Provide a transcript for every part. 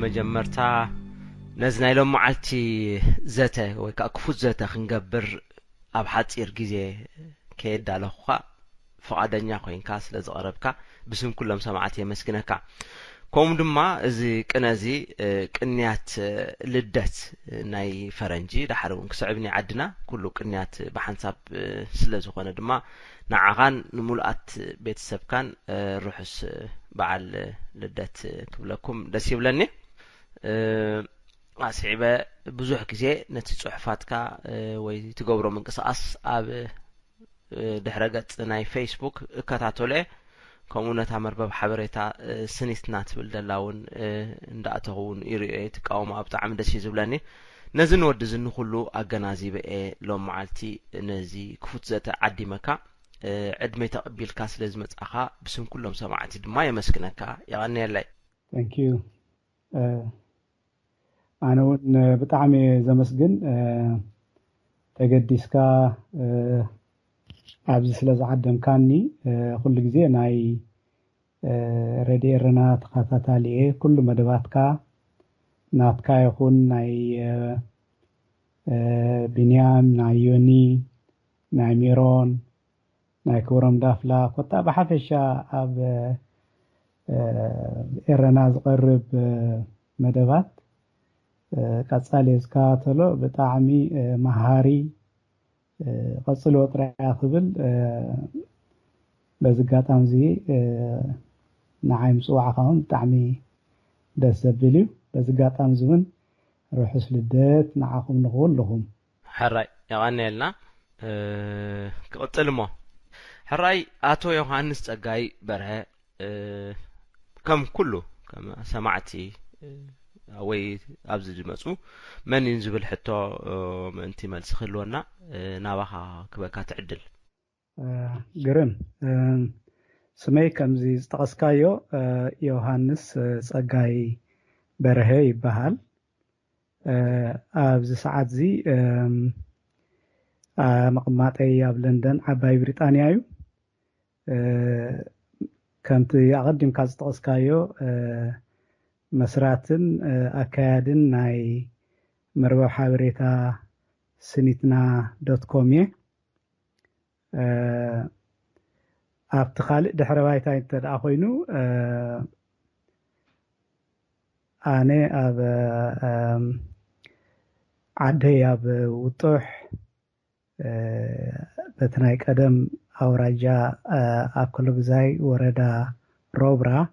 بمجمرتا نزنا لهم معلتي زته وكأكفوت زته خنقبر أبحث إرجيزي كيد على خا فقدنيا خوين كاس لزقربك بسم كلهم سمعتي مسكنك كوم دما إذا كنازي كنيات لدت ناي فرنجي دحرون كسعبني عدنا كله كنيات بحنساب سلزو خنا دما نعغان نملأت بيت السبكان روحس بعل لدت كبلكم دسيبلني أسعبة بزوح كزي نتصحفاتك ويتجبروا من قصص أب دحرجت ناي فيسبوك كتعتله كمونة عمر باب حبريتا سنيستنات بالدلاون اندأتهون إيريت قوم أبتع عمد شيء زبلاني نزن ودزن كله أجنازي بقى لو معلتي نزي كفوت ذات عدي مكا عد ما تقبل كاس لازم تأخا بسم كلهم سمعتي ما يمسكنك يعني لا. Thank you. أنا بتعمي زمسجن تجديسكا عبز سلاز عدم كاني كل جزء ناي ردي رنات خطاتاليه كل مدباتكا ناتكا يكون ناي بنيام ناي يوني ناي ميرون ناي كورم دافلا كنت بحفشا أب إرناز قرب مدبات كاتساليز كاتلو بتعمي مهاري قصلو طريقة قبل بزقات أمزي نعيم سوعة خان تعمي دسبليو بزقات أمزون روحس للدات نعاكم نقول لهم حراي يعني لنا قلت ما حراي آتو يوحنس تجاي بره كم كله كما سمعتي أوي أبزج مسؤول من ينزل حتى أنتي مالس خلونا نابها كبكة تعدل. جرم سمي كمزي استقسكايو يوحنس سجاي برهي بحال أبز ساعات زي مقاماتي أب لندن عباي بريطانيا كنت أقدم كاز استقسكايو مسراتن أكادن ناي مربع حابريتا سنتنا.com أبتخالق دحروايتا انتد أخوينو أنا أب عدهي أب وطوح بتناي قدم أو رجاء أكل بزاي وردا روبرا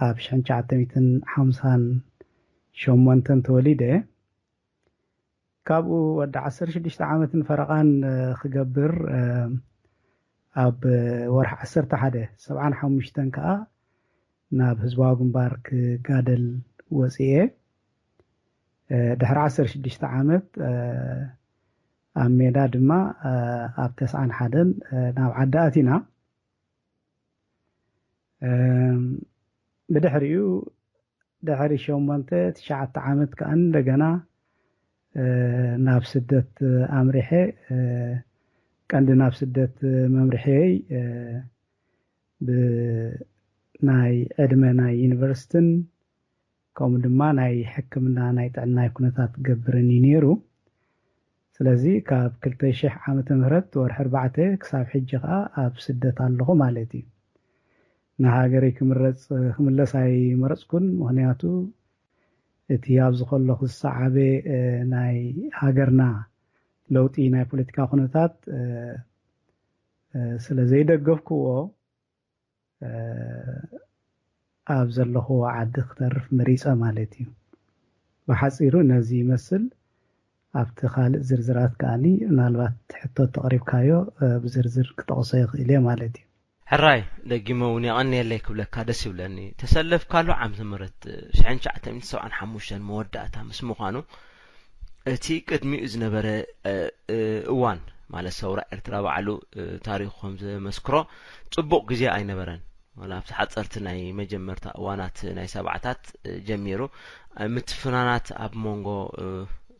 أبشان جعتميتن حمسان شومنتن توليده كابو ود 16 عامتن فرقان خجبر أب ورح 11 75 كا ناب هزوا جنبارك قادل وسيه دحر 16 عامت أميدا دما أب 91 ناب عداتنا بدحريو دحري شومنته 9 عامت كأن دغنا ناب سدت أمريحي كان ناب سدت ممريحي بناي أدمى ناي يونيفرسيتن كوم دما ناي حكمنا ناي تعنا كنتات قبرني نيرو سلازي كاب كلتي شيح عامة مهرت ورح 4 كساب حجة أب سدت الله مالتي نهاجري كمرز خملساي مرزكن مهنياتو اتياب زخلو الصعبة ناي هاجرنا لوتي ناي بوليتيكا خنتات سلازي دقفكو أبزل له عد اختر مريسة مالتي وحصيرو نزي يمثل أبتخال زرزرات كاني نالبات حتى تقريب كايو بزرزر كتقصيق إليه مالتي حراي دقيموني أني اللي كبلك كادسي ولاني تسلف كالو عام ثمرت شعين شعتم سواء حموشان مودعتها مسمو خانو تي قدمي إذن برا اوان مالا سورة ارتراب علو تاريخهم زي مسكرو تبوق جزي اي نبران ولا فتحات ناي مجمرتا اوانات ناي سبعتات جميرو متفنانات اب مونغو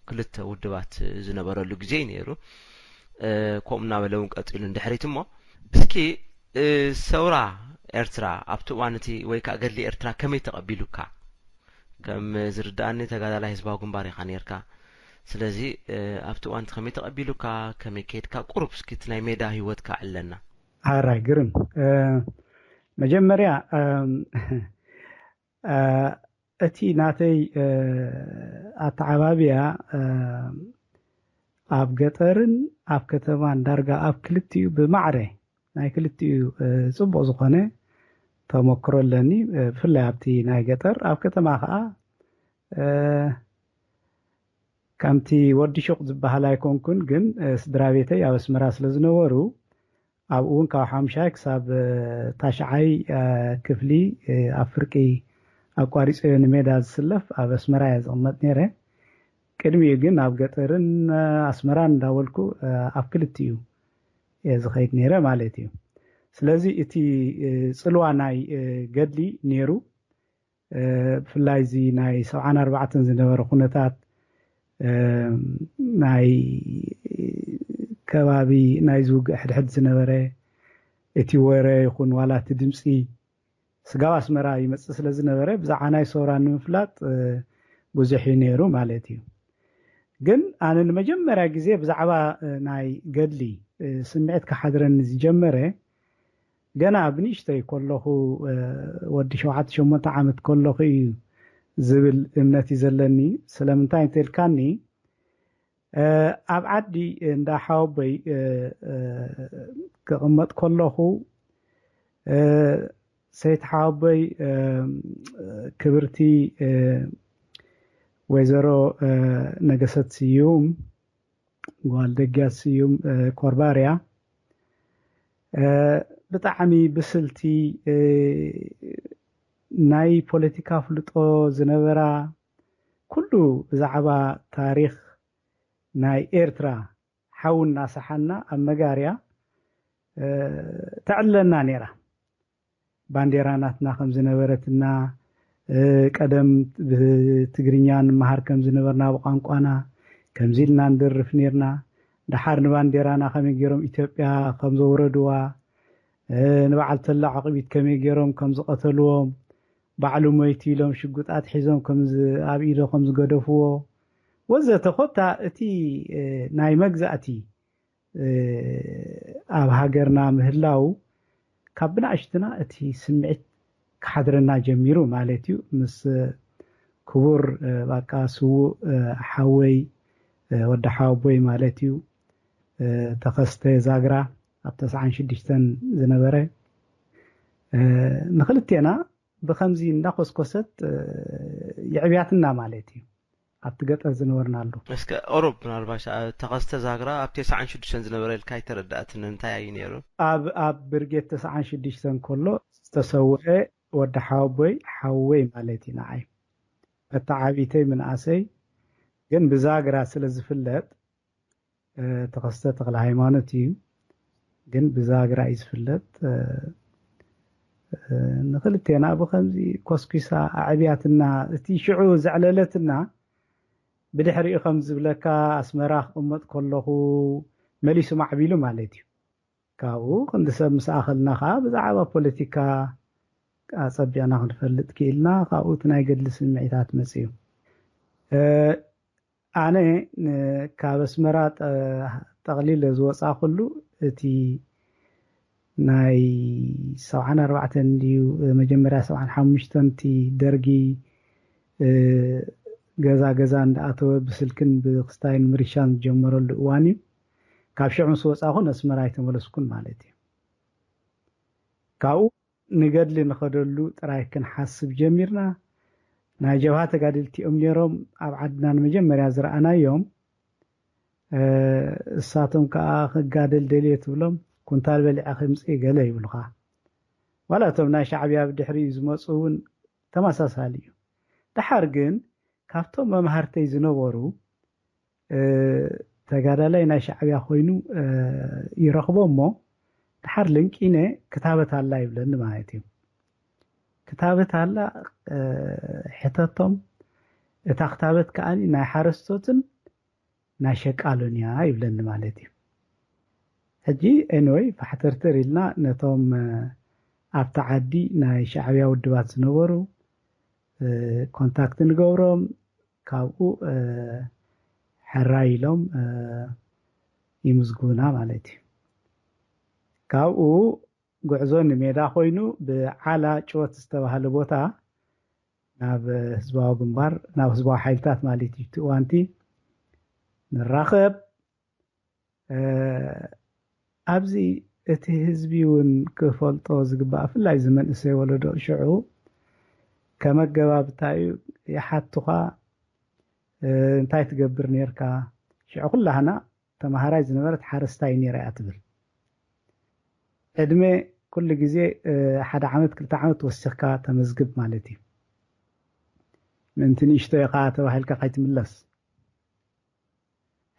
كلتا ودبات زنبرلو جزي نيرو كومنا بلون قتيل اندحريتمو اسكي سورة ارترا ابتو وانتي ويكا قال لي ارترا كمي تقبلوكا كم زرداني تقال هزباو جنباري خانيركا سلازي أفتو أنت خمي تقبلوكا كمي كيدكا قرب سكت ناي ميدا هيوتكا علنا هاراي جرم مجمريا أتي ناتي أتعبابيا أب قطرن أب كتمان درجة أب كلتيو بمعرة ناي كلتيو صبو زخانة تمكرو لني في اللعبتي ناي قطر أب كتما خا كامتي ودي شوق زبهالاي كونكون جن سدرابيتي أو اسمراس لزنورو أب أون كا حمشاك ساب تاشعي كفلي أفريقي أقاريس نميدا السلف أب اسمراز أمت نيره كلمة جن أب قطرن أسمران داولكو أب كلتيو يزخيت نيره مالتيو سلازي إتي صلواناي قدلي نيرو فلاي زي ناي 74 زنبر خونتات ناي كبابي ناي زوج حد زنبره إتي ورا يكون ولا تدمسي سقاو أسمرا يمتص لزنبره بزع ناي صوران مفلات بوزحي نيرو مالتيو جن أنا المجمرة جزء بزعبا ناي قدلي سمعت كحضرن زجمره جنا بنيشتي كله ودي شوعات شمت عمت كله زبل امنتي زلني سلامتاين تلكاني أبعدي ندا حاوبي كأمت كله سيد حاوبي كبرتي وزارو نجست سيوم والدجاس سيوم كورباريا بطعمي بسلتي ناي بوليتيكا فلطو زنبرا كله زعبا تاريخ ناي إيرترا حاول ناسحنا أمجاريا تعلنا نيرا بانديراناتنا خم زنبرتنا قدم بتجرينيان مهار كم زنبرنا وقانقانا كم زيلنا ندرف نيرنا دحار بانديرانا خم يجيرم إثيوبيا خم زوردوا نبعل تلا عقبيت كم يجيرم كم زقتلوهم بعلو ميتي لهم شقوطات حيزهم كم أبيدو خم زقدفوه وزت خطا اتي ناي مجزاتي اب هاجرنا مهلاو كابنا اشتنا اتي سمعت كحضرنا جميرو مالتيو مس كبور باقا سو حوي ود حاوبوي مالتيو تخسته زاغرا اب 96 زنبره نخلتينا بخمزي ناقص يعبياتنا مالتيو أبتقطر زنورنا له. بس كأوروب نالباش تقصت زاغرا أب 96 زنبره الكاي تردأتن انتاي ينيرو. أب برجيت 96 كله تسوي ود حاوي مالتي نعي. التعابيتي من عسي جن بزاغرا سلزفلت تقصت تغلى هيمانتي جن بزاغرا يزفلت نخلتينا بخمزي كوسكيسا عبياتنا تي شعو زعللتنا بدحري خمز بلكا اسمراخ امت كله مليس معبيلو مالتي كاو كندس مساخلنا خا بزعبا بوليتيكا اصبيانا نفلط كيلنا خاو تناي قدل سمعيتات مسيو انا كابسمرات تقليل زوصا كله تي ناي 74 ديو مجمرا 75 تي درجي غزا انداتو بسلكن بخستاين مريشان جمرل واني كابشعون سوصاخون اسمراي تملسكن مالتي كاو نغدل نخدلو طرايكن حاسب جميرنا ناجوها تقادلتي امنيروم ابعدنا مجمرا زرعنا يوم ساتم كا قادل دليت بلوم كنتال بلع خمسي قال يبلغا ولا تمنا شعبيا بدحري زمصون تماساساليو دحرجن كافتو ممهرتي زنبورو تغادلاي نا شعبيا خوينو يرخبومو دحر لنكينه كتابه الله يبلن مايتي كتابه الله حتتم اتا كتابت كاني نا حرستوتن نا شقالونيا يبلن مالتي هجي انوي فحترتر لنا نتوم ابتعدي ناي شعبيا ودبات زنبورو ኮንታክት ንገብሮም ካብኡ ሕራይ ኢሎም ይምዝጉና ማለት እዩ ካብኡ ጉዕዞ ንሜዳ ኮይኑ ብዓላ ጭወት ዝተባሃለ ቦታ ናብ ህዝባዊ ግንባር ናብ ህዝባዊ ሓይልታት ማለት እዩ ትዋንቲ ንራኸብ ኣብዚ እቲ ህዝቢ እውን ክፈልጦ ዝግባእ ፍላይ ዝመንእሰይ ወለዶ ሽዑ ከመገባብታዩ ይሓቱኻ እንታይ ትገብር ነርካ ሽዑ ኩላህና ተማሃራይ ዝነበረት ሓረስታይ ነይራ እያ ትብል ዕድሜ ኩሉ ግዜ 1 ዓመት 2 ዓመት ወሲኽካ ተመዝግብ ማለት እዩ ምንቲ ንእሽቶ ኢኻ ተባሂልካ ከይትምለስ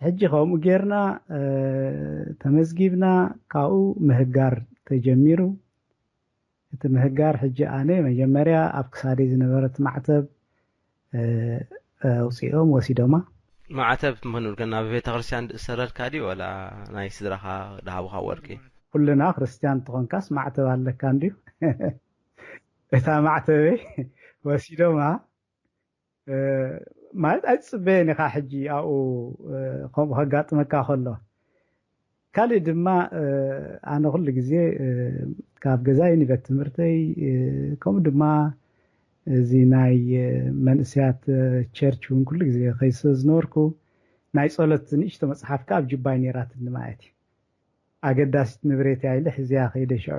ሕጂ ከምኡ ጌርና ተመዝጊብና ካብኡ ምህጋር ተጀሚሩ እቲ ምህጋር ሕጂ ኣነ መጀመርያ ኣብ ክሳደይ ዝነበረት ማዕተብ ኣውፂኦም ወሲዶማ ማዕተብ ምኽንብል ከና በቤተ ክርስቲያን ዝእሰረልካ ዲ ወላ ናይ ስድራኻ ዳሃቡኻ ወርቂ ኩልና ክርስቲያን ትኾንካስ ማዕተብ ኣለካ እንድዩ እታ ማዕተበይ ወሲዶማ ማለት ኣይፅበየን ኢኻ ሕጂ ኣብኡ ከምኡ ከጋጥመካ ከሎ ካልእ ድማ ኣነ ኩሉ ግዜ ካብ ገዛይ ንቤት ትምህርተይ ከምኡ ድማ እዚ ናይ መንእስያት ቸርች እውን ኩሉ ግዜ ከይሰ ዝነበርኩ ናይ ጸሎት ንእሽቶ መፅሓፍካ ኣብ ጅባይ ነይራትኒ ማለት እዩ ኣገዳሲት ንብረት ያይለ ሕዝያ ከይደ ሽዑ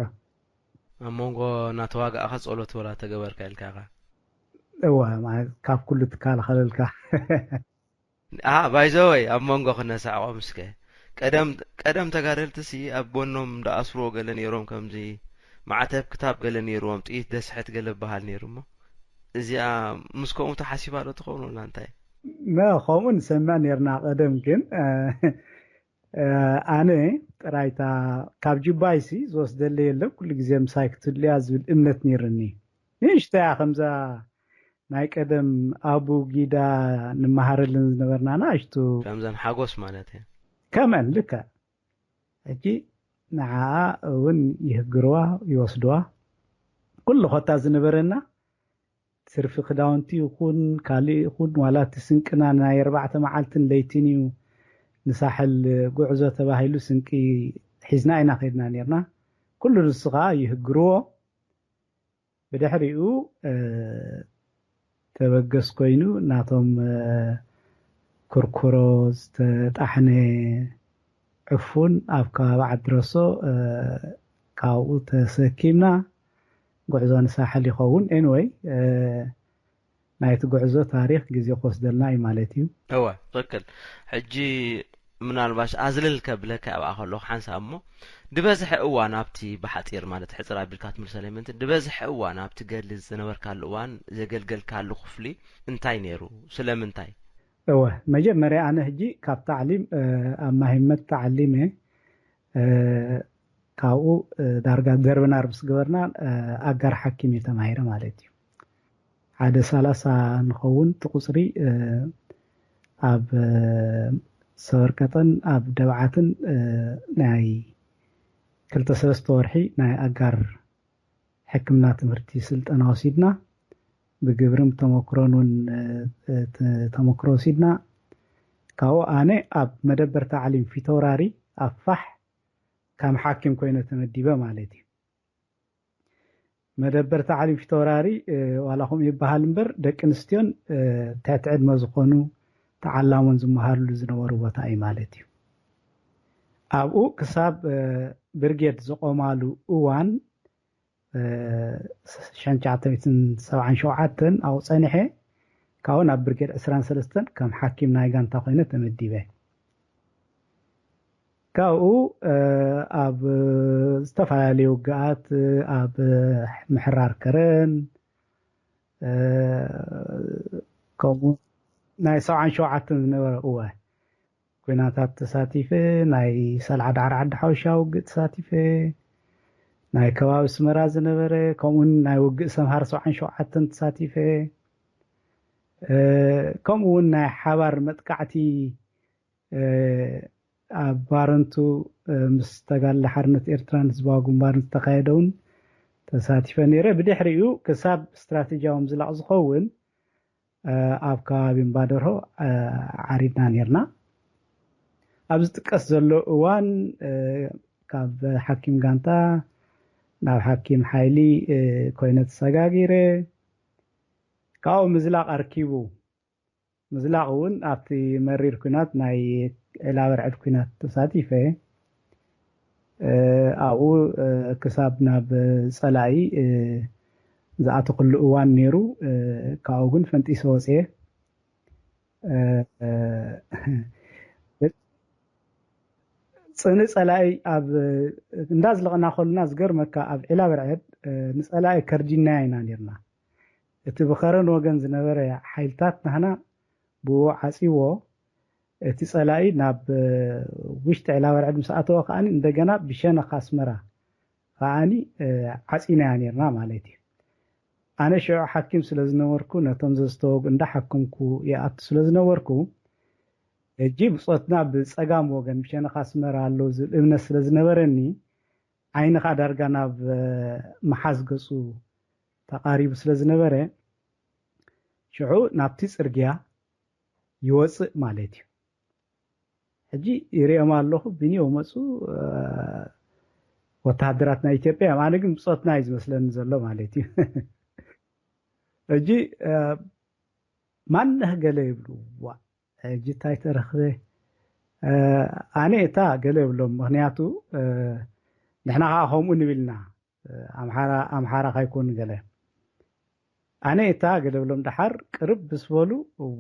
ኣብ መንጎ እናተዋግእኻ ጸሎት ወላ ተገበርካ ኢልካ ኢኻ እዋ ማለት ካብ ኩሉ ትከላኸለልካ ባይዘወይ ኣብ መንጎ ክነሳዕቆም እስከ ቀደም ተጋደልትሲ ኣብ ቦኖም እንዳኣስርዎ ገለ ነይሮም ከምዚ ማዕተብ ክታብ ገለ ነይሮም ጥይት ደስሕት ገለ በሃል ነይሩ እሞ እዚኣ ምስ ከምኡ ተሓሲባ ዶ ትኸውን ወላ እንታይ ከምኡ ንሰምዕ ነርና ቀደም ግን ኣነ ጥራይታ ካብ ጅባይሲ ዝወስደለ የለም ኩሉ ግዜ ምሳይ ክትልያ ዝብል እምነት ነይርኒ ንእሽተያ ከምዛ ናይ ቀደም ኣቡ ጊዳ ንመሃረልን ዝነበርና ናእሽቱ ከምዘን ሓጎስ ማለት እዩ ከመን ልከ ሕጂ ንዓ እውን ይህግርዋ ይወስድዋ ኩሉ ኾታ ዝነበረና ትርፊ ክዳውንቲ ይኹን ካልእ ይኹን ዋላ እቲ ስንቅና ናይ 4 መዓልትን ለይትን እዩ ንሳሕል ጉዕዞ ተባሂሉ ስንቂ ሒዝና ኢና ከይድና ነርና ኩሉ ንስኻ ይህግርዎ ብድሕሪኡ ተበገስ ኮይኑ ናቶም ኩርኩሮ ዝተጣሕነ ዕፉን ኣብ ከባቢ ዓድረሶ ካብኡ ተሰኪምና ጉዕዞ ንሳሕል ይኸውን ኤንወይ ናይቲ ጉዕዞ ታሪክ ግዜ ክወስደልና እዩ ማለት እዩ እወ ትክክል ሕጂ ምናልባሽ ኣዝልል ከብለካ ኣብኣ ከለኹ ሓንሳብ እሞ ድበዝሐ እዋን ኣብቲ ብሓፂር ማለት ሕፅር ኣቢልካ ትምልሰለይ ምንትን ድበዝሐ እዋን ኣብቲ ገልዝ ዝነበርካሉ እዋን ዘገልገልካሉ ክፍሊ እንታይ ነይሩ ስለምንታይ እወ መጀመርያ ኣነ ሕጂ ካብ ታዕሊም ኣብ ማሂመት ተዓሊመ ካብኡ ዳርጋ ደርብናር ምስ ገበርና ኣጋር ሓኪም እየ ተማሂረ ማለት እዩ ሓደ 30 ንኸውን ትቁፅሪ ኣብ ሰበርቀጠን ኣብ ደብዓትን ናይ 2-3 ወርሒ ናይ ኣጋር ሕክምና ትምህርቲ ስልጠና ወሲድና ብግብርም ተመክሮን እውን ተመክሮ ወሲድና ካብኡ ኣነ ኣብ መደበር ታዕሊም ፊታውራሪ ኣብ ፋሕ ከም ሓኪም ኮይኑ ተመዲበ ማለት እዩ መደበር ታዕሊም ፊታውራሪ ዋላኹም ይበሃል እምበር ደቂ ኣንስትዮን ትሕቲ ዕድመ ዝኾኑ ተዓላሞን ዝመሃርሉ ዝነበሩ ቦታ እዩ ማለት እዩ ኣብኡ ክሳብ ብርጌድ ዝቆማሉ እዋን 1977 ኣብኡ ፀኒሐ ካብኡ ናብ ብርጌድ 23 ከም ሓኪም ናይ ጋንታ ኮይኑ ተመዲበ ካብኡ ኣብ ዝተፈላለዩ ውግኣት ኣብ ምሕራር ከረን ከምኡ ናይ 77 ዝነበረ እወ ኩናታት ተሳቲፈ ናይ ሰልዓ ዳዕሮ ዓዲ ሓወሻ ውግእ ተሳቲፈ ናይ ከባቢ ስመራ ዝነበረ ከምኡን ናይ ውግእ ሰምሃር 77 ተሳቲፈ ከምኡውን ናይ ሓባር መጥቃዕቲ ኣብ ባረንቱ ምስ ተጋድሊ ሓርነት ኤርትራን ህዝባዊ ግንባርን ዝተካየደውን ተሳቲፈ ነይረ ብድሕሪኡ ክሳብ ስትራቴጂያዊ ምዝላቕ ዝኸውን ኣብ ከባቢ እምባደርሆ ዓሪድና ነርና ኣብ ዝጥቀስ ዘሎ እዋን ካብ ሓኪም ጋንታ ናብ ሓኪም ሓይሊ ኮይነ ተሰጋጊረ ካብኡ ምዝላቕ ኣርኪቡ ምዝላቕ እውን ኣብቲ መሪር ኩናት ናይ ዕላበርዕድ ኩናት ተሳቲፈ ኣብኡ ክሳብ ናብ ፀላኢ ዝኣቱ ኩሉ እዋን ነይሩ ካብኡ ግን ፈንጢሶ ወፅየ ፅንዕ ፀላኢ ኣብ እንዳዝለቕና ከሉና ዝገርመካ ኣብ ዕላበርዕድ ንፀላኢ ከርዲና ኢና ነርና እቲ ብኸረን ወገን ዝነበረ ሓይልታት ናህና ብኡ ዓፂዎ እቲ ፀላኢ ናብ ውሽጢ ዕላበርዕድ ምስ ኣተወ ከዓኒ እንደገና ብሸነኽ ኣስመራ ከዓኒ ዓፂናያ ነርና ማለት እዩ ኣነ ሽዑ ሓኪም ስለ ዝነበርኩ ነቶም ዘስተወጉ እንዳሓከምኩ ይኣቱ ስለ ዝነበርኩ እጂ ብፆትና ብፀጋም ወገን ብሸነኽ ኣስመራ ኣሎ ዝብል እምነት ስለ ዝነበረኒ ዓይንኻ ዳርጋ ናብ መሓዝ ገፁ ተቃሪቡ ስለ ዝነበረ ሽዑ ናብቲ ፅርግያ ይወፅእ ማለት እዩ ሕጂ ይሪኦም ኣለኹ ብኒኦ መፁ ወታደራት ናይ ኢትዮጵያ ኣነ ግን ብፆትና እዩ ዝመስለኒ ዘሎ ማለት እዩ ሕጂ ማንህ ገለ ይብሉ ዋ ሕጂ እንታይ ተረኽበ ኣነ እታ ገለ ይብሎም ምክንያቱ ንሕና ከዓ ከምኡ ንብልና ኣምሓራ ካይኮኑ ገለ ኣነ እታ ገለ ብሎም ድሓር ቅርብ ብስበሉ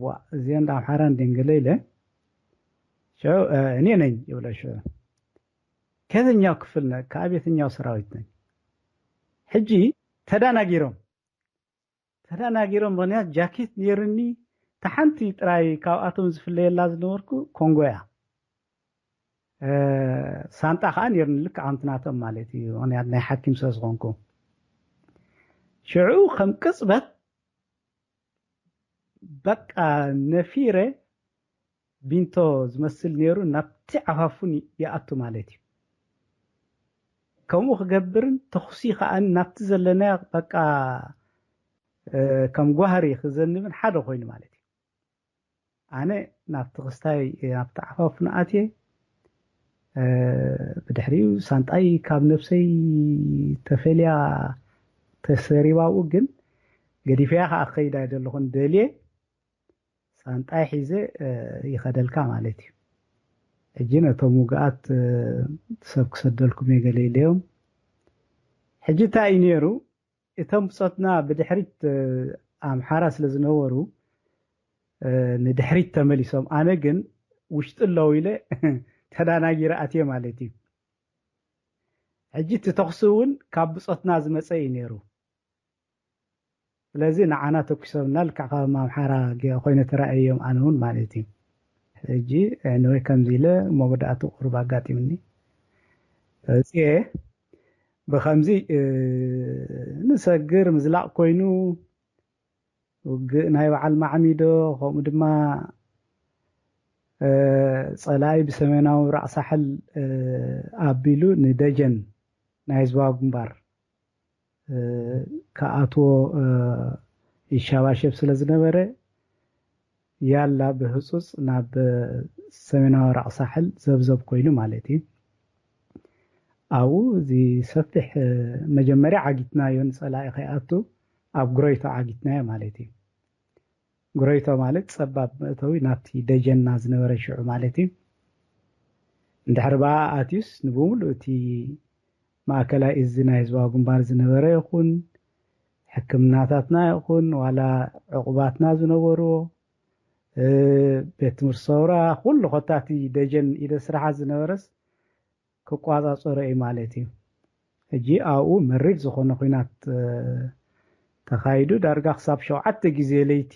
ዋ እዚአን ኣምሓራ እንደን ገለ ኢለ እኔ ነኝ ይብለ ከየትኛው ክፍል ነህ ከየትኛው ሰራዊት ነኝ ሕጂ ተዳናጊሮም ምክንያት ጃኬት ነይርኒ ተሓንቲ ጥራይ ካብኣቶም ዝፍለየላ ዝነበርኩ ኮንጎ እያ ሳንጣ ከዓ ነይርኒ ልክ ዓምትናቶም ማለት እዩ ምክንያት ናይ ሓኪም ስለ ዝኾንኩ ሽዑ ከም ቅፅበት በቃ ነፊረ ቢንቶ ዝመስል ነይሩ ናብቲ ዓፋፉን ይኣቱ ማለት እዩ ከምኡ ክገብርን ተኽሲ ከዓኒ ናብቲ ዘለና በቃ ከም ጓህሪ ክዘንብን ሓደ ኮይኑ ማለት እዩ ኣነ ናብቲ ክስታይ ናብቲ ዓፋፉን ኣትየ ብድሕሪኡ ሳንጣይ ካብ ነፍሰይ ተፈልያ ተሰሪባው ግን ገዲፍያ ከዓ ከይዳ ዘለኹን ደልየ ሳንጣይ ሒዘ ይኸደልካ ማለት እዩ ሕጂ ነቶም ውግኣት ሰብ ክሰደልኩም የገለ ኢለዮም ሕጂ እንታይ እዩ ነይሩ እቶም ብፆትና ብድሕሪት ኣምሓራ ስለ ዝነበሩ ንድሕሪት ተመሊሶም ኣነ ግን ውሽጢ ኣለው ኢለ ተዳናጊረ ኣትየ ማለት እዩ ሕጂ እቲ ተኽሲ እውን ካብ ብፆትና ዝመፀ እዩ ነይሩ ስለዚ ንዓና ተኩሶምና ልክዕ ካብ ኣምሓራ ኮይነ ተራእዮም ኣነ እውን ማለት እዩ ሕጂ ንወይ ከምዚ ኢለ መጉዳእቲ ቁርብ ኣጋጢምኒ እፅየ ብከምዚ ንሰግር ምዝላቕ ኮይኑ ውግእ ናይ በዓል ማዕሚዶ ከምኡ ድማ ፀላኢ ብሰሜናዊ ራቕ ሳሕል ኣቢሉ ንደጀን ናይ ህዝባዊ ግንባር ከኣትዎ ይሻባሸብ ስለ ዝነበረ ያላ ብህፁፅ ናብ ሰሜናዊ ራቕ ሳሕል ዘብዘብ ኮይኑ ማለት እዩ ኣብኡ እዚ ሰፊሕ መጀመርያ ዓጊትናዮ ንፀላኢ ከይኣቱ ኣብ ጉረይቶ ዓጊትናዮ ማለት እዩ ጉረይቶ ማለት ፀባብ መእተዊ ናብቲ ደጀና ዝነበረ ሽዑ ማለት እዩ እንድሕር በኣ ኣትዩስ ንብሙሉእ እቲ ማእከላይ እዚ ናይ ህዝባዊ ግንባር ዝነበረ ይኹን ሕክምናታትና ይኹን ዋላ ዕቁባትና ዝነበርዎ ቤት ትምህርቲ ሰውራ ኩሉ ኮታቲ ደጀን ኢደ ስራሓት ዝነበረስ ክቋፃፀሮ እዩ ማለት እዩ ሕጂ ኣብኡ መሪር ዝኾነ ኩናት ተኻይዱ ዳርጋ ክሳብ 7 ግዜ ለይቲ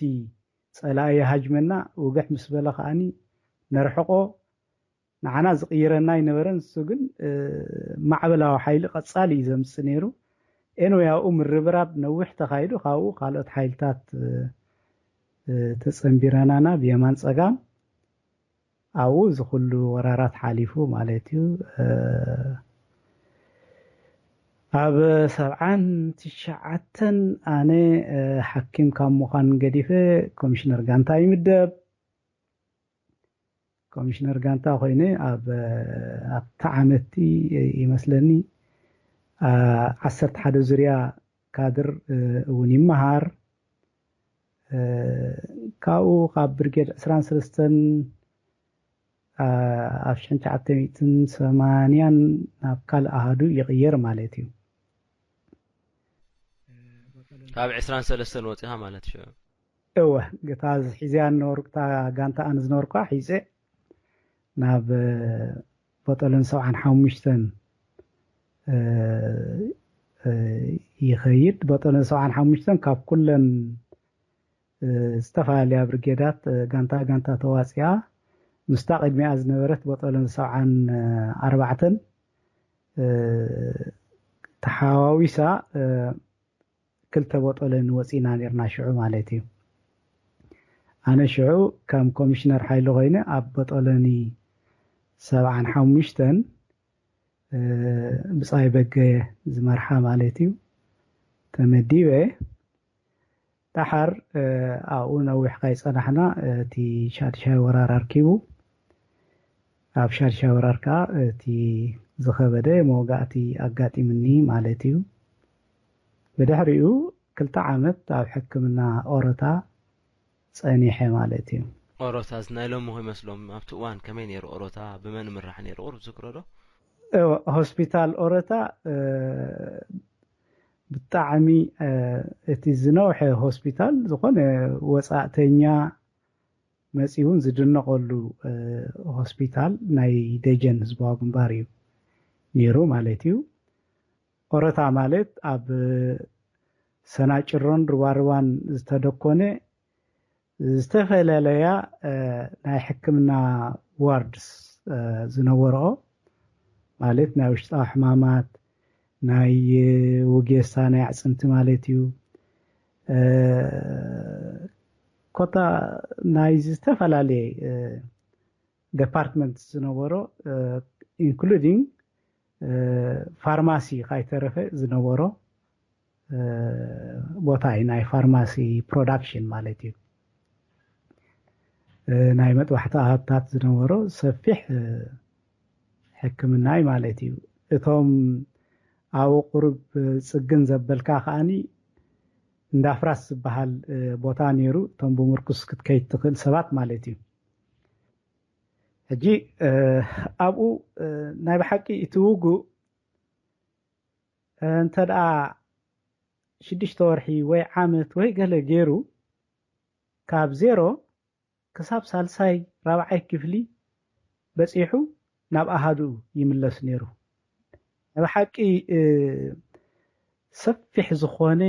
ፀላኢ ሃጅመና ውግሕ ምስ በለ ከዓኒ ነርሕቆ ንዓና ዝቕይረና ይነበረን እሱ ግን ማዕበላዊ ሓይሊ ቀፃሊ እዩ ዘምፅእ ነይሩ ኤንወይ ኣብኡ ምርብራብ ነዊሕ ተኻይዱ ካብኡ ካልኦት ሓይልታት ተፀንቢረናና ብየማን ፀጋም ኣብኡ ዝኩሉ ወራራት ሓሊፉ ማለት እዩ ኣብ 79 ኣነ ሓኪም ካብ ምዃን ገዲፈ ኮሚሽነር ጋንታ ይምደብ ኮሚሽነር ጋንታ ኮይነ ኣብታ ዓመቲ ይመስለኒ 11 ዙርያ ካድር እውን ይመሃር ካብኡ ካብ ብርጌድ 23 ኣብ 1980 ናብ ካልእ ኣሃዱ ይቕየር ማለት እዩ ካብ 23 ወፂኻ ማለት እዩ እወ ገታ ሒዝያ ነበርኩታ ጋንታ ኣነ ዝነበርኳ ሒዘ ናብ ቦጠለን 75 ይኸይድ ቦጠለን 75 ካብ ኩለን ዝተፈላለዩ ብርጌዳት ጋንታ ተዋፅያ ምስታ ቅድሚኣ ዝነበረት ቦጠለን 74 ተሓዋዊሳ ክልተ ቦጠለን ወፂና ነርና ሽዑ ማለት እዩ ኣነ ሽዑ ከም ኮሚሽነር ሓይሊ ኮይነ ኣብ ቦጠለኒ 75 ብፃይ በገ ዝመርሓ ማለት እዩ ተመዲበ ታሓር ኣብኡ ነዊሕ ካይፀናሕና እቲ ሻድሻይ ወራር ኣርኪቡ ኣብ ሻድሻይ ወራር ከዓ እቲ ዝኸበደ መወጋእቲ ኣጋጢምኒ ማለት እዩ ብድሕሪኡ 2 ዓመት ኣብ ሕክምና ኦሮታ ፀኒሐ ማለት እዩ ኦሮታ ዝናይሎም ሞ ይመስሎም ኣብቲ እዋን ከመይ ነይሩ ኦሮታ ብመን ምራሕ ነይሩ ቁርብ ዝክሮ ዶ ሆስፒታል ኦሮታ ብጣዕሚ እቲ ዝነውሐ ሆስፒታል ዝኾነ ወፃእተኛ መፂውን ዝድነቐሉ ሆስፒታል ናይ ደጀን ህዝባዊ ግንባር እዩ ነይሩ ማለት እዩ ኦሮታ ማለት ኣብ ሰናጭሮን ሩባሩባን ዝተደኮነ ዝተፈላለያ ናይ ሕክምና ዋርድስ ዝነበረኦ ማለት ናይ ውሽጣዊ ሕማማት ናይ ውጌሳ ናይ ኣዕፅምቲ ማለት እዩ ኮታ ናይ ዝተፈላለየ ዲፓርትመንት ዝነበሮ ኢንክሉዲንግ ፋርማሲ ካይተረፈ ዝነበሮ ቦታ እዩ ናይ ፋርማሲ ፕሮዳክሽን ማለት እዩ ናይ መጥባሕቲ ሃብታት ዝነበሮ ሰፊሕ ሕክምና ማለት እዩ እቶም ኣብ ቁርብ ፅግን ዘበልካ ከዓኒ እንዳፍራስ ዝበሃል ቦታ ነይሩ እቶም ብምርኩስ ክትከይድ ትኽእል ሰባት ማለት እዩ ሕጂ ኣብኡ ናይ ብሓቂ እቲ ውጉእ እንተደኣ 6 ወርሒ ወይ ዓመት ወይ ገለ ገይሩ ካብ 0 ክሳብ 3ይ 4ይ ክፍሊ በፂሑ ናብ ኣሃዱ ይምለስ ነይሩ ብሓቂ ሰፊሕ ዝኾነ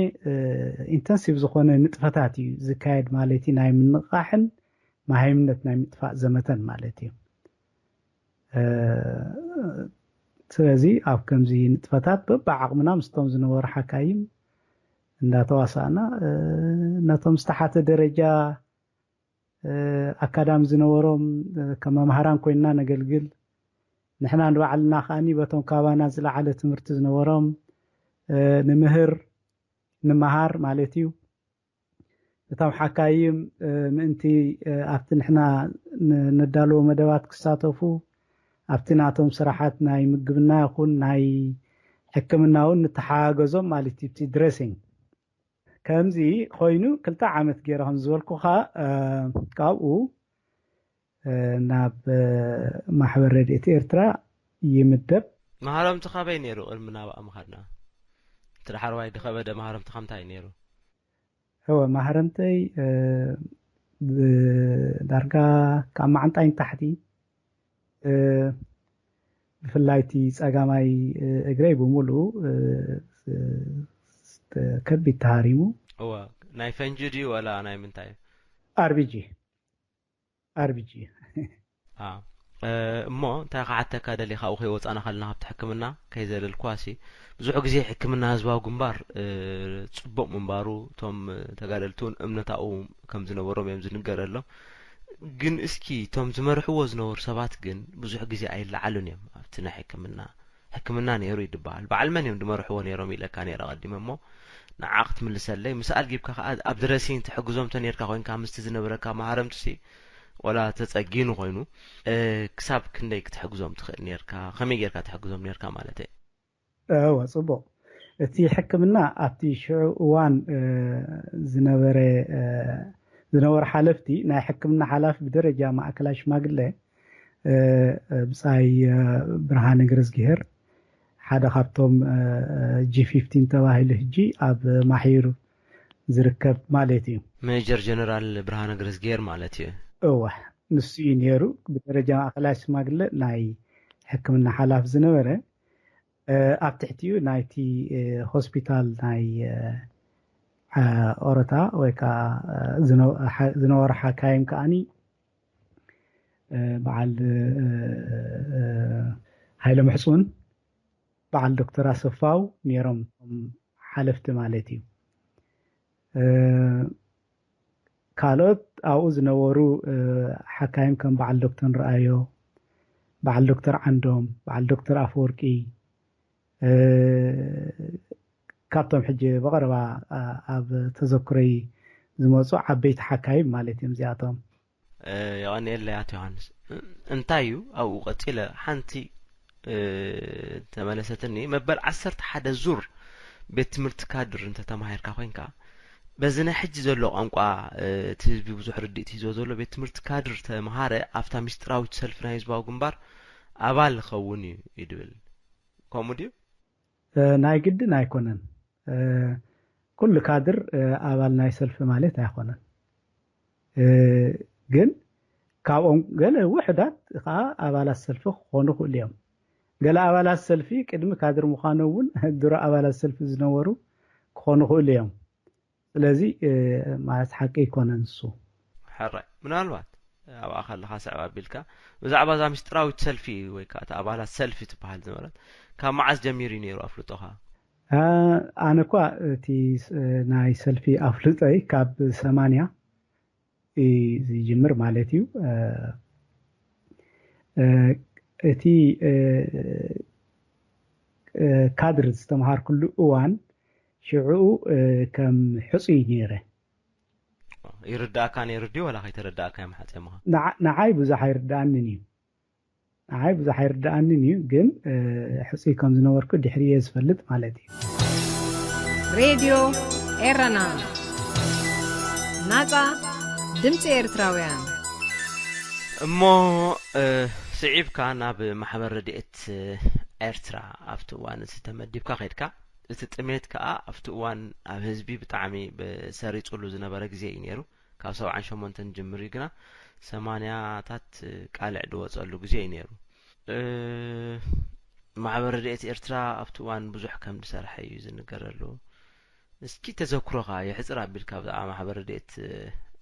ኢንተንሲቭ ዝኾነ ንጥፈታት እዩ ዝካየድ ማለት እዩ ናይ ምንቕቃሕን ማሃይምነት ናይ ምጥፋእ ዘመተን ማለት እዩ ስለዚ ኣብ ከምዚ ንጥፈታት በብዓቕምና ምስቶም ዝነበሩ ሓካይም እንዳተዋሳእና ነቶም ዝተሓተ ደረጃ ኣካዳሚ ዝነበሮም ከም መምሃራን ኮይንና ነገልግል ንሕና ንባዕልና ከዓኒ በቶም ካባና ዝለዓለ ትምህርቲ ዝነበሮም ንምህር ንመሃር ማለት እዩ እቶም ሓካይም ምእንቲ ኣብቲ ንሕና ነዳልዎ መደባት ክሳተፉ ኣብቲ ናቶም ስራሓት ናይ ምግብና ይኹን ናይ ሕክምና እውን ንተሓጋገዞም ማለት እዩ እቲ ድሬሲንግ ከምዚ ኮይኑ 2 ዓመት ገይረ ከም ዝበልኩኻ ካብኡ ናብ ማሕበር ረድኤት ኤርትራ ይምደብ ማሃረምቲ ኸበይ ነይሩ ቅድሚ ናብኣ ምኻድና ትድሓርዋይ ድኸበደ ማሃረምቲ ከምታይ ነይሩ هو ማሃረምተይ ዳርጋ ካብ ማዓንጣይን ታሕቲ ብፍላይቲ ፀጋማይ እግረይ ብምሉኡ ከቢድ ተሃሪሙ እዋ ናይ ፈንጂ ድዩ ወላ ናይ ምንታይ አርቢጂ እሞ እንታይ ከዓተካ ደሊኻ ኣብኡ ከይወፃና ከለና ካብቲ ሕክምና ከይዘለልኳሲ ብዙሕ ግዜ ሕክምና ህዝባዊ ግንባር ፅቡቅ ምንባሩ እቶም ተጋደልቱን እምነታኡ ከም ዝነበሮም እዮም ዝንገረሎም ግን እስኪ እቶም ዝመርሕዎ ዝነበሩ ሰባት ግን ብዙሕ ግዜ ኣይለዓሉን እዮም ኣብቲ ናይ ሕክምና ሕክምና ነይሩ ይድባል በዓል መን እዮም ድመርሕዎ ነይሮም ኢለካ ነይረ ቀዲመ እሞ ንዓቕት ምልሰለይ ምስኣል ጊብካ ከዓ ኣብ ድረሲን ትሕግዞም ተነርካ ኮይንካ ምስቲ ዝነበረካ ማሃረምትሲ ወላ ተጸጊኑ ኮይኑ ክሳብ ክንደይ ክትሕግዞም ትኽእል ነርካ ከመይ ጌርካ ትሕግዞም ነርካ ማለት እዩ ጽቡቕ እቲ ሕክምና ኣብቲ ሽዑ እዋን ዝነበረ ሓለፍቲ ናይ ሕክምና ሓላፊ ብደረጃ ማእከላይ ሽማግለ ብጻይ ብርሃነ ገረዝጊሄር ሓደ ካብቶም G15 ተባሂሉ ሕጂ ኣብ ማሂር ዝርከብ ማለት እዩ ሜጀር ጀነራል ብርሃነ ገረዝጊሄር ማለት እዩ ንሱ እዩ ነይሩ ብደረጃ ማእከላይ ሽማግለ ናይ ሕክምና ሓላፊ ዝነበረ ኣብ ትሕቲኡ ናይቲ ሆስፒታል ናይ ኦረታ ወይ ከዓ ዝነበረ ሓካይም ከዓኒ በዓል ሃይለ ምሕጹን በዓል ዶክተር ኣሰፋው ነይሮም ሓለፍቲ ማለት እዩ ካልኦት ኣብኡ ዝነበሩ ሓካይም ከም በዓል ዶክተር ረኣዮ በዓል ዶክተር ዓንዶም በዓል ዶክተር ኣፈወርቂ ካብቶም ሕጂ በቐረባ ኣብ ተዘክረይ ዝመፁ ዓበይቲ ሓካይም ማለት እዮም እዚኣቶም يغني አቶ ዮሐንስ እንታይ እዩ ኣብኡ ቀፂለ ሓንቲ ተመለሰትኒ መበል 11 ዙር ቤት ትምህርቲ ካድር እንተ ተማሂርካ ኮይንካ በዝነ ሕጂ ዘሎ ቋንቋ ትህቢ ብዙሕ ርድኢት ሂዞ ዘሎ ቤት ትምህርቲ ካድር ተማሃረ ኣፍታ ምስጥራዊት ሰልፍ ናይ ህዝባዊ ግንባር ኣባል ኸውን ይድብል ከምኡ ድዩ ናይ ግድን ኣይኮነን ኩሉ ካድር ኣባል ናይ ሰልፍ ማለት ኣይኮነን ግን ካብኦም ገለ ውሕዳት ከዓ ኣባላት ሰልፊ ክኾኑ ይኽእሉ እዮም ገለ ኣባላት ሰልፊ ቅድሚ ካድር ምዃኑ እውን ድሮ ኣባላት ሰልፊ ዝነበሩ ክኾኑ ይኽእሉ እዮም ስለዚ ማለት ሓቂ ይኮነን እሱ ሕራይ ምናልባት ኣብ ኣኸልኻ ሰዕባ ኣቢልካ ብዛዕባ ዛ ምስጥራዊት ሰልፊ ወይ ከዓ ኣባላት ሰልፊ ትበሃል ዝነበረት ካብ መዓዝ ጀሚሩ ነይሩ ኣፍልጦኻ ኣነ እኳ እቲ ናይ ሰልፊ ኣፍልጦይ ካብ 80 ዝጅምር ማለት እዩ እቲ ካድር ዝተምሃር ኩሉ እዋን ሽዑኡ ከም ሕፁይ ነይረ ይርዳእካ ነይሩ ድዩ ወላ ከይተረዳእካ የማሓፀምኻ ንዓይ ብዙሕ ኣይርዳእንን እዩ ንዓይ ብዙሕ ኣይርዳእንን እዩ ግን ሕፁይ ከም ዝነበርኩ ድሕሪየ ዝፈልጥ ማለት እዩ ሬድዮ ኤረና ናፃ ድምፂ ኤርትራውያን እሞ ስዒብካ ናብ ማሕበር ረድኤት ኤርትራ ኣብቲ እዋን ዝተመዲብካ ከይድካ እቲ ጥሜት ከዓ ኣብቲ እዋን ኣብ ህዝቢ ብጣዕሚ በሰሪፁሉ ዝነበረ ግዜ እዩ ነይሩ ካብ 78 ጀምሪ ግና 80ታት ቃልዕ ድወፀሉ ግዜ እዩ ነይሩ ማሕበር ረድኤት ኤርትራ ኣብቲ እዋን ብዙሕ ከም ዝሰርሐ እዩ ዝንገረሉ እስኪ ተዘክሮኻ የሕፅር ኣቢልካ ብዛዕባ ማሕበር ረድኤት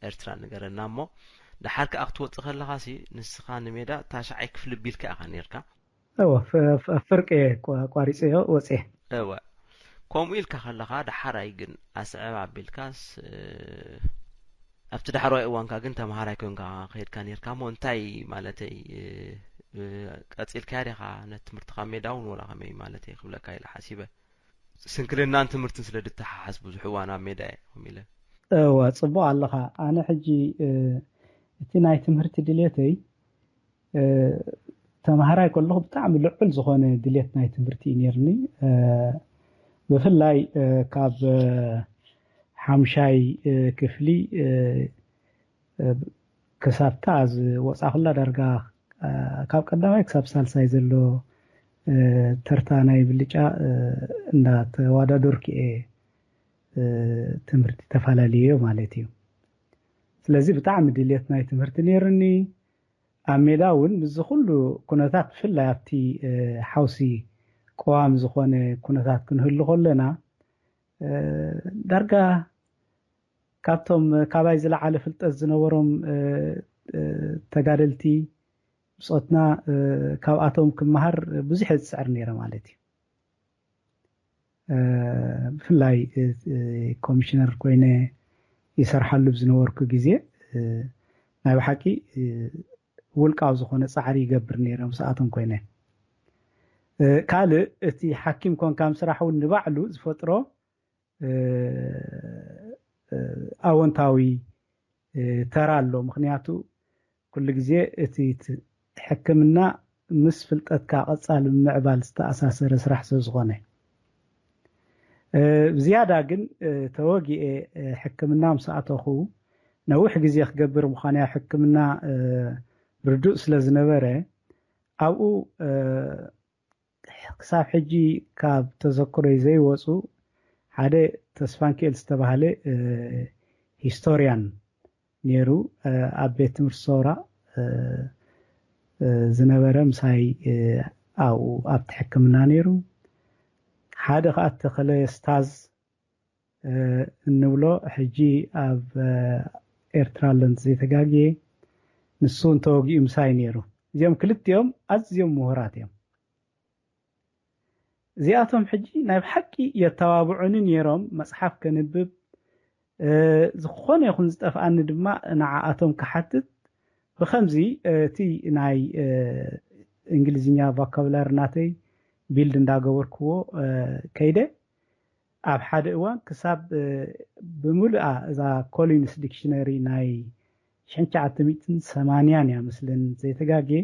ኤርትራ ንገረና እሞ ድሓር ከዓ ክትወፅእ ከለኻ ሲ ንስኻ ንሜዳ ታሻዓይ ክፍሊ ቢልካ ኢኻ ነርካ ፍርቂ ቋሪፀዮ ወፅየ ከምኡ ኢልካ ከለኻ ድሓራይ ግን ኣስዕብ ኣቢልካስ ኣብቲ ዳሕራይ እዋንካ ግን ተምሃራይ ኮንካ ከይድካ ነርካ እሞ እንታይ ማለተይ ቀፂልካ ዲኻ ነቲ ትምህርትኻ ሜዳ እውን ወላ ከመይ ማለተይ ክብለካ ኢለ ሓሲበ ስንክልናን ትምህርትን ስለ ድተሓሓስ ብዙሕ እዋን ኣብ ሜዳ ከም ኢለ ፅቡቅ ኣለኻ ኣነ ሕጂ እቲ ናይ ትምህርቲ ድሌተይ ተምሃራይ ከለኹ ብጣዕሚ ልዑል ዝኾነ ድሌት ናይ ትምህርቲ እዩ ነርኒ ብፍላይ ካብ ሓምሻይ ክፍሊ ክሳብታ ዝወፃኹላ ዳርጋ ካብ ቀዳማይ ክሳብ ሳልሳይ ዘሎ ተርታ ናይ ብልጫ እንዳተወዳደርኩ እየ ትምህርቲ ተፈላለየ ማለት እዩ ስለዚ ብጣዕሚ ድሌት ናይ ትምህርቲ ነርኒ ኣብ ሜዳ እውን ብዚ ኩሉ ኩነታት ብፍላይ ኣብቲ ሓውሲ ቀዋሚ ዝኾነ ኩነታት ክንህሉ ከለና ዳርጋ ካብቶም ካባይ ዝለዓለ ፍልጠት ዝነበሮም ተጋደልቲ ብፆትና ካብኣቶም ክመሃር ብዙሕ ዝፅዕር ነይረ ማለት እዩ ብፍላይ ኮሚሽነር ኮይነ ይሰርሓሉ ዝነበርኩ ግዜ ናይ ብሓቂ ውልቃው ዝኾነ ፃዕሪ ይገብር ነይረ ምስኣቶም ኮይነ ካልእ እቲ ሓኪም ኮንካ ምስራሕ እውን ንባዕሉ ዝፈጥሮ ኣወንታዊ ተራ ኣሎ ምክንያቱ ኩሉ ግዜ እቲ ሕክምና ምስ ፍልጠትካ ቀጻሊ ምዕባል ዝተኣሳሰረ ስራሕ ስለዝኾነ ብዝያዳ ግን ተወጊኤ ሕክምና ምስኣተኹ ነዊሕ ግዜ ክገብር ምዃንያ ሕክምና ርዱእ ስለ ዝነበረ ኣብኡ ክሳብ ሕጂ ካብ ተዘክሮይ ዘይወፁ ሓደ ተስፋንክኤል ዝተባሃለ ሂስቶሪያን ነይሩ ኣብ ቤት ትምህርቲ ሶራ ዝነበረ ምሳይ ኣብኡ ኣብቲ ሕክምና ነይሩ ሓደ ከዓ ተኸለ ስታዝ እንብሎ ሕጂ ኣብ ኤርትራላንድ ዘይተጋግየ ንሱ እንተወጊኡ ምሳይ ነይሩ እዚኦም ክልቲኦም ኣዝዮም ምሁራት እዮም እዚኣቶም ሕጂ ናይ ብሓቂ የተባብዑኒ ነይሮም መጽሓፍ ከንብብ ዝኾነ ይኹን ዝጠፍኣኒ ድማ ንዓኣቶም ክሓትት ብኸምዚ እቲ ናይ እንግሊዝኛ ቮካቡላሪ ናተይ ቢልድ እንዳገበርክዎ ከይደ ኣብ ሓደ እዋን ክሳብ ብምሉኣ እዛ ኮሊንስ ዲክሽነሪ ናይ 1980 እያ ምስልን ዘይተጋግየ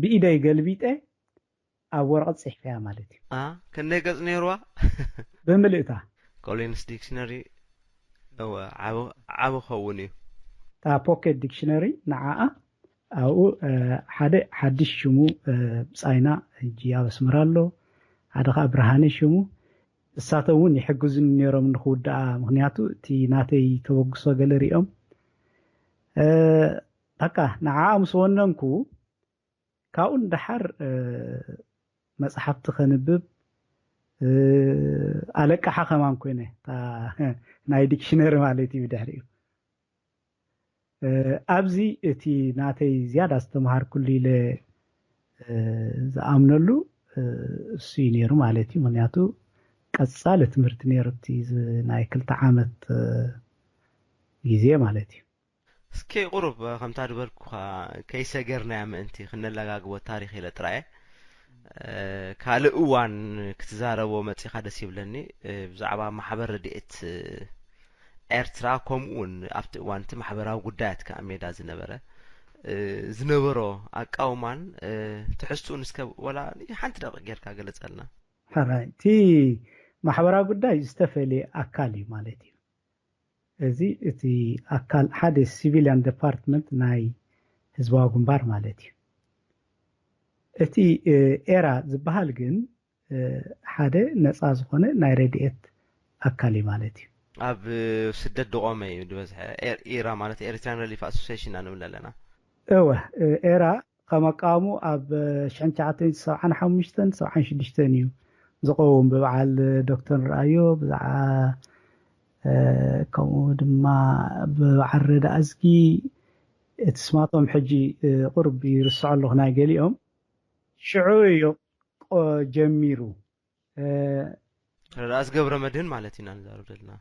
ብኢደይ ገልቢጠ ኣብ ወረቐት ጽሒፈያ ማለት እዩ ክንደይ ገጽ ነይርዋ ብምልእታ ኮሊንስ ዲክሽነሪ ዓብ ኸውን እዩ ታ ፖኬት ዲክሽነሪ ንዓኣ ኣብኡ ሓደ ሓድሽ ሽሙ ብጻይና ሕጂ ኣብ ኣስመራ ኣሎ ሓደ ከዓ ብርሃነ ሽሙ እሳተ እውን ይሕግዙን ነይሮም ንኽውዳኣ ምክንያቱ እቲ ናተይ ተበግሶ ገለ ሪኦም በቃ ንዓኣ ምስ ወነንኩ ካብኡ እንዳሓር መጽሓፍቲ ከንብብ ኣለቃሓ ኸማን ኮይነ ናይ ዲክሽነሪ ማለት እዩ ድሕሪኡ ኣብዚ እቲ ናተይ ዝያዳ ዝተምሃር ኩሉ ኢለ ዝኣምነሉ እሱ ነይሩ ማለት እዩ ምክንያቱ ቀጻሊ ትምህርቲ ነይሩ እቲ ናይ 2 ዓመት ግዜ ማለት እዩ እስኪ ቁሩብ ከምታ ድበልኩኻ ከይሰገርናያ ምእንቲ ክንለጋግቦ ታሪክ ኢለ ጥራየ ካልእ እዋን ክትዛረቦ መፂኻ ደስ ይብለኒ ብዛዕባ ማሕበር ረድኤት ኤርትራ ከምኡውን ኣብቲ እዋን እቲ ማሕበራዊ ጉዳያት ከዓ ሜዳ ዝነበሮ ኣቃውማን ትሕዝቱን እስከ ወላ ሓንቲ ደቂቕ ጌርካ ገለጸልና እቲ ማሕበራዊ ጉዳይ ዝተፈለየ ኣካል እዩ ማለት እዩ እዚ እቲ ኣካል ሓደ ሲቪሊያን ዲፓርትመንት ናይ ህዝባዊ ግንባር ማለት እዩ እቲ ኤራ ዝበሃል ግን ሓደ ነፃ ዝኾነ ናይ ረድኤት ኣካል እዩ ማለት እዩ ኣብ ስደት ደቆመ እዩ ድበዝሐ ኤራ ማለት ኤርትራን ሪሊፍ ኣሶሲዬሽን እንብል ኣለና እወ ኤራ ከመቃወሙ ኣብ 1975 76 እዩ ዝቆውም ብበዓል ዶክተር ራእዮ ብዛዕባ ከምኡ ድማ ብበዓል ረዳ ኣዝጊ እቲ ስማቶም ሕጂ ቁርብ ይርስዑ ኣለኹ ናይ ገሊኦም ሽዑ እዩ ጀሚሩ ረዳ ኣዝገብረ መድህን ማለት ኢና ንዛረብ ዘለና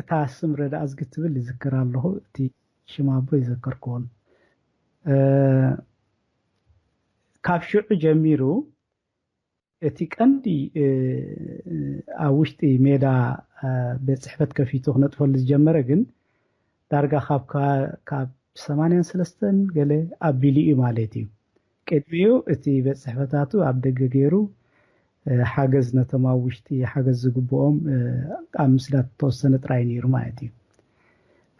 እታ ስም ረዳ ኣዝጊ ትብል ይዝክር ኣለኹ እቲ ሽማቦ ይዘከርክዎን ካብ ሽዑ ጀሚሩ እቲ ቀንዲ ኣብ ውሽጢ ሜዳ ቤት ጽሕፈት ከፊቱ ክነጥፈሉ ዝጀመረ ግን ዳርጋ ካብ 83 ገለ ኣቢሉ እዩ ማለት እዩ ቅድሚኡ እቲ ቤት ጽሕፈታቱ ኣብ ደገ ገይሩ ሓገዝ ነቶም ኣብ ውሽጢ ሓገዝ ዝግብኦም ኣብ ምስላት ተወሰነ ጥራይ ነይሩ ማለት እዩ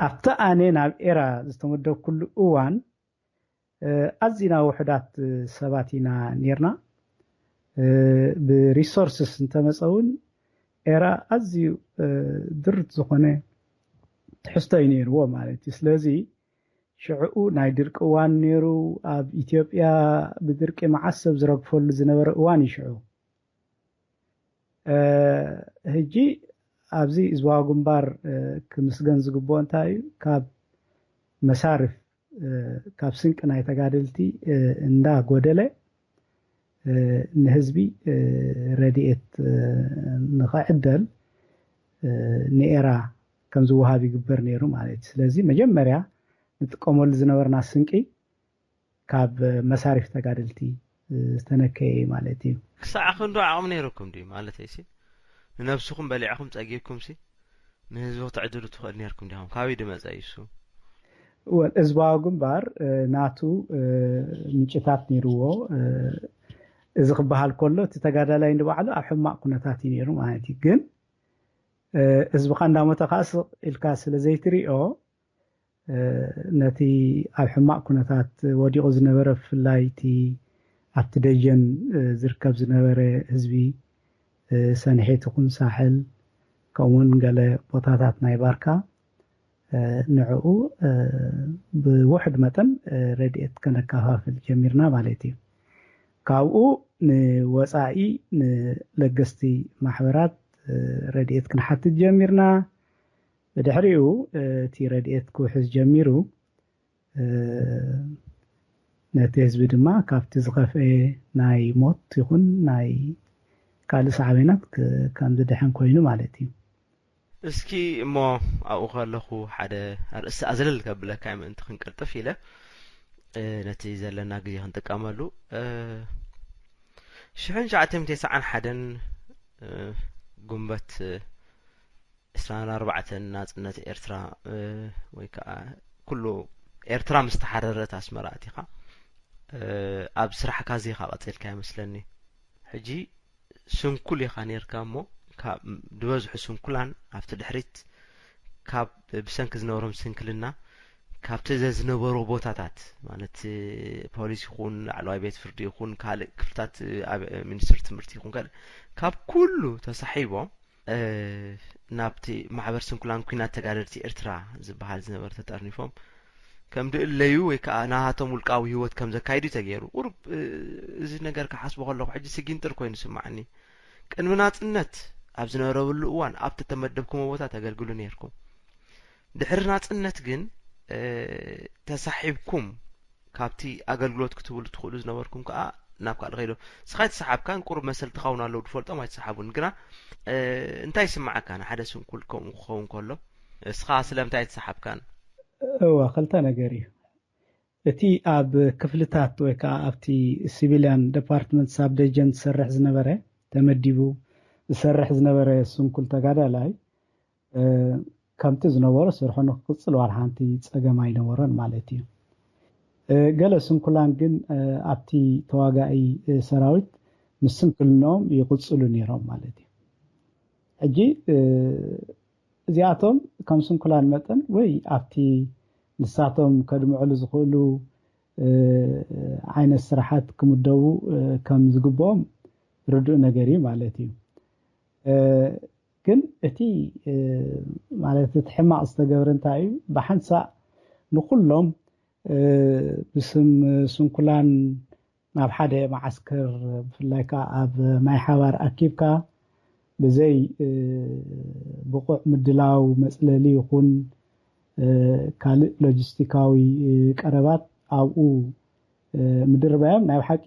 ኣብቲ ኣነ ናብ ኤራ ዝተመደብ ኩሉ እዋን ኣዝና ውሕዳት ሰባት ኢና ነርና ብሪሶርስስ እንተመፀውን ኤራ ኣዝዩ ድርት ዝኾነ ትሕዝቶ እዩ ነይርዎ ማለት እዩ ስለዚ ሽዑኡ ናይ ድርቂ እዋን ነይሩ ኣብ ኢትዮጵያ ብድርቂ መዓሰብ ዝረግፈሉ ዝነበረ እዋን ይሽዑ ሕጂ ኣብዚ ህዝባዊ ግንባር ክምስገን ዝግብኦ እንታይ እዩ ካብ መሳርፍ ካብ ስንቂ ናይ ተጋደልቲ እንዳ ጎደለ ንህዝቢ ረድኤት ንኽዕደል ንኤራ ከም ዝወሃብ ይግበር ነይሩ ማለት እዩ ስለዚ መጀመርያ ንጥቀመሉ ዝነበርና ስንቂ ካብ መሳርፍ ተጋደልቲ ዝተነከየ ማለት እዩ ክሳዕ ክንዶ ዓቕም ነይሩኩም ዲ ማለት እይሲ ንነብስኩም በሊዕኩም ፀጊብኩም ሲ ንህዝቡ ትዕድሉ ትኽእል ነርኩም ዲኹም ካበይ ድመፀ እዩ እሱ ህዝባዊ ግንባር ናቱ ምንጭታት ነይርዎ እዚ ክበሃል ከሎ እቲ ተጋዳላይ ንባዕሉ ኣብ ሕማቅ ኩነታት እዩ ነይሩ ማለት እዩ ግን ህዝብካ እንዳሞተ ካስ ኢልካ ስለ ዘይትሪኦ ነቲ ኣብ ሕማቅ ኩነታት ወዲቑ ዝነበረ ብፍላይ እቲ ኣብቲ ደጀን ዝርከብ ዝነበረ ህዝቢ ሰንሒት ይኹን ሳሕል ከምኡውን ገለ ቦታታት ናይ ባርካ ንዕኡ ብውሕድ መጠን ረድኤት ከነከፋፍል ጀሚርና ማለት እዩ ካብኡ ንወፃኢ ንለገስቲ ማሕበራት ረድኤት ክንሓትት ጀሚርና ብድሕሪኡ እቲ ረድኤት ክውሕዝ ጀሚሩ ነቲ ህዝቢ ድማ ካብቲ ዝኸፍአ ናይ ሞት ይኹን ናይ ካልእ ሳዕቤናት ከም ዝድሕን ኮይኑ ማለት እዩ እስኪ እሞ ኣብኡ ከለኹ ሓደ ኣርእስቲ ኣዝለል ከብለካ ምእንቲ ክንቅልጥፍ ኢለ ነቲ ዘለና ግዜ ክንጥቀመሉ 1991 ጉንበት 24 ናጽነት ኤርትራ ወይ ከዓ ኩሉ ኤርትራ ምስተሓረረት ኣስመራ እቲኻ ኣብ ስራሕካ ዚኻ ቀጽልካ ይመስለኒ ሕጂ ስንኩል ኢኻ ነርካ እሞ ካብ ድበዝሑ ስንኩላን ኣብቲ ድሕሪት ካብ ብሰንኪ ዝነበሮም ስንክልና ካብቲ ዝነበሩ ቦታታት ማለት ፖሊስ ይኹን ላዕለዋይ ቤት ፍርዲ ይኹን ካልእ ክፍልታት ሚኒስትሪ ትምህርቲ ይኹን ካብ ኩሉ ተሳሒቦም ናብቲ ማሕበር ስንኩላን ኩናት ተጋደልቲ ኤርትራ ዝበሃል ዝነበረ ተጠርኒፎም ከም ድእለዩ ወይ ከዓ ናሃቶም ውልቃዊ ህይወት ከም ዘካይዱ ተገይሩ ቁርብ እዚ ነገር ከሓስቦ ከለኹ ሕጂ ስጊንጥር ኮይኑ ስማዕኒ ቅድሚ ናጽነት ኣብ ዝነበረሉ እዋን ኣብቲ ተመደብኩም ቦታ ተገልግሉ ነርኩም ድሕሪ ናጽነት ግን ተሳሒብኩም ካብቲ ኣገልግሎት ክትብሉ ትኽእሉ ዝነበርኩም ከዓ ናብ ካልእ ኸይዶ ስኻይ ተሰሓብካን ቁርብ መሰልቲ ኻውን ኣለዉ ድፈልጦም ኣይተሰሓቡን ግና እንታይ ይስማዓካ ንሓደ ስንኩል ከምኡ ክኸውን ከሎ እስኻ ስለምንታይ ተሰሓብካን እዋ ክልተ ነገር እዩ እቲ ኣብ ክፍልታት ወይ ከዓ ኣብቲ ሲቪልያን ዲፓርትመንት ሳብ ደጀን ዝሰርሕ ዝነበረ ተመዲቡ ዝሰርሕ ዝነበረ ስንኩል ተጋዳላይ ከምቲ ዝነበሮ ስርሑ ንክቅፅል ዋላ ሓንቲ ፀገም ኣይነበረን ማለት እዩ ገለ ስንኩላን ግን ኣብቲ ተዋጋኢ ሰራዊት ምስ ስንኩልኖም ይቅፅሉ ነይሮም ማለት እዩ ሕጂ እዚኣቶም ከም ስንኩላን መጠን ወይ ኣብቲ ንሳቶም ከድምዕሉ ዝኽእሉ ዓይነት ስራሓት ክምደቡ ከም ዝግብኦም ርዱእ ነገር እዩ ማለት እዩ ግን እቲ ማለት እቲ ሕማቅ ዝተገብረ እንታይ እዩ ብሓንሳእ ንኩሎም ብስም ስንኩላን ናብ ሓደ ማዓስከር ብፍላይ ከዓ ኣብ ማይ ሓባር ኣኪብካ ብዘይ ብቁዕ ምድላው መፅለሊ ይኹን ካልእ ሎጂስቲካዊ ቀረባት ኣብኡ ምድርባዮም ናይ ሓቂ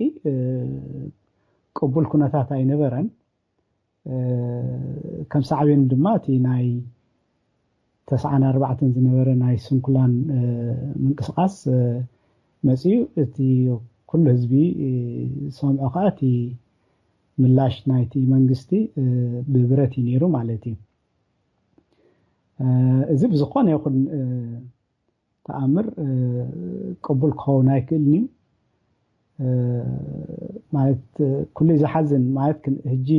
ቅቡል ኩነታት ኣይነበረን ከም ሳዕቤን ድማ እቲ ናይ 94 ዝነበረ ናይ ስንኩላን ምንቅስቃስ መፅዩ እቲ ኩሉ ህዝቢ ሰምዖ ከዓ እቲ ምላሽ ናይቲ መንግስቲ ብብረት ነይሩ ማለት እዩ እዚ ብዝኾነ ይኹን ተኣምር ቅቡል ክኸውን ኣይክእልኒ ማለት ኩሉ ዝሓዝን ማለት ሕጂ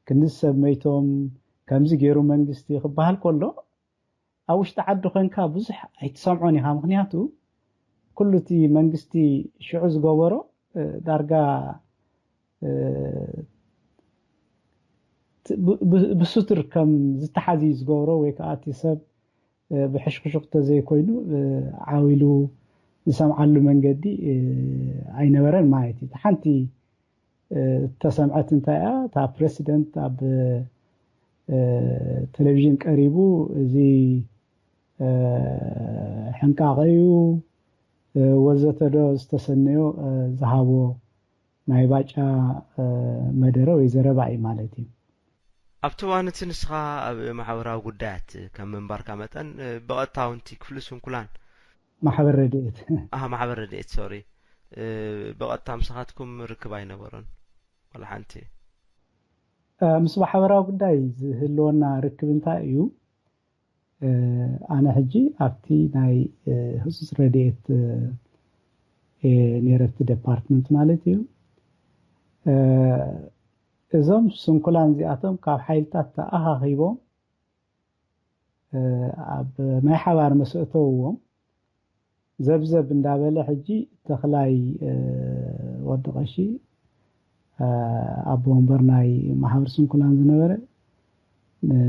ክንሰብ መይቶም ከምዚ ገይሩ መንግስቲ ክበሃል ከሎ ኣብ ውሽጢ ዓዲ ኮንካ ብዙሕ ኣይትሰምዖን ኢኻ ምክንያቱ ኩሉ እቲ መንግስቲ ሽዑ ዝገበሮ ዳርጋ ብሱትር ከም ዝተሓዚ ዝገብሮ ወይ ከዓ እቲ ሰብ ብሕሽክሽክተ ዘይኮይኑ ዓዊሉ ዝሰምዓሉ መንገዲ ኣይነበረን ማለት እዩ ሓንቲ ተሰምዐት እንታይ እያ እታ ፕሬሲደንት ኣብ ቴሌቪዥን ቀሪቡ እዚ ሕንቃቐዩ ወዘተ ዶ ዝተሰነዮ ዝሃቦ ናይ ባጫ መደረ ወይ ዘረባ እዩ ማለት እዩ ኣብቲ እዋን እቲ ንስኻ ኣብ ማሕበራዊ ጉዳያት ከም ምንባርካ መጠን ብቐጥታውንቲ ክፍሊ ስንኩላን ማሕበር ረድኤት ማሕበር ረድኤት ሶሪ بقطع مسخاتكم ركب አይነበረን ولا حنتي ምስ ማሕበራዊ ጉዳይ ዝህልወና ርክብ እንታይ እዩ ኣነ ሕጂ ኣብቲ ናይ ህሱስ ረድኤት ነረፍቲ ዲፓርትመንት ማለት እዩ እዞም ስንኩላን እዚኣቶም ካብ ሓይልታት ተኣኻኺቦም ኣብ ናይ ሓባር መስእተውዎም ዘብዘብ እንዳበለ ሕጂ ተኽላይ ወዲ ቀሺ ኣብ ወንበር ናይ ማሕበር ስንኩላን ዝነበረ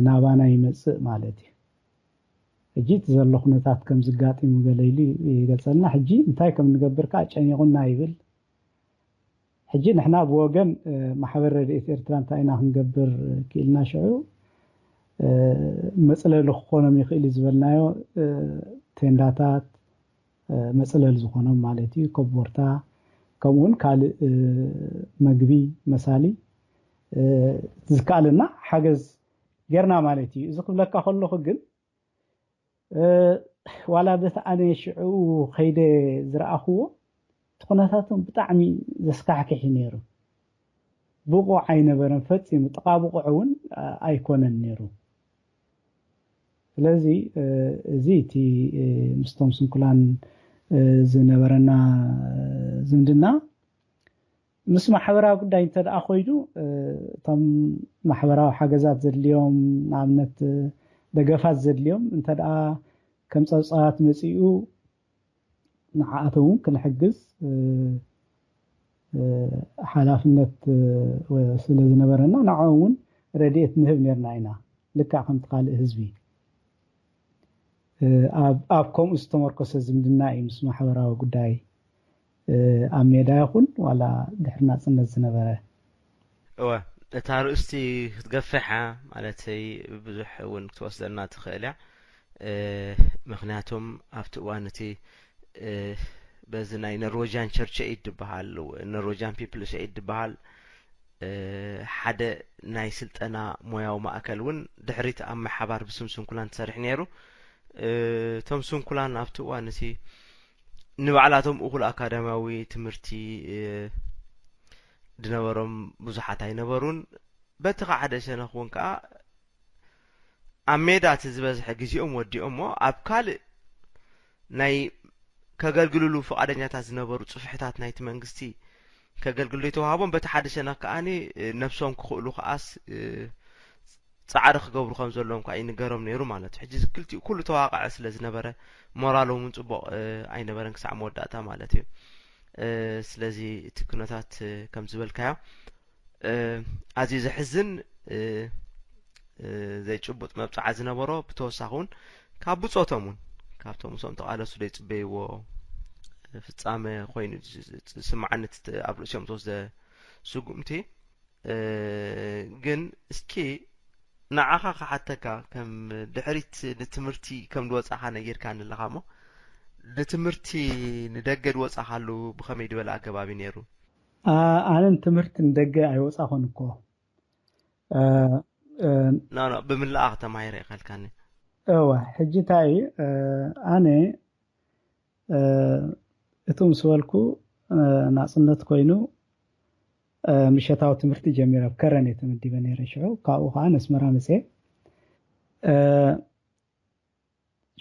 ናባና ይመጽእ ማለት እዩ ሕጂ ተዘሎ ኩነታት ከም ዝጋጥሙ ገለይሉ ይገልጸልና ሕጂ እንታይ ከም ንገብርካ ጨኒቁና ይብል ሕጂ ንሕና ብወገን ማሕበር ረድኤት ኤርትራ እንታይ ኢና ክንገብር ክኢልና ሽዑ መጽለሊ ክኾኖም ይኽእል ዝበልናዮ ቴንዳታት መጽለሊ ዝኾኖም ማለት እዩ ኮቦርታ ከምኡን ካልእ መግቢ መሳሊ ዝካልና ሓገዝ ጌርና ማለት እዩ እዚ ክብለካ ከለኹ ግን ዋላ በታ ኣነ ሽዑ ኸይደ ዝረኣኽዎ ኩነታቶም ብጣዕሚ ዘስካሕክሕ ነይሩ ብቑዕ ኣይነበረን ፈፂሙ ጥቃብቑዕ እውን ኣይኮነን ነይሩ ስለዚ እዚ እቲ ምስቶም ስንኩላን ዝነበረና ዝምድና ምስ ማሕበራዊ ጉዳይ እንተደኣ ኮይኑ እቶም ማሕበራዊ ሓገዛት ዘድልዮም ንኣብነት ደገፋት ዘድልዮም እንተደኣ ከም ፀብፃባት መፂኡ ንዓኣቶም ክንሕግዝ ሓላፍነት ስለ ዝነበረና ንዓኦም እውን ረድኤት ንህብ ነርና ኢና ልክዕ ከም ካልእ ህዝቢ ኣብ ከምኡ ዝተመርኮሰ ዝምድና እዩ ምስ ማሕበራዊ ጉዳይ ኣብ ሜዳ ይኹን ዋላ ድሕሪ ናጽነት ዝነበረ እወ እታ ርእስቲ ክትገፍሓ ማለተይ ብዙሕ እውን ክትወስደና ትኽእል እያ ምክንያቱም ኣብቲ እዋን እቲ በዚ ናይ ኖርዌጅያን ቸርች ኤድ ይበሃል ኖርዌጅያን ፒፕልስ ኤድ ይበሃል ሓደ ናይ ስልጠና ሞያዊ ማእከል እውን ድሕሪት ኣብ ማሕበር ብስም ስንኩላን ተሰሪሕ ነይሩ ቶም ስንኩላን ኣብቲ እዋን እቲ ንባዕላቶም እኹል ኣካዳሚያዊ ትምህርቲ ድነበሮም ብዙሓት ኣይነበሩን በቲ ሓደ ሸነኽ እውን ከዓ ኣብ ሜዳ እቲ ዝበዝሐ ግዜኦም ወዲኦሞ ኣብ ካልእ ናይ ከገልግልሉ ፈቃደኛታት ዝነበሩ ጽፍሕታት ናይቲ መንግስቲ ከገልግሉ የተዋሃቦም በቲ ሓደ ሸነኽ ከዓኒ ነፍሶም ክኽእሉ ከኣስ ጻዕሪ ክገብሩ ከም ዘለዎም ከዓ ይንገሮም ነይሩ ማለት እዩ ሕጂ ክልቲኡ ኩሉ ተዋቃዕ ስለ ዝነበረ ሞራሎም ጽቡቕ ኣይነበረን ክሳዕ መወዳእታ ማለት እዩ ስለዚ እቲ ኩነታት ከም ዝበልካዮ ኣዝዩ ዘሕዝን ዘይጭቡጥ መብጻዕ ዝነበሮ ብተወሳኺ እውን ካብ ብጾቶም እውን ካብቶም ሶም ተቃለሱ ዘይጽበይዎ ፍጻመ ኮይኑ ስምዓነት ኣብ ርእሶም ተወስደ ስጉምቲ ግን እስኪ ንዓኻ ከሓተካ ከም ድሕሪት ንትምህርቲ ከም ድወጻኻ ነጊርካ ንለኻሞ ንትምህርቲ ንደገ ድወጻኻሉ ብኸመይ ድበል ኣገባቢ ነይሩ ኣነ ትምህርቲ ንደገ ኣይወጻኹን እኮ ኖ ብምልኣኽ ተማሂረ ይኸልካኒ እወ ሕጂ እንታይ ኣነ እቲ ምስ በልኩ ናጽነት ኮይኑ ምሸታዊ ትምህርቲ ጀሚረ ከረን የተመዲበ ነይረ ሽዑ ካብኡ ከዓ ነስመራ መጽ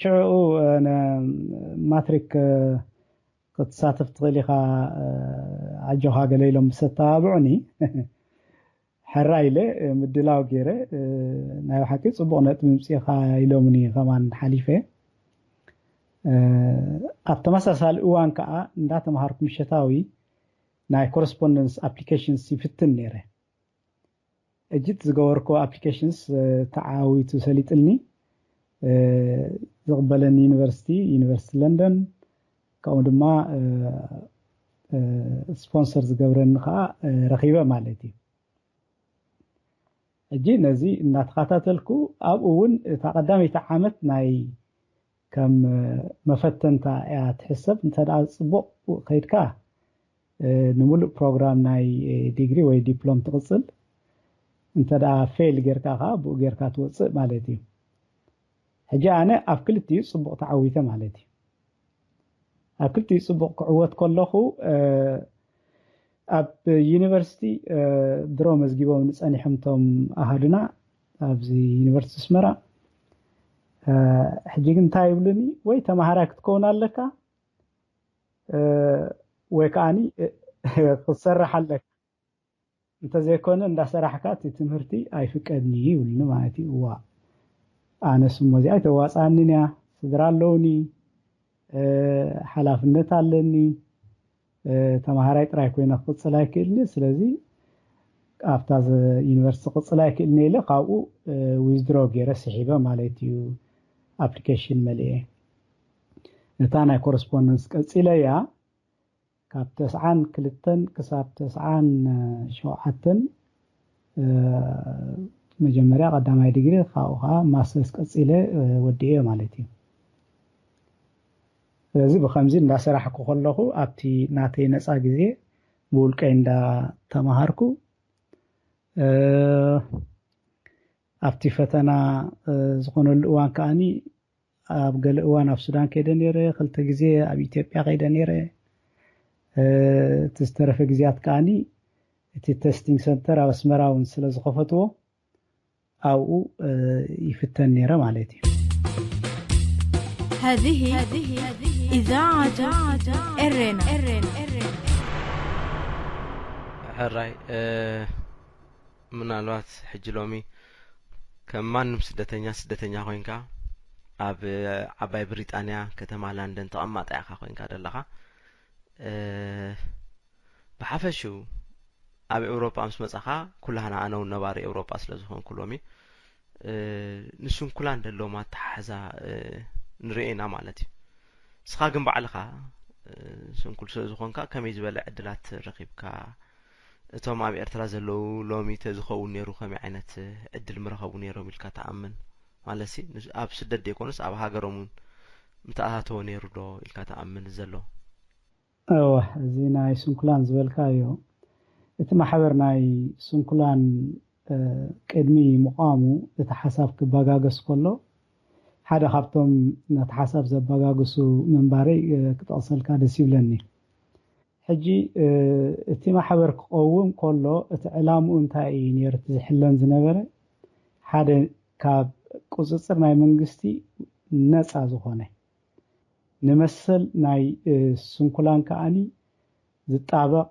ሽዑ ማትሪክ ክትሳተፍ ትኽእል ኢኻ ዓጆኻ ገለ ኢሎም ምስተባብዑኒ ሕራ ኢለ ምድላው ገይረ ናይ ሓቂ ጽቡቕ ነጥቢ ምጽኢኻ ኢሎምኒ ከማን ሓሊፈ ኣብ ተመሳሳሊ እዋን ከዓ እንዳተምሃርኩ ምሸታዊ ናይ ኮረስፖንደንስ አፕሊኬሽንስ ይፍትን ነይረ እጅት ዝገበርኮ አፕሊኬሽንስ ተዓዊቱ ሰሊጥልኒ ዝቕበለኒ ዩኒቨርሲቲ ለንደን ካብኡ ድማ ስፖንሰር ዝገብረኒ ከዓ ረኺበ ማለት እዩ እጂ ነዚ እናተኸታተልኩ ኣብኡ እውን ተቐዳሚት ዓመት ናይ ከም መፈተንታ እያ ትሕሰብ እንተዳ ጽቡቕ ከይድካ ንሙሉእ ፕሮግራም ናይ ዲግሪ ወይ ዲፕሎም ትቕጽል እንተዳ ፌል ጌርካ ከዓ ብኡ ጌርካ ትወፅእ ማለት እዩ ሕጂ ኣነ ኣብ ክልቲኡ ጽቡቕ ተዓዊተ ማለት እዩ أكلت يصبغ قوات كله أب يونيفرسيتي درومز جيبوا من أني حمتهم أهلنا أبزي يونيفرسيتي سمرة حجيجن تايبلني ويتا مهارك تكون لك ويكاني خسر حلك انت زي كون اندا سراحكات تمرتي اي فقدني ولنا معناتي هو انا سمزي اي تواصاننيا سدرالوني حلافነት አለኒ ተማሃራይ ጥራይ ኮይና ቅጽላይ ክልኒ ስለዚ አፍታዝ ዩኒቨርሲቲ ቅጽላይ ክልኒ ኢለ ካብኡ ዊዝድሮ ገይረ ስሒበ ማለት እዩ አፕሊኬሽን መልኤ ነታ ናይ ኮረስፖንደንስ ቀጽለያ ካብ 92 ክሳብ 97 መጀመሪያ ቀዳማይ ዲግሪ ካብኡኻ ማስተርስ ቀጽለ ወዲየ ማለት እዩ ስለዚህ በከምዚ እንዳሰራሕኩ ከለኹ ኣብቲ ናተይ ነፃ ግዜ ብውልቀይ እንዳተማሃርኩ ኣብቲ ፈተና ዝኾነሉ እዋን ከኣኒ ኣብ ገለ እዋን ኣብ ሱዳን ከይደ ነይረ ክልተ ግዜ ኣብ ኢትዮጵያ ከይደ ነይረ ተስተረፈ ግዜያት ከኣኒ እቲ ቴስቲንግ ሰንተር ኣብ ኣስመራ እውን ስለ ዝኸፈትዎ ኣብኡ ይፍተን ነይረ ማለት እዩ هذه إذاعة إرنا حراي ምናልባት ሕጂ ሎሚ ከማንም ስደተኛ ኮይንካ ኣብ ዓባይ ብሪጣንያ ከተማ ላንደን ተቐማጣ ኢኻ ኮይንካ ደለኻ ብሓፈሹ ኣብ ኤውሮፓ ምስ መጻኻ ኩላህና ኣነው ነባሪ ኤውሮፓ ስለዝኾንኩ ሎሚ ንሱን ኩላን ደሎማ ተሓዛ ንርኤና ማለት እዩ ስኻ ግን ባዕልኻ ስንኩል ስለዝኾንካ ከመይ ዝበለ ዕድላት ረኺብካ እቶም ኣብ ኤርትራ ዘለዉ ሎሚ ተዝኸውን ነይሩ ከመይ ዓይነት ዕድል ምረኸቡ ነይሮም ኢልካ ተኣምን ማለሲ ኣብ ስደት ደይኮንስ ኣብ ሃገሮም ምትኣታተዎ ነይሩ ዶ ኢልካ ተኣምን ዘሎ እዚ ናይ ስንኩላን ዝበልካዮ እቲ ማሕበር ናይ ስንኩላን ቅድሚ ምቋሙ እቲ ሓሳብ ክበጋገስ ከሎ ሓደ ካብቶም ነቲ ሓሳብ ዘበጋግሱ መንባረይ ክጠቕሰልካ ደስ ይብለኒ ሕጂ እቲ ማሕበር ክቀውም ከሎ እቲ ዕላምኡ እንታይ እዩ ነይሩ ዝሕለን ዝነበረ ሓደ ካብ ቁፅፅር ናይ መንግስቲ ነፃ ዝኾነ ንመሰል ናይ ስንኩላን ከኣኒ ዝጣበቕ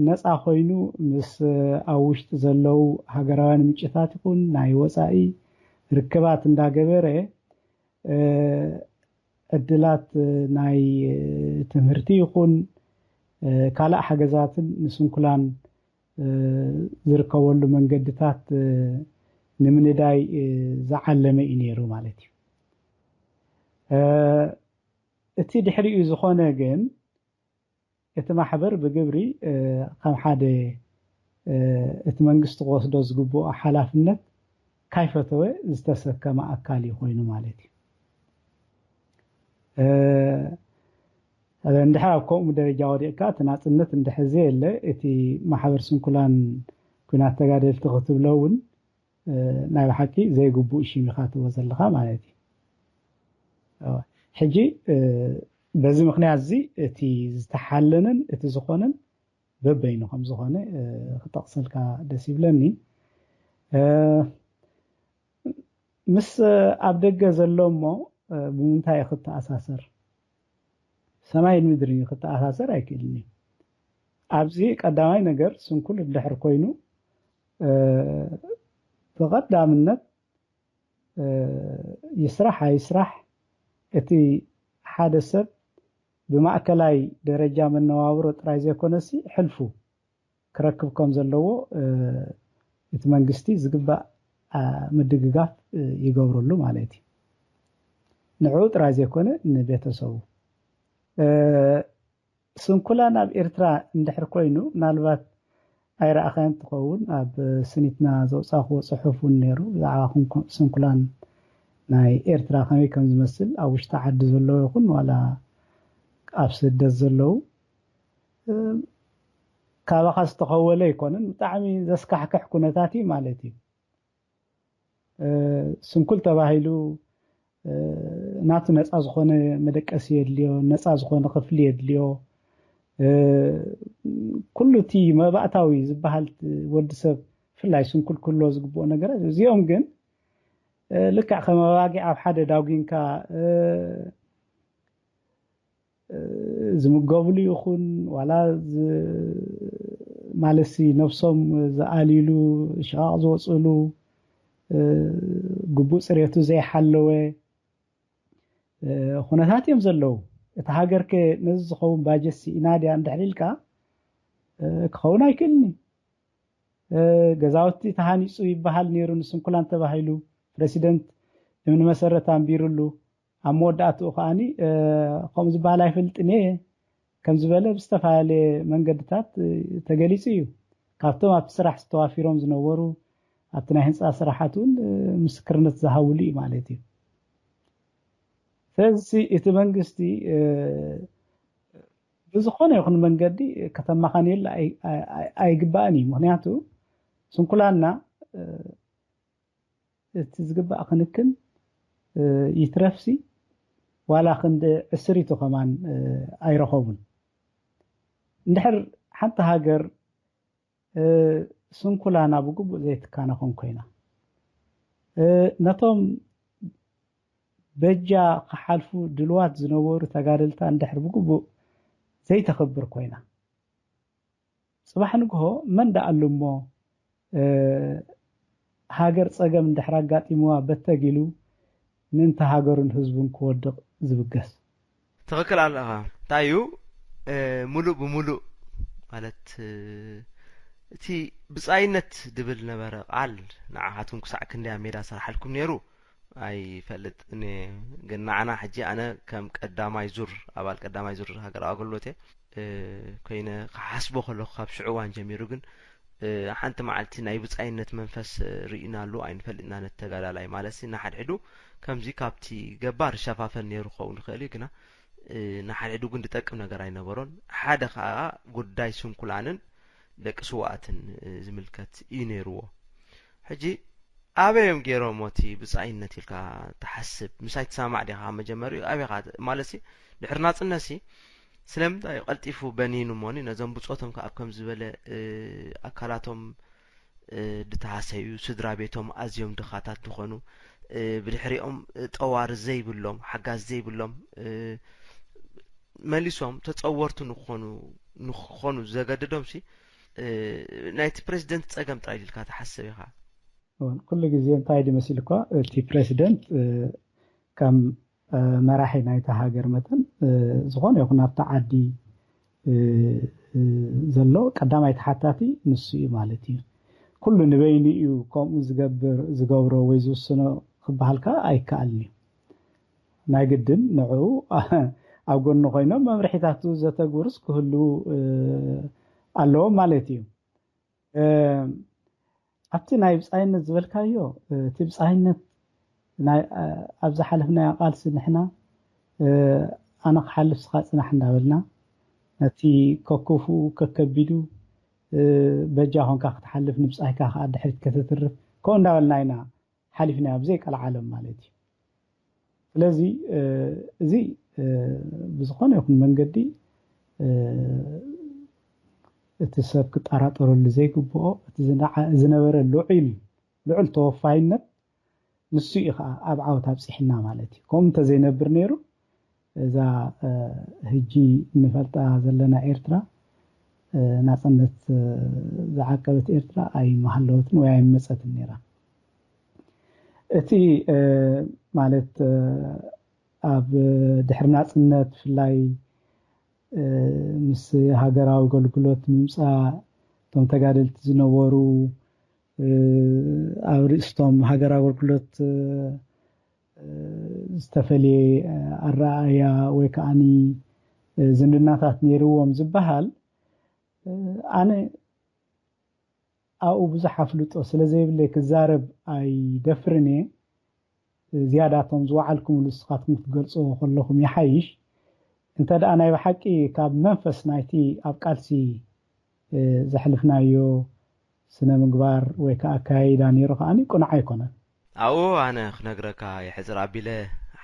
ነፃ ኮይኑ ምስ ኣብ ውሽጢ ዘለው ሃገራውያን ምንጭታት ይኹን ናይ ወፃኢ ርክባት እንዳገበረ ዕድላት ናይ ትምህርቲ ይኹን ካልእ ሓገዛትን ንስንኩላን ዝርከበሉ መንገድታት ንምንዳይ ዝዓለመ እዩ ነይሩ ማለት እዩ እቲ ድሕሪኡ ዝኾነ ግን እቲ ማሕበር ብግብሪ ከም ሓደ እቲ መንግስቲ ክወስዶ ዝግብኦ ሓላፍነት ካይፈተወ ዝተሰከመ ኣካል ኮይኑ ማለት እዩ እንድሕር ኣብ ከምኡ ደረጃ ወዲቕካ ተናፅነት እንድሕዘ የለ እቲ ማሕበር ስንኩላን ኩናት ተጋደልቲ ክትብሎ እውን ናይ ባሓቂ ዘይግቡእ ሽሚኻ ትቦ ዘለኻ ማለት እዩ ሕጂ በዚ ምክንያት እዚ እቲ ዝተሓለነን እቲ ዝኾነን በበይኑ ከም ዝኾነ ክጠቕሰልካ ደስ ይብለኒ ምስ ኣብ ደገ ዘሎ እሞ ብምንታይ ክትኣሳሰር ሰማይን ምድርን ክትኣሳሰር ኣይክእልኒ ኣብዚ ቀዳማይ ነገር ስንኩል እንድሕር ኮይኑ ብቐዳምነት ይስራሕ ኣይስራሕ እቲ ሓደ ሰብ ብማእከላይ ደረጃ መነባብሮ ጥራይ ዘይኮነሲ ሕልፉ ክረክብ ከም ዘለዎ እቲ መንግስቲ ዝግባእ ምድግጋፍ ይገብረሉ ማለት እዩ ንዑ ጥራይ ዘይኮነ ንቤተሰቡ ስንኩላን ኣብ ኤርትራ እንድሕር ኮይኑ ምናልባት ኣይረኣኸን ትኸውን ኣብ ስኒትና ዘውፃኽዎ ፅሑፍን ነይሩ ብዛዕባ ስንኩላን ናይ ኤርትራ ከመይ ከም ዝመስል ኣብ ውሽጢ ዓዲ ዘለዎ ይኹን ዋላ ኣብ ስደት ዘለው ካባኻ ዝተኸወለ ይኮነን ብጣዕሚ ዘስካሕክሕ ኩነታት እዩ ማለት እዩ ስንኩል ተባሂሉ ናቱ ነፃ ዝኾነ መደቀሲ የድልዮ ነፃ ዝኾነ ክፍሊ የድልዮ ኩሉ እቲ መባእታዊ ዝበሃል ወዲ ሰብ ፍላይ ስንኩል ኩሎ ዝግብኦ ነገራት እዚኦም ግን ልክዕ ከም መባጊዕ ኣብ ሓደ ዳውጊንካ ዝምገቡሉ ይኹን ዋላ ማለሲ ነፍሶም ዝኣሊሉ ሸቓቕ ዝወፅሉ ግቡእ ፅሬቱ ዘይሓለወ ኩነታት እዮም ዘለዉ እቲ ሃገር ከ ነዚ ዝኸውን ባጀት ኢናድያ እንድሕር ኢልካ ክኸውን ኣይክእልኒ ገዛውቲ ተሃኒፁ ይበሃል ነይሩ ንስንኩላን ተባሂሉ ፕሬሲደንት እምን መሰረት ኣንቢሩሉ ኣብ መወዳእትኡ ከዓኒ ከምኡ ዝበሃል ኣይፈልጥን እየ ከም ዝበለ ብዝተፈላለየ መንገድታት ተገሊጹ እዩ ካብቶም ኣብቲ ስራሕ ዝተዋፊሮም ዝነበሩ ኣብቲ ናይ ህንፃ ስራሓት እውን ምስክርነት ዝሃብሉ እዩ ማለት እዩ ስለዚ እቲ መንግስቲ ብዝኾነ ይኹን መንገዲ ከተማ ኸንየላ ኣይግባእን እዩ ምክንያቱ ስንኩላና እቲ ዝግባእ ክንክን ይትረፍሲ ዋላ ክንዲ ዕስሪቱ ከማን ኣይረኸቡን እንድሕር ሓንቲ ሃገር ስንኩላና ብግቡእ ዘይትካነኾን ኮይና ነቶም በጃ ክሓልፉ ድልዋት ዝነበሩ ተጋደልታ እንድሕር ብግቡእ ዘይተኸብር ኮይና ጽባሕ ንግሆ መንዳ ኣሎ እሞ ሃገር ፀገም እንድሕር ኣጋጢምዋ በተጊሉ ምንታ ሃገሩን ህዝቡን ክወድቕ ዝብገስ ትኽክል ኣለኻ ታዩ ሙሉእ ብሙሉእ ማለት እቲ ብጻይነት ድብል ነበረ ቃል ንዓኻትኩም ክሳዕ ክንደያ ሜዳ ሰራሕልኩም ነይሩ ኣይፈልጥ እኔ ግን ንዓና ሕጂ ኣነ ከም ቀዳማይ ዙር ኣባል ቀዳማይ ዙር ሃገር ኣገልግሎት ኮይነ ክሓስቦ ከለኹ ካብ ሽዑዋን ጀሚሩ ግን ሓንቲ መዓልቲ ናይ ብጻይነት መንፈስ ርኢናሉ ኣይንፈልጥና ነተጋዳላይ ማለት ንሓድሕዱ ከምዚ ካብቲ ገባር ሸፋፈን ነይሩ ክኸውን ይኽእል እዩ ግና ንሓድሕዱ ግን ዝጠቅም ነገር ኣይነበሮን ሓደ ከዓ ጉዳይ ስንኩላንን ደቂ ስዋእትን ዝምልከት እዩ ነይርዎ ሕጂ ኣበዮም ገይሮም እቲ ብጻይነት ኢልካ ተሓስብ ምሳይ ተሰማዕ ዲኻ መጀመሪኡ ኣበይኻ ማለት ድሕር ናጽነሲ ስለምንታይ ቀልጢፉ በኒኑ ሞኒ ነዞም ብጾቶም ከኣብ ከም ዝበለ ኣካላቶም ድተሃሰዩ ስድራ ቤቶም ኣዝዮም ድኻታት ዝኾኑ ብድሕሪኦም ጠዋር ዘይብሎም ሓጋዝ ዘይብሎም መሊሶም ተጸወርቱ ንኾኑ ዘገደዶምሲ ናይቲ ፕሬዚደንት ጸገም ጥራይ ኢልካ ተሓስብ ኢኻ ኩሉ ግዜ እንታይ ድመስል እኳ እቲ ፕሬዚደንት ከም መራሒ ናይቲ ሃገር መጠን ዝኾነ ይኹን ኣብታ ዓዲ ዘሎ ቀዳማይ ተሓታቲ ንሱ እዩ ማለት እዩ ኩሉ ንበይኑ እዩ ከምኡ ዝገብሮ ወይ ዝውስኖ ክበሃልካ ኣይከኣልኒ ናይ ግድን ንዕኡ ኣብ ጎኑ ኮይኖም መምርሒታቱ ዘተግብሩስ ክህሉ ኣለዎም ማለት እዩ ኣብቲ ናይ ብጻይነት ዝበልካዮ እቲ ብጻይነት ኣብ ዝሓለፍናዮ ቃልሲ ንሕና ኣነ ክሓልፍ ስኻ ጽናሕ እንዳበልና ነቲ ከከፉ ከከቢዱ በጃ ኾንካ ክትሓልፍ ንብጻይካ ከዓ ድሕሪት ከተትርፍ ከምኡ እንዳበልና ኢና ሓሊፍና ብዘይ ቀልዓለም ማለት እዩ ስለዚ እዚ ብዝኾነ ይኹን መንገዲ እቲ ሰብ ክጠራጠረሉ ዘይግብኦ እቲ ዝነበረ ልዑል ተወፋይነት ንሱ እዩ ከዓ ኣብ ዓወት ኣብፂሕና ማለት እዩ ከምኡ እንተዘይነብር ነይሩ እዛ ሕጂ ንፈልጣ ዘለና ኤርትራ ናጽነት ዝዓቀበት ኤርትራ ኣይመሃለወትን ወይ ኣይመፀትን ነይራ እቲ ማለት ኣብ ድሕሪ ናጽነት ፍላይ ምስ ሃገራዊ አገልግሎት ምምፃእ ቶም ተጋደልቲ ዝነበሩ ኣብ ርእስቶም ሃገራዊ አገልግሎት ዝተፈልየ ኣረኣያ ወይ ከዓኒ ዝምድናታት ነይርዎም ዝበሃል ኣነ ኣብኡ ብዙሕ ኣፍልጦ ስለዘይብለይ ክዛረብ ኣይደፍርን እየ ዝያዳቶም ዝወዓልኩምሉ ንስኻትኩም ክትገልጾ ከለኹም ይሓይሽ እንተ ደኣ ናይ ብሓቂ ካብ መንፈስ ናይቲ ኣብ ቃልሲ ዘሕልፍናዮ ስነ ምግባር ወይ ከዓ ኣካይዳ ነይሩ ከዓኒ ቁኑዕ ኣይኮነን ኣብኡ ኣነ ክነግረካ የሕፅር ኣቢለ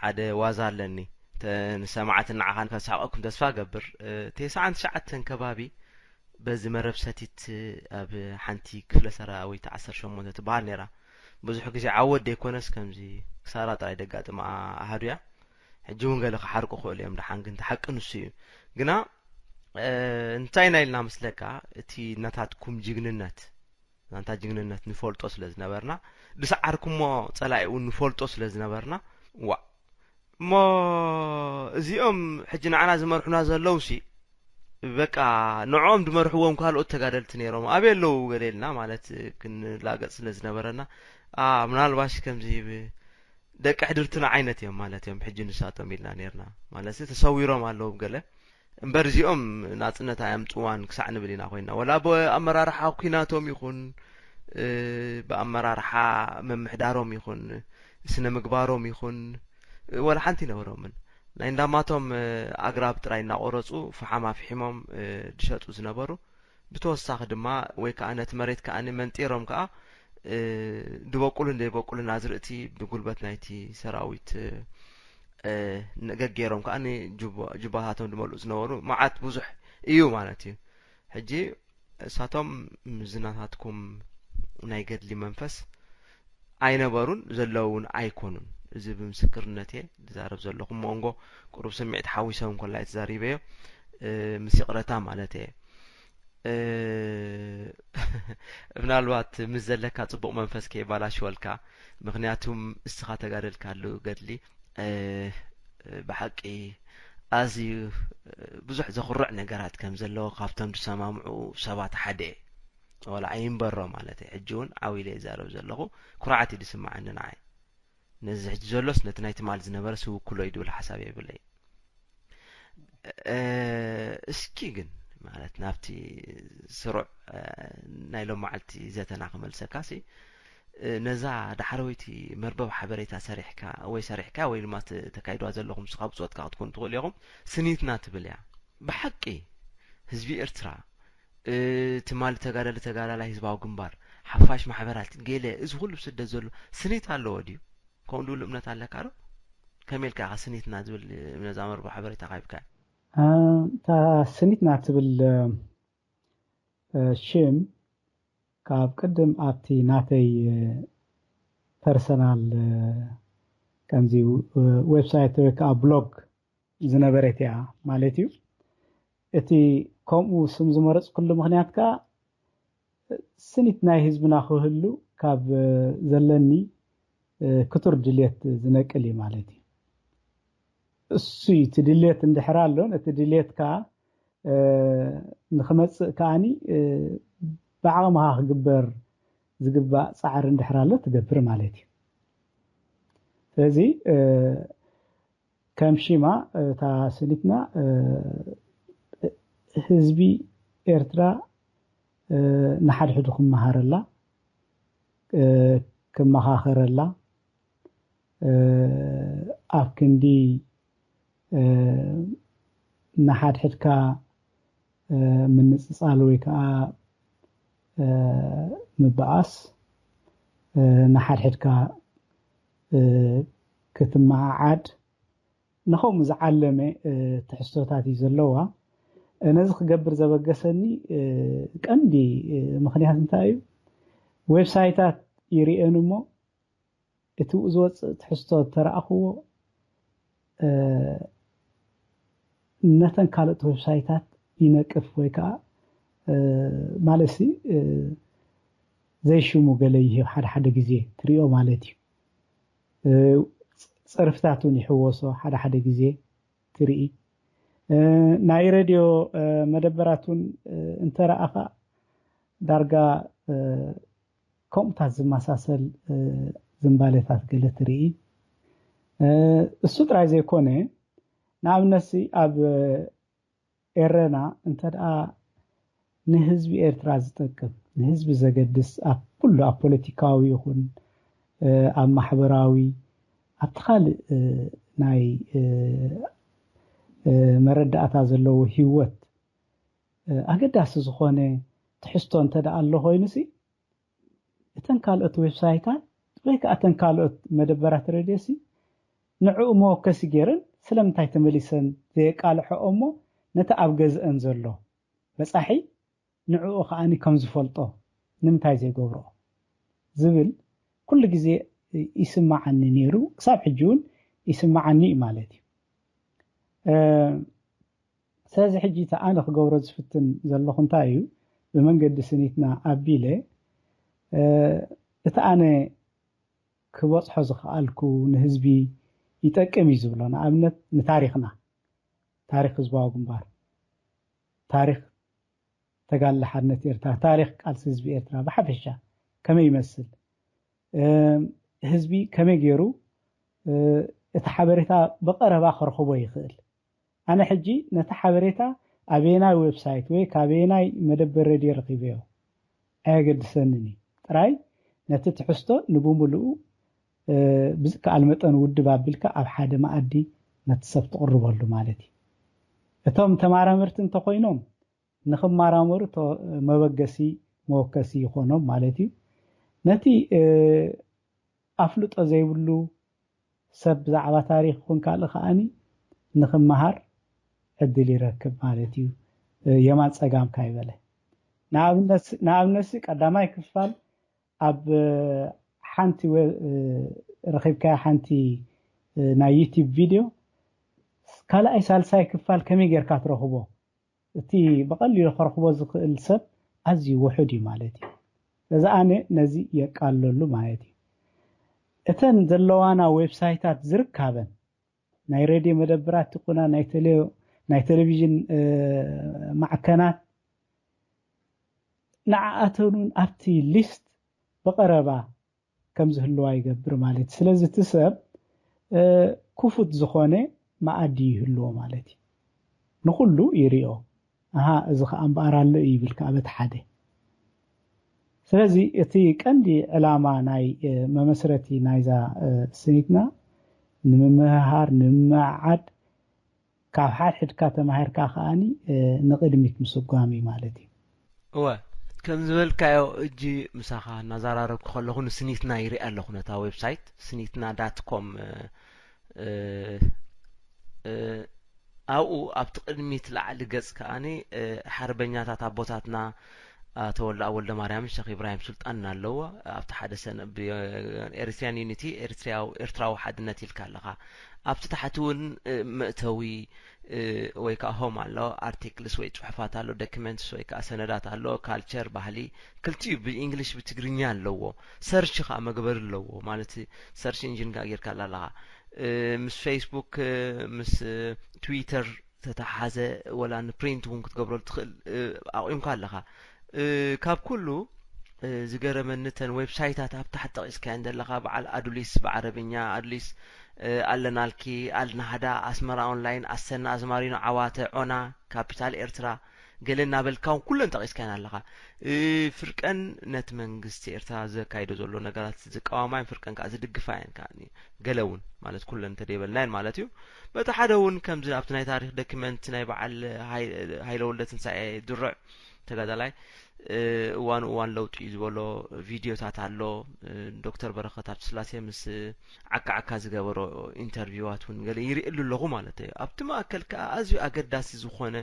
حدا وازالني تنسمعت نعخان كساقكم تسفا قبر تسعان شعتن كبابي بز مرب ستيت اب حنتي كفله سرا وي تعسر شمونته تبال نيرا بزح غزي عود ديكونس كمزي سارا طاي دغات مع هاديا حجون قال خحرق خول يوم دحان كنت حق نسي غنا انتي نايلنا مسلكا تي نتاتكم جيغننات انت جيغننات نفولطو سلازنبرنا دسعركم صلايو نفولطو سلازنبرنا وا ما زيوم حجنا عنا زمرحنا زلوسي بقى نعوم دمرحوهم كالوت تغادلت نيروم ابيلو غديلنا مالت كن لاقص سلازنبرنا منالباش كمزي دق حدرتنا عينت يوم مالت يوم حج نساتهم إلنا نيرنا مالت تصويرهم علىهم قال امبرزيهم ناصنتا يمطوان كسعن بلينا خوينا ولا بامرارحا كيناتهم يكون بامرارحا ممحدارهم يكون سنه مغبارهم يكون ولا حنتي نورهم من لانداماتهم اغراب تراينا قرصو فحما فحمهم دشطو زنبرو بتوسخ دما ወይ ካአነት መሬት ካአነ መንጤሮም ካ ድበቁል እንደ በቁል ናዝርእቲ ብጉልበት ናይቲ ሰራዊት ነገገሮም ካአነ ጁባሃቶም ድመሉ ዝነበሩ ማዓት ብዙሕ እዩ ማለት እዩ ሕጂ እሳቶም ዝናታትኩም ናይ ገድሊ መንፈስ አይነበሩን ዘለውን አይኮኑን እዚ ብምስክርነቴ ዝዛረብ ዘለኹም ሞንጎ ቁሩብ ስምዒት ሓዊሰውን ኮላይ ተዛሪበዮ ምስቅረታ ማለት እዩ ምናልባት ምዘለካ ጽቡቅ መንፈስ ከይባላሽ ወልካ ምክንያቱም እስኻ ተጋደልካሉ ገድሊ በሐቂ ኣዝዩ ብዙሕ ዘኽርዕ ነገራት ከም ዘለዎ ካብቶም ድሰማምዑ ሰባት ሓደ ወላ አይንበሮ ማለት እዩ ሕጂውን ዓዊለ ይዛረብ ዘለኹ ኩርዓት ይድስማዓኒ ንዓይ ነዚ ሕጂ ዘሎስ ነቲ ናይቲ ማል ዝነበረ ስውክሎ ይድብል ሓሳብ የብለይ እስኪ ግን ማለት ናፍቲ ስሩዕ ናይሎም ማዓልቲ ዘተና ከመልሰካሲ ነዛ ዳሕረወይቲ መርበብ ሓበሬታ ሰሪሕካ ወይ ልማት ተካይድዋ ዘለኹም ስኻ ብፅወትካ ክትኮን ትኽእሉ ኢኹም ስኒትና ትብል እያ ብሓቂ ህዝቢ ኤርትራ ትማል ተጋዳላይ ህዝባዊ ግንባር ሓፋሽ ማሕበራት ገለ እዚ ሁሉ ስደት ዘሎ ስኒት ኣለዎ ድዩ ከምኡ ድብል እምነት ኣለካ ዶ ከመልካ ስኒትና ዝብል ነዛ መርበብ ሓበሬታ ካይብካ تا سنتنا تبل شيم كاب قدم ابتي ناتي بيرسونال كمزي ويب سايت كا بلوج زنبرتيا مالتيو اتي كومو سم زمرص كل مخنياتكا سنتنا حزبنا خهلو كاب زلني كتر دليت زنقلي مالتي السي تدليت اندحرالون تدليت كا نخمص كاني بعمها خبر زغبا صعر اندحرالو تغبر مالتي ስለዚህ ከምሽማ ታስኒትና ህዝቢ ኤርትራ ንሓድሕድኩም ማሃረላ ከመኻኸረላ አፍክንዲ نحدحدك من نصالوي كا مبعث نحدحدك كتمعاد نخوم زعلمه تحسوتاتي زلوا نز خغبر زبغسني قندي مخنيات انتايو ويب سايتات يريئنمو اتو زوص تحسوت تراخو نتن كالت ويب سايتات ينقف ويكا مالسي زي شومو غليه حد غزي تريو مالتي صرفتاتون يحوسو حد غزي تري ناي راديو مدبراتون انتراخا دارغا كومتاز مساسل زنباليتات غلتري السطر زي كونه نعمنسي اب ኤረና እንተዳ ንህዝቢ ኤርትራ ዝጠቅም ንህዝቢ ዘገድስ ኣብ ኩሉ ኣብ ፖለቲካዊ ይኹን ኣብ ማሕበራዊ ኣትኻል ናይ መረዳእታ ዘለዎ ህይወት ኣገዳሲ ዝኾነ ትሕዝቶ እንተዳ ኣሎ ኮይኑሲ እተን ካልኦት ዌብሳይታት ወይ ከዓ እተን ካልኦት መደበራት ሬድዮሲ ንዕኡ መወከሲ ገይረን ስለምንታይ ተመሊሰን ዘቃልሕኦ እሞ ነቲ ኣብ ገዝአን ዘሎ በጻሒ ንዕኡ ከዓኒ ከም ዝፈልጦ ንምንታይ ዘይገብሮ ዝብል ኩሉ ግዜ ይስማዓኒ ነይሩ ክሳብ ሕጂ እውን ይስማዓኒ ማለት እዩ ስለዚ ሕጂ ኣነ ክገብሮ ዝፍትን ዘለኹ እንታይ እዩ ብመንገዲ ስኒትና ኣቢለ እቲ ኣነ ክበፅሖ ዝኽኣልኩ ንህዝቢ ይጠቅም እዩ ዝብሎ ንኣብነት ንታሪክና ታሪክ ህዝባዊ ግንባር ታሪክ ተጋድሎ ሓርነት ኤርትራ ታሪክ ቃልሲ ህዝቢ ኤርትራ ብሓፈሻ ከመይ ይመስል ህዝቢ ከመይ ገይሩ እቲ ሓበሬታ በቀረባ ክረኽቦ ይኽእል ኣነ ሕጂ ነቲ ሓበሬታ ኣበየናይ ዌብሳይት ወይ ካበየናይ መደበር ሬድዮ ረኺበዮ ኣየገድሰኒኒ ጥራይ ነቲ ትሕዝቶ ንብሙሉኡ ብዝከኣል መጠን ውድብ ኣቢልካ ኣብ ሓደ ማኣዲ ነቲ ሰብ ትቕርበሉ ማለት እዩ እቶም ተመራመርቲ እንተኮይኖም ንኽመራመሩ መበገሲ መወከሲ ይኾኖም ማለት እዩ ነቲ ኣፍልጦ ዘይብሉ ሰብ ብዛዕባ ታሪክ ይኹን ካልእ ከዓኒ ንኽመሃር ዕድል ይረክብ ማለት እዩ የማን ፀጋም ካይበለ ንኣብነት ቀዳማይ ክፋል ኣብ ሓንቲ ረኺብካ ሓንቲ ናይ ዩቲዩብ ቪድዮ ካልኣይ ሳልሳይ ክፋል ከመይ ጌርካ ትረኽቦ እቲ በቀሊሉ ክረኽቦ ዝኽእል ሰብ ኣዝዩ ውሑድ እዩ ማለት እዩ ስለዚ ኣነ ነዚ የቃለሉ ማለት እዩ እተን ዘለዋና ዌብሳይታት ዝርከበን ናይ ሬድዮ መደብራት ይኹና ናይ ቴሌቪዥን ማዕከናት ንዓኣተውን ኣብቲ ሊስት በቀረባ ከም ዝህልዋ ይገብር ማለት ስለዚ እቲ ሰብ ክፉት ዝኾነ ማኣዲ ይህልዎ ማለት እዩ ንኩሉ ይሪኦ እዚ ከዓ እምበኣር ኣሎ ይብልካ በቲ ሓደ ስለዚ እቲ ቀንዲ ዕላማ ናይ መመስረቲ ናይዛ ስኒትና ንምምሃር ንምዓድ ካብ ሓድሕድካ ተማሂርካ ከዓኒ ንቅድሚት ምስጓሚ ማለት እዩ እወ ከም ዝበልካዮ እጂ ምሳኻ እናዘራረብኩ ከለኹ ስኒትና ይርኢ ኣለኹ ነታ ዌብሳይት ስኒትና.com ኣብኡ ኣብቲ ቅድሚት ላዕሊ ገጽ ከዓኒ ሓርበኛታት ኣቦታትና ተወላ ወልደ ማርያም ሸኽ ኢብራሂም ሱልጣን ኣለዎ ኣብቲ ሓደ ሰነብ ኤርትራን ዩኒቲ ኤርትራዊ ሓድነት ኢልካ ኣለኻ ኣብቲ ታሕቲ እውን መእተዊ ወይ ከዓ ሆም ኣሎ አርቲክልስ ወይ ጽሑፋት ኣሎ ዶክመንትስ ወይ ከዓ ሰነዳት ኣሎ ካልቸር ባህሊ ክልቲኡ ብእንግሊሽ ብትግርኛ ኣለዎ ሰርች ከዓ መግበር ኣለዎ ማለት ሰርች ኢንጂን ጋር ጌርካ ኣለኻ ምስ ፌስቡክ ምስ ትዊተር ተተሓዘ ወላ ንፕሪንት እውን ክትገብረሉ ትኽእል ኣቑምካ ኣለኻ ካብ ኩሉ ዝገረመንተን ዌብሳይታት ኣብ ታሕቲ ጠቂስካ እንደለኻ በዓል ኣዱሊስ ብዓረብኛ ኣዱሊስ ኣለናልኪ ኣልናሃዳ ኣስመራ ኦንላይን ኣሰና ኣዝማሪኖ ዓዋተ ዖና ካፒታል ኤርትራ ገለና በልካውን ኩለን ጠቂስካን ኣለኻ ፍርቀን ነት መንግስቲ ኤርትራ ዘካይዶ ዘሎ ነገራት ዝቃዋማይን ፍርቀን ከዓ ዝድግፋየን ከዓኒ ገለውን ማለት ኩለን ተደይበልናይን ማለት እዩ በቲ ሓደ እውን ከምዚ ኣብቲ ናይ ታሪክ ዶክመንት ናይ በዓል ሃይለ ወልደ ትንሳኤ ድርዕ ተጋዳላይ እዋን ለውጢ ዝበሎ ቪድዮታት ኣሎ ዶክተር በረኸት ኣብስላሴ ምስ ዓካዓካ ዝገበሮ ኢንተርቪዋት እውን ገለ ይሪእሉ ኣለኹ ማለት እዩ ኣብቲ ማእከል ከዓ ኣዝዩ ኣገዳሲ ዝኾነ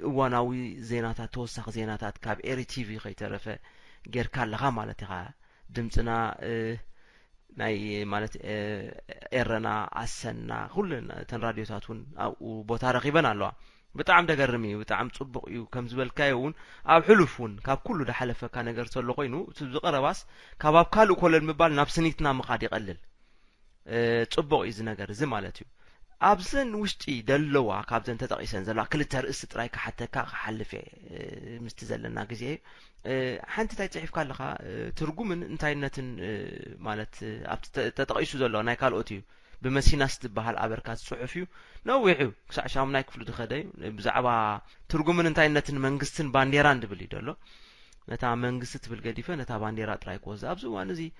እዋናዊ ዜናታት ተወሳኺ ዜናታት ካብ ኤሪቲቪ ከይተረፈ ጌርካ ኣለኻ ማለት ኢኻ ድምፅና ናይ ማለት ኤረና ኣሰና ኩለን ተን ራድዮታት እውን ኣብኡ ቦታ ረኺበን ኣለዋ በጣም ደገርም እዩ በጣም ጽቡቕ እዩ ከም ዝበልካዮ እውን ኣብ ሕሉፍ እውን ካብ ኩሉ ዳሓለፈካ ነገር ዘሎ ኮይኑ ዝቀረባስ ካብ ኣብ ካልእ ኮለን ምባል ናብ ስኒትና ምኻድ ይቀልል ጽቡቕ እዩ ነገር እዚ ማለት እዩ ኣብዘን ውሽጢ ደለዋ ካብዘን ተጠቂሰን ዘለዋ ክልተ ርእሲ ጥራይ ካሓተካ ክሓልፍ ምስቲ ዘለና ግዜ ሓንቲ ታይ ጽሒፍካ ኣለኻ ትርጉምን እንታይነትን ማለት ኣብ ተጠቂሱ ዘሎ ናይ ካልኦት እዩ بمسيناس تبهال أبركات صحفيو نوعيو كسعشام نايك فلود خداي بزعبا ترجمن انتاي نتن منجستن بانديران دبلي دلو نتا منجست بالقديفة نتا بانديرات رايك وزا أبزو وانزي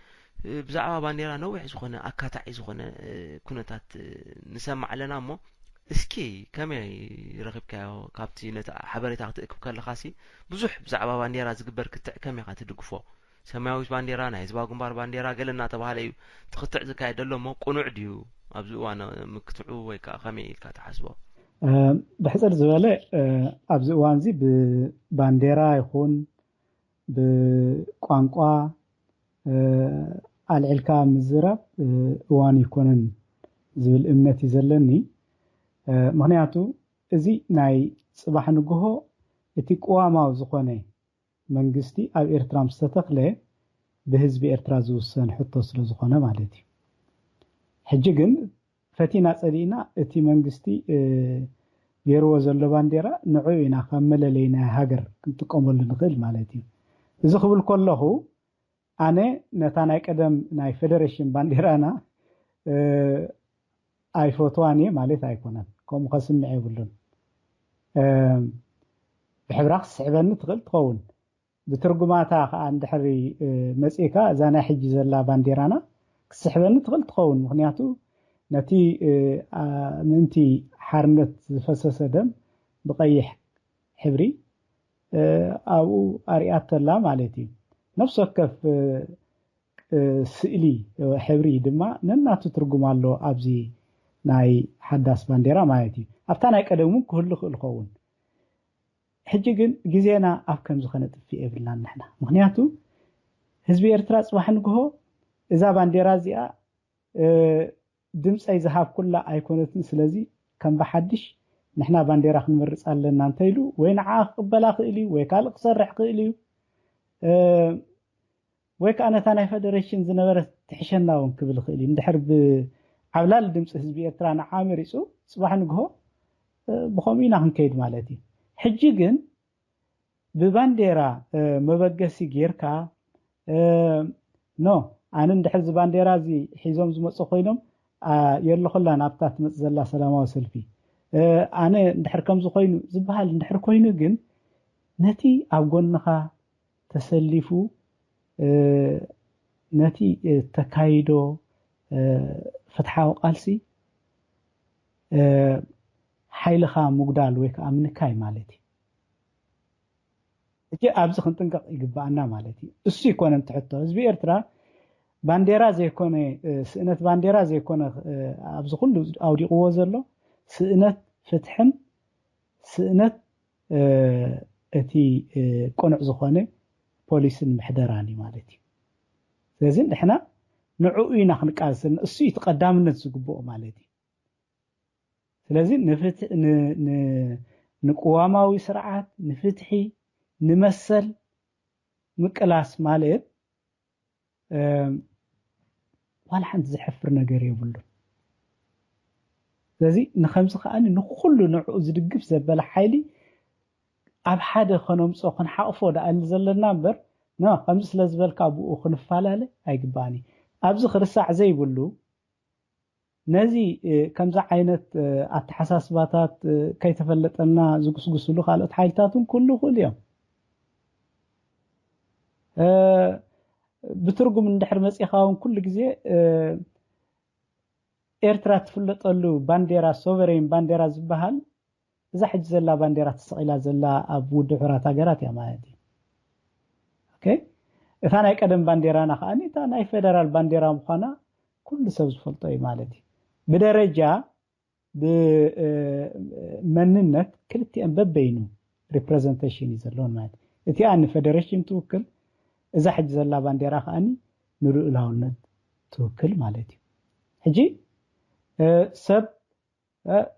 بزعبا بانديرا نوعي زخونة أكاتعي زخونة كنتات نسمع لنا مو اسكي كمي رغب كابتي نتا حبري تاعتك كل خاسي بزح بزعبا بانديرا زقبر كتع كمي قاتدقفو ሰማያዊ ባንዴራ ናይ ህዝባዊ ግንባር ባንዴራ ገለና ተባሃለ እዩ ትኽትዕ ዝካየድ ዘሎ ሞ ቁኑዕ ድዩ ኣብዚ እዋን ምክትዑ ወይ ከዓ ከመይ ኢልካ ትሓስቦ ብሕፅር ዝበለ ኣብዚ እዋን እዚ ብባንዴራ ይኹን ብቋንቋ ኣልዕልካ ምዝራብ እዋን ይኮነን ዝብል እምነት ይዘለኒ ምክንያቱ እዚ ናይ ጽባሕ ንግሆ እቲ ቋማው ዝኾነ መንግስቲ ኣብ ኤርትራ ምስተተኽለ ብህዝቢ ኤርትራ ዝውሰን ሕቶ ስለ ዝኾነ ማለት እዩ ሕጂ ግን ፈቲና ጸሊና እቲ መንግስቲ ገይርዎ ዘሎ ባንዴራ ንዑ ኢና ከም መለለይና ሃገር ክንጥቀመሉ ንኽእል ማለት እዩ እዚ ክብል ከለኹ ኣነ ነታ ናይ ቀደም ናይ ፌደሬሽን ባንዴራና ኣይፎቶዋን ማለት ኣይኮነን ከምኡ ከስምዕ የብሉን ብሕብራ ክስዕበኒ ትኽእል ትኸውን ብትርጉማታ ከዓ እንድሕሪ መጽኢካ እዛ ናይ ሕጂ ዘላ ባንዴራና ክስሕበኒ ትኽእል ትኸውን ምክንያቱ ነቲ ምንቲ ሓርነት ዝፈሰሰ ደም ብቀይሕ ሕብሪ ኣብኡ ኣርያተላ ማለት እዩ ነፍስ ወከፍ ስእሊ ሕብሪ ድማ ነናቱ ትርጉም ኣሎ ኣብዚ ናይ ሓዳስ ባንዴራ ማለት እዩ ኣብታ ናይ ቀደሙ ክህሉ ክእል ኸውን ሕጂ ግን ግዜና ኣብ ከም ዝኾነ ጥፊ የብልና ንሕና ምክንያቱ ህዝቢ ኤርትራ ጽባሕ ንግሆ እዛ ባንዴራ እዚኣ ድምፀይ ዝሃብ ኩላ ኣይኮነትን ስለዚ ከም በሓድሽ ንሕና ባንዴራ ክንመርጽ ኣለና እንተይሉ ወይ ንዓ ክቅበላ ክእል እዩ ወይ ካልእ ክሰርሕ ክእል እዩ ወይ ከዓ ነታ ናይ ፌደሬሽን ዝነበረት ትሕሸና እውን ክብል ክእል እዩ እንድሕር ብዓብላሊ ድምፂ ህዝቢ ኤርትራ ንዓ መሪፁ ጽባሕ ንግሆ ብኸምኡ ኢና ክንከይድ ማለት እዩ ሕጂ ግን ብባንዴራ መበገሲ ጌርካ ኖ ኣነ እንድሕር ዚ ባንዴራ እዚ ሒዞም ዝመፁ ኮይኖም የለኹላ ናብታ ትመጽ ዘላ ሰላማዊ ሰልፊ ኣነ እንድሕር ከምዚ ኮይኑ ዝበሃል እንድሕር ኮይኑ ግን ነቲ ኣብ ጎንኻ ተሰሊፉ ነቲ ተካይዶ ፍትሓዊ ቃልሲ ሓይልኻ ሙግዳል ወይ ከዓ ምንካይ ማለት እዩ እጂ ኣብዚ ክንጥንቀቕ ይግባአና ማለት እዩ እሱ ይኮነን ትሕቶ ህዝቢ ኤርትራ ባንዴራ ዘይኮነ ስእነት ባንዴራ ዘይኮነ ኣብዚ ኩሉ ኣውዲቕዎ ዘሎ ስእነት ፍትሕን ስእነት እቲ ቁኑዕ ዝኾነ ፖሊስን ምሕደራኒ ማለት እዩ ስለዚ ንሕና ንዕኡ ኢና ክንቃልስን እሱ እዩ ተቐዳምነት ዝግብኦ ማለት እዩ ስለዚ ንቅዋማዊ ስርዓት ንፍትሒ ንመሰል ምቅላስ ማለት ዋላ ሓንቲ ዝሕፍር ነገር የብሉ ስለዚ ንኸምዚ ከዓኒ ንኩሉ ንዕኡ ዝድግፍ ዘበለ ሓይሊ ኣብ ሓደ ከነምፆ ክንሓቕፎ ዳኣሊ ዘለና እምበር ከምዚ ስለ ዝበልካ ብኡ ክንፈላለ ኣይግባእኒ ኣብዚ ክርሳዕ ዘይብሉ ነዚ ከምዚ ዓይነት ኣተሓሳስባታት ከይተፈለጠልና ዝጉስጉስሉ ካልኦት ሓይልታትን ኩሉ ክእል እዮም ብትርጉም እንድሕር መጽኢኻ እውን ኩሉ ግዜ ኤርትራ ትፍለጠሉ ባንዴራ ሶቨሬን ባንዴራ ዝበሃል እዛ ሕጂ ዘላ ባንዴራ ተሰቂላ ዘላ ኣብ ውድብ ሕቡራት ሃገራት እያ ማለት እዩ ኦኬ እታ ናይ ቀደም ባንዴራና ከዓኒ እታ ናይ ፌደራል ባንዴራ ምዃና ኩሉ ሰብ ዝፈልጦ እዩ ማለት እዩ ብደረጃ ብመንነት ክልቲአን በበይኑ ሪፕሬዘንቴሽን እዩ ዘለዎን ማለት እዩ እቲኣ ንፌደሬሽን ትውክል እዛ ሕጂ ዘላ ባንዴራ ከዓኒ ንልኡላውነት ትውክል ማለት እዩ ሕጂ ሰብ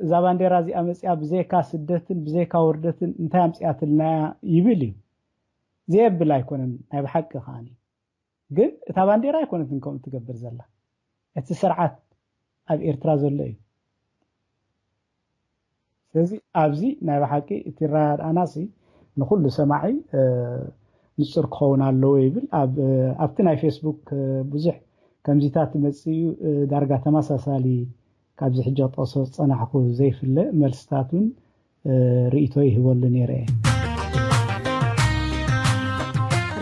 እዛ ባንዴራ እዚኣ መፅኣ ብዘይካ ስደትን ብዘይካ ውርደትን እንታይ ኣምፅኣትልና ይብል እዩ ዘየብል ኣይኮነን ናይ ብሓቂ ከዓኒ ግን እታ ባንዴራ ኣይኮነትን ከምኡ ትገብር ዘላ እቲ ስርዓት ኣብ ኤርትራ ዘሎ እዩ ስለዚ ኣብዚ ናይ ብሓቂ እቲ ራድኣናሲ ንኩሉ ሰማዒ ንጹር ክኸውን ኣለዎ ይብል ኣብቲ ናይ ፌስቡክ ብዙሕ ከምዚታት መፅኡ ዳርጋ ተመሳሳሊ ካብዚ ሕጂ ጠቕሶ ፀናሕኩ ዘይፍለ መልስታትን ርእቶ ይህበሉ ነይረ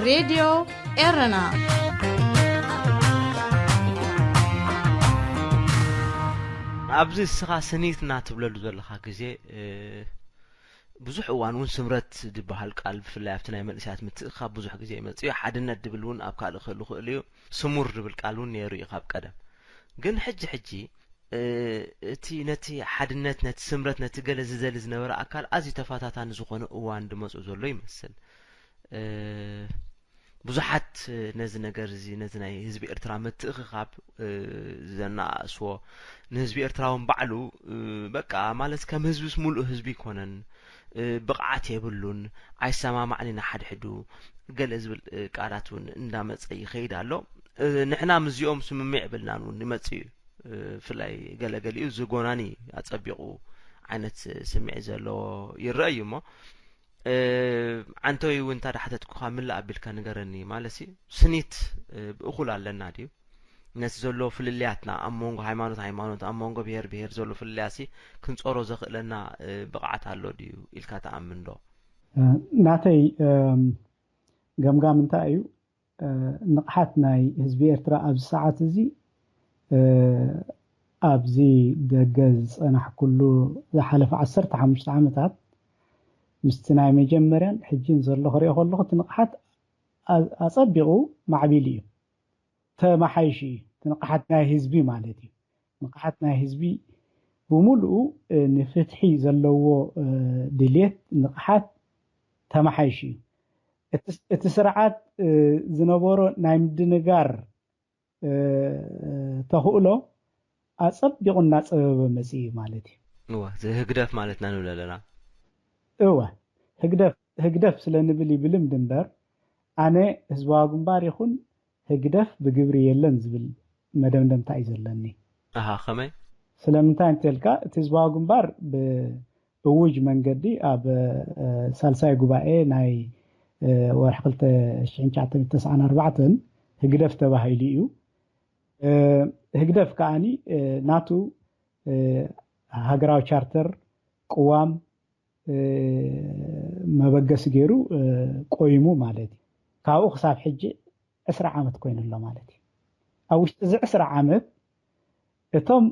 ሬድዮ ኤረና ኣብዚ ስኻ ስኒትና ትብለሉ ዘለኻ ግዜ ብዙሕ እዋን እውን ስምረት ዝበሃል ቃል ብፍላይ ኣብቲ ናይ መንእሰያት ምትእኻብ ብዙሕ ግዜ ይመጽእ ሓድነት ድብል እውን ኣብ ካልእ ክህሉ ክእል እዩ ስሙር ድብል ቃል እውን ነይሩ እዩ ካብ ቀደም ግን ሕጂ እቲ ነቲ ሓድነት ነቲ ስምረት ነቲ ገለ ዝዘሊ ዝነበረ ኣካል ኣዝዩ ተፋታታኒ ዝኾነ እዋን ድመጽኡ ዘሎ ይመስል ብዙሓት ነዚ ነገር እዚ ነዚ ናይ ህዝቢ ኤርትራ ምትእኻብ ዘናእስዎ ንህዝቢ ኤርትራውን ባዕሉ በቃ ማለት ከም ህዝቢስ ሙሉእ ህዝቢ ይኮነን ብቕዓት የብሉን ኣይሰማማዕን ኢና ሓድሕዱ ገለ ዝብል ቃላት እውን እንዳመፀ ይኸይድ ኣሎ ንሕና ምዚኦም ስምምዕ ብልናን እውን ይመጽእ ፍላይ ገለገሊኡ ዝጎናኒ ኣጸቢቑ ዓይነት ስምዒት ዘለዎ ይረአ እዩ እሞ አንተ እውን ታዳሕተትኩ ምን ለኣቢልካ ንገረኒ ማለሲ ስኒት ብእኹል ኣለና ድዩ ነቲ ዘሎ ፍልልያትና ኣብ መንጎ ሃይማኖት ኣብ መንጎ ብሄር ዘሎ ፍልልያሲ ክንጾሮ ዘኽእለና ብቕዓት ኣሎ ድዩ ኢልካ ተኣምን ዶ ናተይ ገምጋም እንታይ እዩ ንቕሓት ናይ ህዝቢ ኤርትራ ኣብ ሰዓት እዚ ኣብዚ ደገ ዝጸናሕ ኩሉ ዝሓለፈ 15 ዓመታት ምስቲ ናይ መጀመርያን ሕጂን ዘሎ ክሪኦ ከለኹ እቲ ንቕሓት ኣጸቢቑ ማዕቢል እዩ ተማሓይሽ እዩ ንቕሓት ናይ ህዝቢ ማለት እዩ ንቕሓት ናይ ህዝቢ ብሙሉኡ ንፍትሒ ዘለዎ ድሌት ንቕሓት ተማሓይሽ እዩ እቲ ስርዓት ዝነበሮ ናይ ምድንጋር ተኽእሎ ኣጸቢቑ እናፀበበ መጽእ ማለት እዩ ህግደፍ ማለትና ንብል ኣለና ህግደፍ ስለንብል ይብልም ድንበር ኣነ ህዝባዊ ግንባር ይኹን ህግደፍ ብግብሪ የለን ዝብል መደምደምታ እዩ ዘለኒ ከመይ ስለምንታይ እንተልካ እቲ ህዝባዊ ግንባር ብእውጅ መንገዲ ኣብ ሳልሳይ ጉባኤ ናይ ወርሒ 2994 ህግደፍ ተባሂሉ እዩ ህግደፍ ከዓኒ ናቱ ሃገራዊ ቻርተር ቅዋም መበገስ ገይሩ ቆይሙ ማለት እዩ ካብኡ ክሳብ ሕጂ 10 ዓመት ኮይኑሎ ማለት እዩ ኣብ ውሽጢ እዚ 10 ዓመት እቶም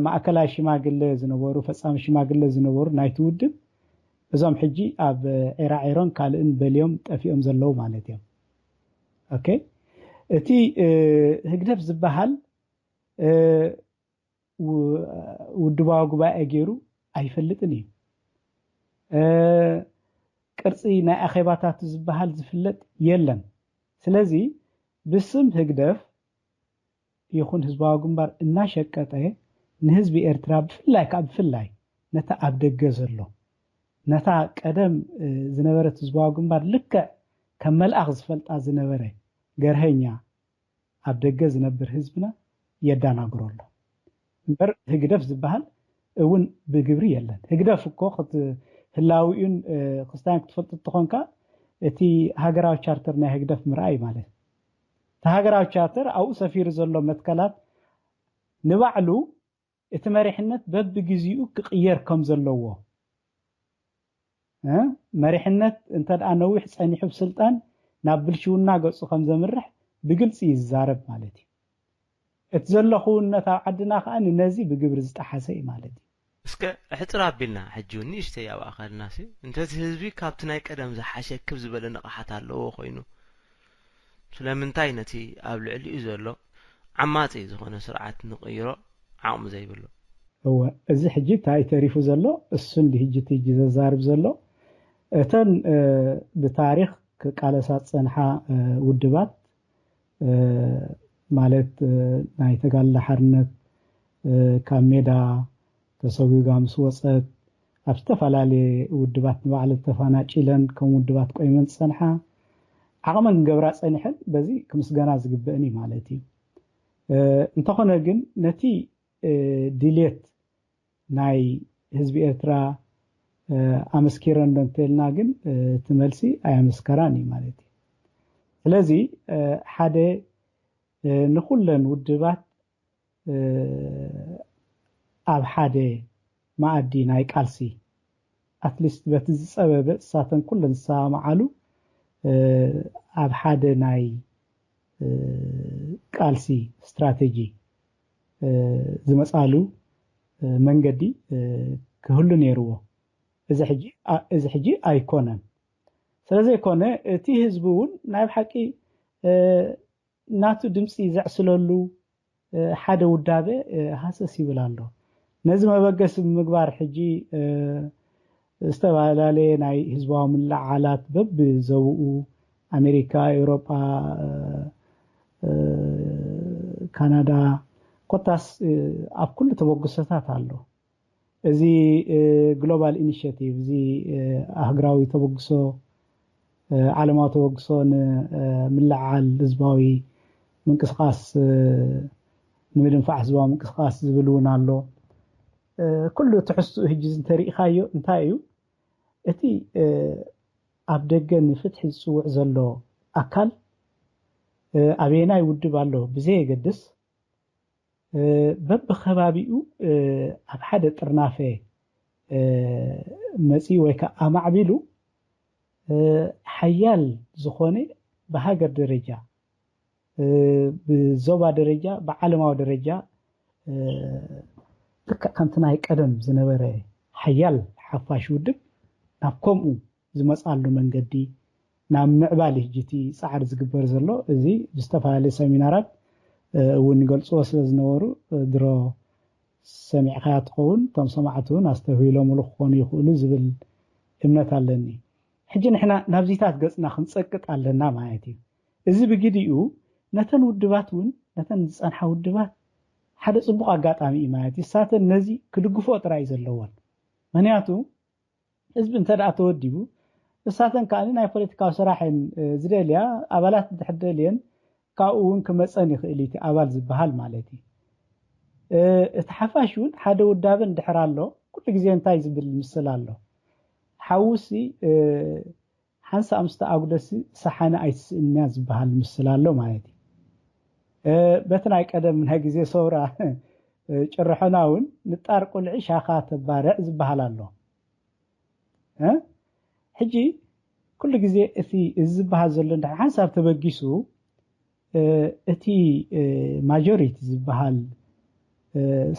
ማእከላይ ሽማግለ ዝነበሩ ፈጻሚ ሽማግለ ዝነበሩ ናይቲ ውድብ እዞም ሕጂ ኣብ ዒራዒሮን ካልእን በልዮም ጠፊኦም ዘለዉ ማለት እዮም ኦኬ እቲ ህግደፍ ዝበሃል ውድባዊ ጉባኤ ገይሩ ኣይፈልጥን እዩ ቅርጺ ናይ ኣኼባታት ዝበሃል ዝፍለጥ የለን ስለዚ ብስም ህግደፍ ይኹን ህዝባዊ ግንባር እናሸቀጠ ንህዝቢ ኤርትራ ብፍላይ ነታ ኣብ ደገ ዘሎ ነታ ቀደም ዝነበረት ህዝባዊ ግንባር ልክዕ ከም መልኣኽ ዝፈልጣ ዝነበረ ገርሀኛ ኣብ ደገ ዝነብር ህዝብና የዳናግሮ ኣሎ እምበር ህግደፍ ዝበሃል እውን ብግብሪ የለን ህግደፍ እኮ ህላዊኡን ክስታን ክትፈልጥ ትኾንካ እቲ ሃገራዊ ቻርተር ናይ ህግደፍ ምርኣይ ማለት እቲ ሃገራዊ ቻርተር ኣብኡ ሰፊሩ ዘሎ መትከላት ንባዕሉ እቲ መሪሕነት በብግዚኡ ክቅየር ከም ዘለዎ መሪሕነት እንተደኣ ነዊሕ ጸኒሑ ብስልጣን ናብ ብልሽውና ገጹ ከም ዘምርሕ ብግልጽ ይዛረብ ማለት እዩ እቲ ዘሎ ኹነት ኣብ ዓድና ከዓ ነዚ ብግብሪ ዝጠሓሰ እዩ ማለት እዩ እስከ ሕፅር ኣቢልና ሕጂ እውን ንእሽተይ ኣብ ኣኸልናሲ እንተቲ ህዝቢ ካብቲ ናይ ቀደም ዝሓሸ ክብ ዝበለ ንቕሓት ኣለዎ ኮይኑ ስለምንታይ ነቲ ኣብ ልዕሊኡ ዘሎ ዓማጺ ዝኾነ ስርዓት ንቕይሮ ዓቕሚ ዘይብሉ እዚ ሕጂ እንታይ ተሪፉ ዘሎ እሱን ሕጂ ዘዛርብ ዘሎ እተን ብታሪኽ ቃለሳት ጸንሓ ውድባት ማለት ናይ ተጋድሎ ሓርነት ካብ ሜዳ ተሰዊጋ ምስ ወፀት ኣብ ዝተፈላለየ ውድባት ንባዕለን ተፈናጪለን ከም ውድባት ቆይመን ጸንሓ ዓቕመን ገብራ ጸኒሐን በዚ ክምስገና ዝግበአኒ ማለት እዩ እንተኾነ ግን ነቲ ድሌት ናይ ህዝቢ ኤርትራ ኣመስኪረን እንተልና ግን ትመልሲ ኣያመስከራን እዩ ማለት እዩ ስለዚ ሓደ ንኹለን ውድባት ኣብ ሓደ ማኣዲ ናይ ቃልሲ ኣትሊስት በቲ ዝጸበበ እሳተን ኩለን ዝሰማማዓሉ ኣብ ሓደ ናይ ቃልሲ ስትራቴጂ ዝመጻሉ መንገዲ ክህሉ ነይርዎ እዚ ሕጂ ኣይኮነን ስለዚ ይኮነ እቲ ህዝቡ እውን ናይ ሓቂ ናቱ ድምፂ ዘዕስለሉ ሓደ ውዳበ ሃሰስ ይብል ኣሎ ነዚ መበገስ ምግባር ሕጂ ዝተፈላለዩ ናይ ህዝባዊ ምልዓላት በብ ዘውኡ ኣሜሪካ ኤውሮጳ ካናዳ ኮታስ ኣብ ኩሉ ተበግሶታት ኣሎ እዚ ግሎባል ኢኒሺየቲቭ እዚ ኣህግራዊ ተበግሶ ዓለማዊ ተበግሶ ንምልዓል ህዝባዊ ምንቅስቃስ ንምድንፋዕ ህዝባዊ ምንቅስቃስ ዝብሉን ኣሎ ኩሉ ትሕዝቱ ሕጂ እንተሪእኻዮ እንታይ እዩ እቲ ኣብ ደገ ንፍትሒ ዝፅውዕ ዘሎ ኣካል ኣበየናይ ውድብ ኣሎ ብዘይ የገድስ በብኸባቢኡ ኣብ ሓደ ጥርናፈ መፂ ወይ ከዓ ኣማዕቢሉ ሓያል ዝኾነ በሃገር ደረጃ ብዞባ ደረጃ ብዓለማዊ ደረጃ ከምቲ ናይ ቀደም ዝነበረ ሓያል ሓፋሽ ውድብ ናብ ከምኡ ዝመፃሉ መንገዲ ናብ ምዕባል ህጅቲ ፃዕር ዝግበር ዘሎ እዚ ብዝተፈላለየ ሰሚናራት እውን ይገልፅዎ ስለ ዝነበሩ ድሮ ሰሚዕካ ትኸውን ቶም ሰማዕቱን ኣስተውሂሎም ክኾኑ ይኽእሉ ዝብል እምነት ኣለኒ ሕጂ ንሕና ናብዚታት ገጽና ክንጸቅጥ ኣለና ማለት እዩ እዚ ብግዲኡ ነተን ውድባት እውን ነተን ዝጸንሓ ውድባት ሓደ ጽቡቕ ኣጋጣሚ እዩ ማለት እዩ ሳተን ነዚ ክድግፎ ጥራይ ዘለዎን ምክንያቱ ህዝቢ እንተደኣ ተወዲቡ እሳተን ካኒ ናይ ፖለቲካዊ ስራሕን ዝደልያ ኣባላት ድሕደልየን ካብኡ እውን ክመፀን ይኽእል እቲ ኣባል ዝበሃል ማለት እዩ እቲ ሓፋሽ እውን ሓደ ውዳበ እንድሕር ኣሎ ኩሉ ግዜ እንታይ ዝብል ምስል ኣሎ ሓውሲ ሓንሳ ኣምስተ ኣጉደሲ ሰሓነ ኣይትስእንያ ዝበሃል ምስል ኣሎ ማለት እዩ በቲ ናይ ቀደም ናይ ግዜ ሰውራ ጭርሖና እውን ንጣር ቁልዒ ሻኻ ተባርዕ ዝበሃል ኣሎ ሕጂ ኩሉ ግዜ እቲ ዝበሃል ዘሎ እንድሕር ሓንሳብ ተበጊሱ እቲ ማጆሪቲ ዝበሃል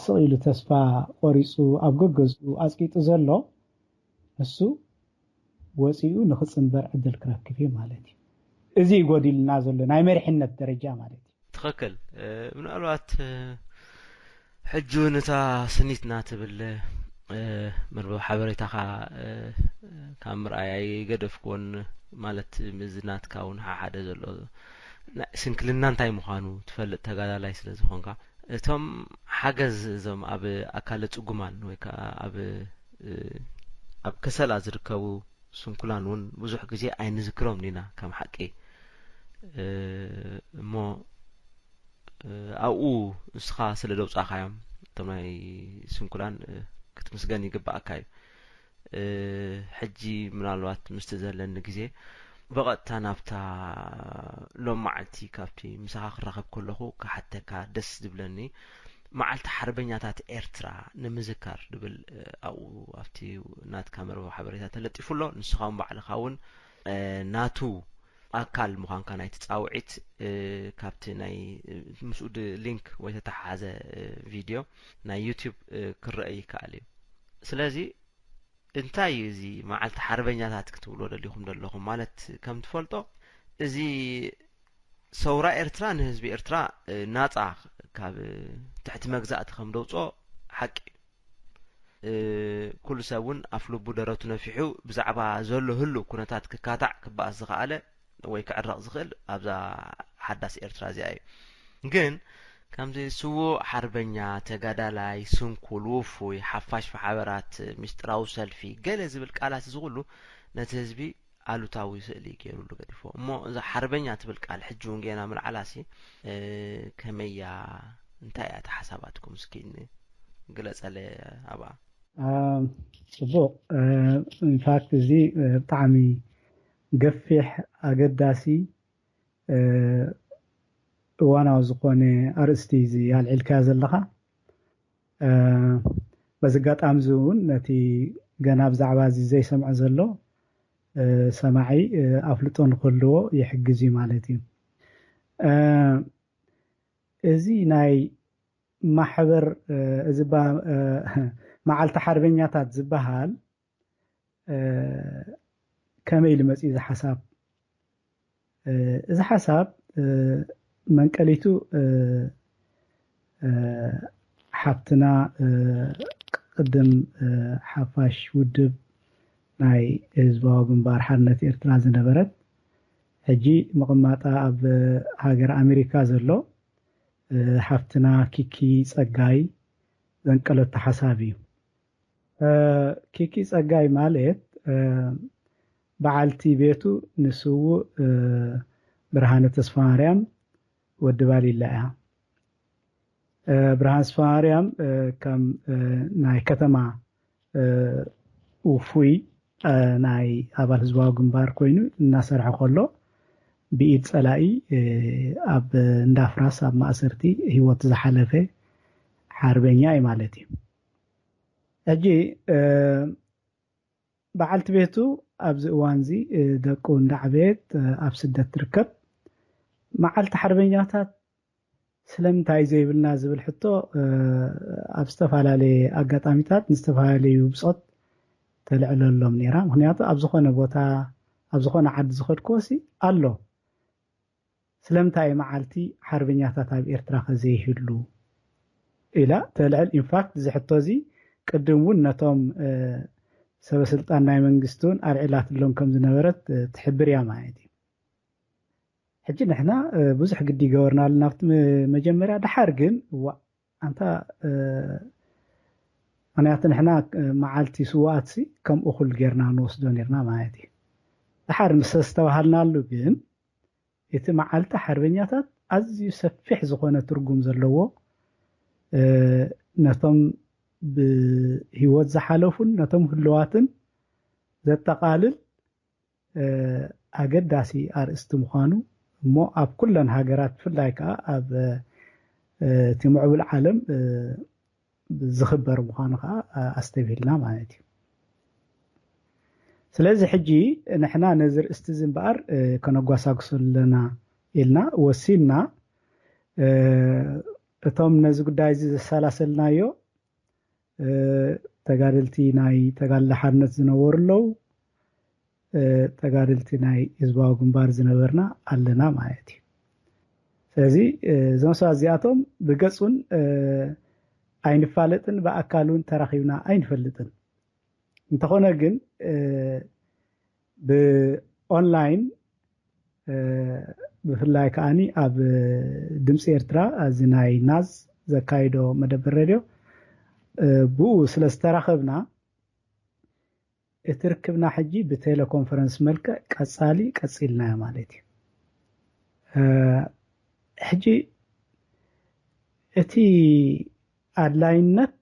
ስኢሉ ተስፋ ቆሪፁ ኣብ ገገዝኡ ኣፅቂጡ ዘሎ እሱ ወፂኡ ንኽፅንበር ዕድል ክረክብ እዩ ማለት እዩ እዚ ይጎዲልና ዘሎ ናይ መሪሕነት ደረጃ ማለት እዩ ትኽክል ምናልባት ሕጂ ነታ ስኒትና ትብል መርበብ ሓበሬታኻ ካብ ምርኣይ ገደፍኮን ማለት ምዝናትካ እውን ሓደ ዘሎ ስንክልና እንታይ ምዃኑ ትፈልጥ ተጋዳላይ ስለ ዝኾንካ እቶም ሓገዝ እዞም ኣብ ኣካለ ጽጉማን ወይ ከዓ ኣብ ከሰላ ዝርከቡ ስንኩላን እውን ብዙሕ ግዜ ኣይንዝክሮም ኒና ከም ሓቂ እሞ ኣብኡ ንስኻ ስለ ደውፃኻዮም እቶም ናይ ስንኩላን ክትምስገን ይግባእካ እዩ ሕጂ ምናልባት ምስቲ ዘለኒ ግዜ በቐጥታ ናብታ ሎም መዓልቲ ካብቲ ምሳኻ ክራኸብ ከለኹ ካሓተካ ደስ ዝብለኒ መዓልቲ ሓርበኛታት ኤርትራ ንምዝካር ድብል ኣብኡ ኣብቲ ናትካ መርበብ ሓበሬታ ተለጢፉሎ ንስኻውን ባዕልኻ እውን ናቱ ኣካል ምዃንካ ናይ ተፃውዒት ካብቲ ናይ ምስኡድ ሊንክ ወይ ተተሓሓዘ ቪድዮ ናይ ዩቲዩብ ክረአይ ይከኣል እዩ ስለዚ እንታይ እዚ መዓልቲ ሓርበኛታት ክትብሎ ደሊኹም ዘለኹም ማለት ከም ትፈልጦ እዚ ሰውራ ኤርትራ ንህዝቢ ኤርትራ ናፃ ካብ ትሕቲ መግዛእቲ ከም ደውፆ ሓቂ ኩሉ ሰብ እውን ኣፍ ልቡ ደረቱ ነፊሑ ብዛዕባ ዘሎ ህሉ ኩነታት ክካታዕ ክበኣስ ዝኸኣለ ወይ ክዕረቕ ዝኽእል ኣብዛ ሓዳስ ኤርትራ እዚኣ እዩ ግን ከምዚ ስውእ ሓርበኛ ተጋዳላይ ስንኩል ውፉይ ሓፋሽ ሓበራት ምስጢራዊ ሰልፊ ገለ ዝብል ቃላት ዝቕሉ ነቲ ህዝቢ ኣሉታዊ ስእሊ ገይሩሉ ገዲፎ እሞ እዛ ሓርበኛ ትብል ቃል ሕጂ እውን ገና ምልዓላሲ ከመያ እንታይ እያ ሓሳባትኩም እስኪ ግለፀለ ኣብኣ ጽቡቕ ኢንፋክት እዚ ብጣዕሚ ገፊሕ ኣገዳሲ እዋናዊ ዝኾነ ኣርእስቲ እዚ ኣልዒልካ ዘለኻ በዚ ኣጋጣሚ እዚ እውን ነቲ ገና ብዛዕባ እዚ ዘይሰምዐ ዘሎ ሰማዒ ኣፍልጦ ንክህልዎ ይሕግዝ እዩ ማለት እዩ እዚ ናይ ማሕበር እዚ መዓልቲ ሓርበኛታት ዝበሃል كميل مسي إذا حساب من قليتو حبتنا قدم حفاش ودب ناي إزباو جنبار حرنة إرترا زنبرت هجي مقماطة أب هاجر أمريكا زلو حفتنا كيكي صقاي زنقلت حسابي كيكي صقاي مالت بعالتي بيتو نسو برهانة تسفاريام ودبالي لها برهانة تسفاريام كم ناي كتما وفوي ناي أبال هزباو جنبار كوينو ناسرع خلو بإيد صلاقي أب ندافراس أب مأسرتي هو تزحلفه حاربينيا مالتي أجي بعلت بيتو أبز وانزي دقو ندعبيت أب سدة تركب معلت حربينياتات سلم تايزي بالناز بالحطو أب استفالالي أقاطاميتات نستفالي وبصوت تلعلو اللهم نيرام هنياتو أب زخونة بوتا أب زخونة عد زخود كوسي ألو سلمتاي معالتي حربينياتات أب إرتراخ زي هلو إلا تلعل إنفاكت زحطوزي قدمون نتوم سبا سلطان ناي منقستون أرعيلات اللون كم زنبرت تحبر يا معايدي حجي نحنا بزح قدي قورنا لنافت مجمرة دحارقن وانتا أنا نحنا معالتي سواتسي كم أخل قرنا نوصدون يرنا معايدي دحار مسستوهالنا اللوغن እቲ መዓልቲ ሓርበኛታት ኣዝዩ ሰፊሕ ዝኾነ ትርጉም ዘለዎ ነቶም ብህይወት ዝሓለፉን ነቶም ህልዋትን ዘጠቃልል ኣገዳሲ ኣርእስቲ ምዃኑ እሞ ኣብ ኩለን ሃገራት ብፍላይ ከዓ ኣብ እቲ ምዕቡል ዓለም ዝኽበር ምዃኑ ከዓ ኣስተብሂልና ማለት እዩ ስለዚህ ሕጂ ንሕና ነዚ ርእስቲ ዝምበኣር ከነጓሳግሰለና ኢልና ወሲልና እቶም ነዚ ጉዳይ እዚ ዘሰላሰልናዮ ተጋደልቲ ናይ ተጋድሎ ሓርነት ዝነበሩ ኣለዉ ተጋደልቲ ናይ ህዝባዊ ግንባር ዝነበርና ኣለና ማለት እዩ ስለዚ እዞም ሰባት እዚኣቶም ብገጹን ኣይንፋለጥን ብኣካሉን ተራኺብና ኣይንፈልጥን እንተኾነ ግን ብኦንላይን ብፍላይ ከዓኒ ኣብ ድምፂ ኤርትራ እዚ ናይ ናዝ ዘካይዶ መደበር ሬድዮ ብኡ ስለ ዝተራኸብና እቲ ርክብና ሕጂ ብቴሌኮንፈረንስ መልክዕ ቀጻሊ ቀፂልናዮ ማለት እዩ ሕጂ እቲ ኣድላይነት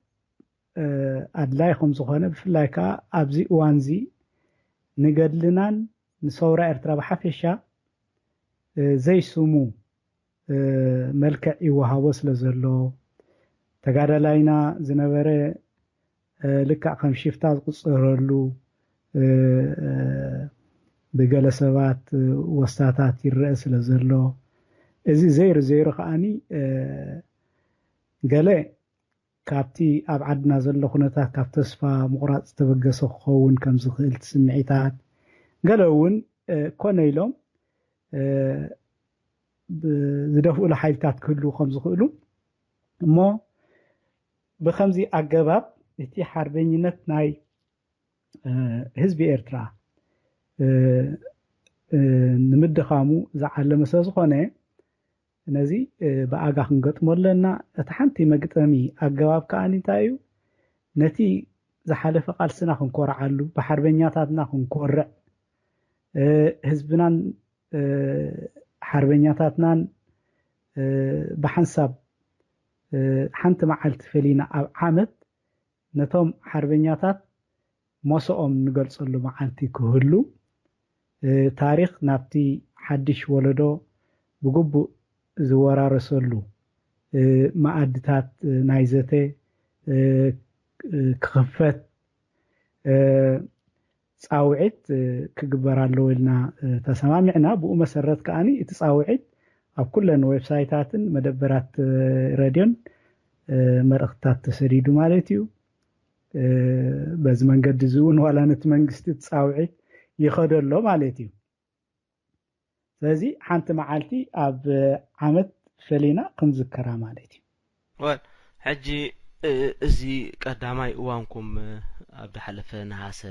ኣድላይ ከም ዝኾነ ብፍላይ ከዓ ኣብዚ እዋን እዚ ንገድልናን ንሰውራ ኤርትራ ብሓፈሻ ዘይስሙ መልክዕ ይወሃቦ ስለ ዘሎ ተጋዳላይና ዝነበረ ልክዕ ከም ሽፍታ ዝቁፅረሉ ብገለ ሰባት ወስታታት ይረአ ስለ ዘሎ እዚ ዘይሩ ከዓኒ ገለ ካብቲ ኣብ ዓድና ዘሎ ኩነታት ካብ ተስፋ ምቁራፅ ዝተበገሰ ክኸውን ከም ዝኽእል ስምዒታት ገለ እውን ኮነ ኢሎም ዝደፍኡሉ ሓይልታት ክህልው ከም ዝኽእሉ እሞ ብከምዚ ኣገባብ እቲ ሓርበኝነት ናይ ህዝቢ ኤርትራ ንምድኻሙ ዝዓለመ ስለ ዝኾነ ነዚ ብኣጋ ክንገጥሞ ኣለና እቲ ሓንቲ መግጠሚ ኣገባብ ከዓኒ እንታይ እዩ ነቲ ዝሓለፈ ቃልስና ክንኮርዓሉ ብሓርበኛታትና ክንኮርዕ ህዝብናን ሓርበኛታትናን ብሓንሳብ ሓንቲ መዓልቲ ፈሊና ኣብ ዓመት ነቶም ሓርበኛታት ሞስኦም ንገልፀሉ መዓልቲ ክህሉ ታሪክ ናብቲ ሓድሽ ወለዶ ብግቡእ ዝወራረሰሉ ማኣድታት ናይ ዘተ ክኽፈት ፃውዒት ክግበራሉ ኢልና ተሰማሚዕና ብኡ መሰረት ከዓኒ እቲ ፃውዒት ኣብ ኩለን ዌብሳይታትን መደበራት ሬድዮን መልእኽትታት ተሰዲዱ ማለት እዩ በዚ መንገዲ ዝውን ዋላ ነቲ መንግስቲ ጻውዒት ይኸደሎ ማለት እዩ ስለዚ ሓንቲ መዓልቲ ኣብ ዓመት ፈሊና ክንዝከራ ማለት እዩ ወል ሕጂ እዚ ቀዳማይ እዋንኩም ኣብ ድሓለፈ ነሐሰ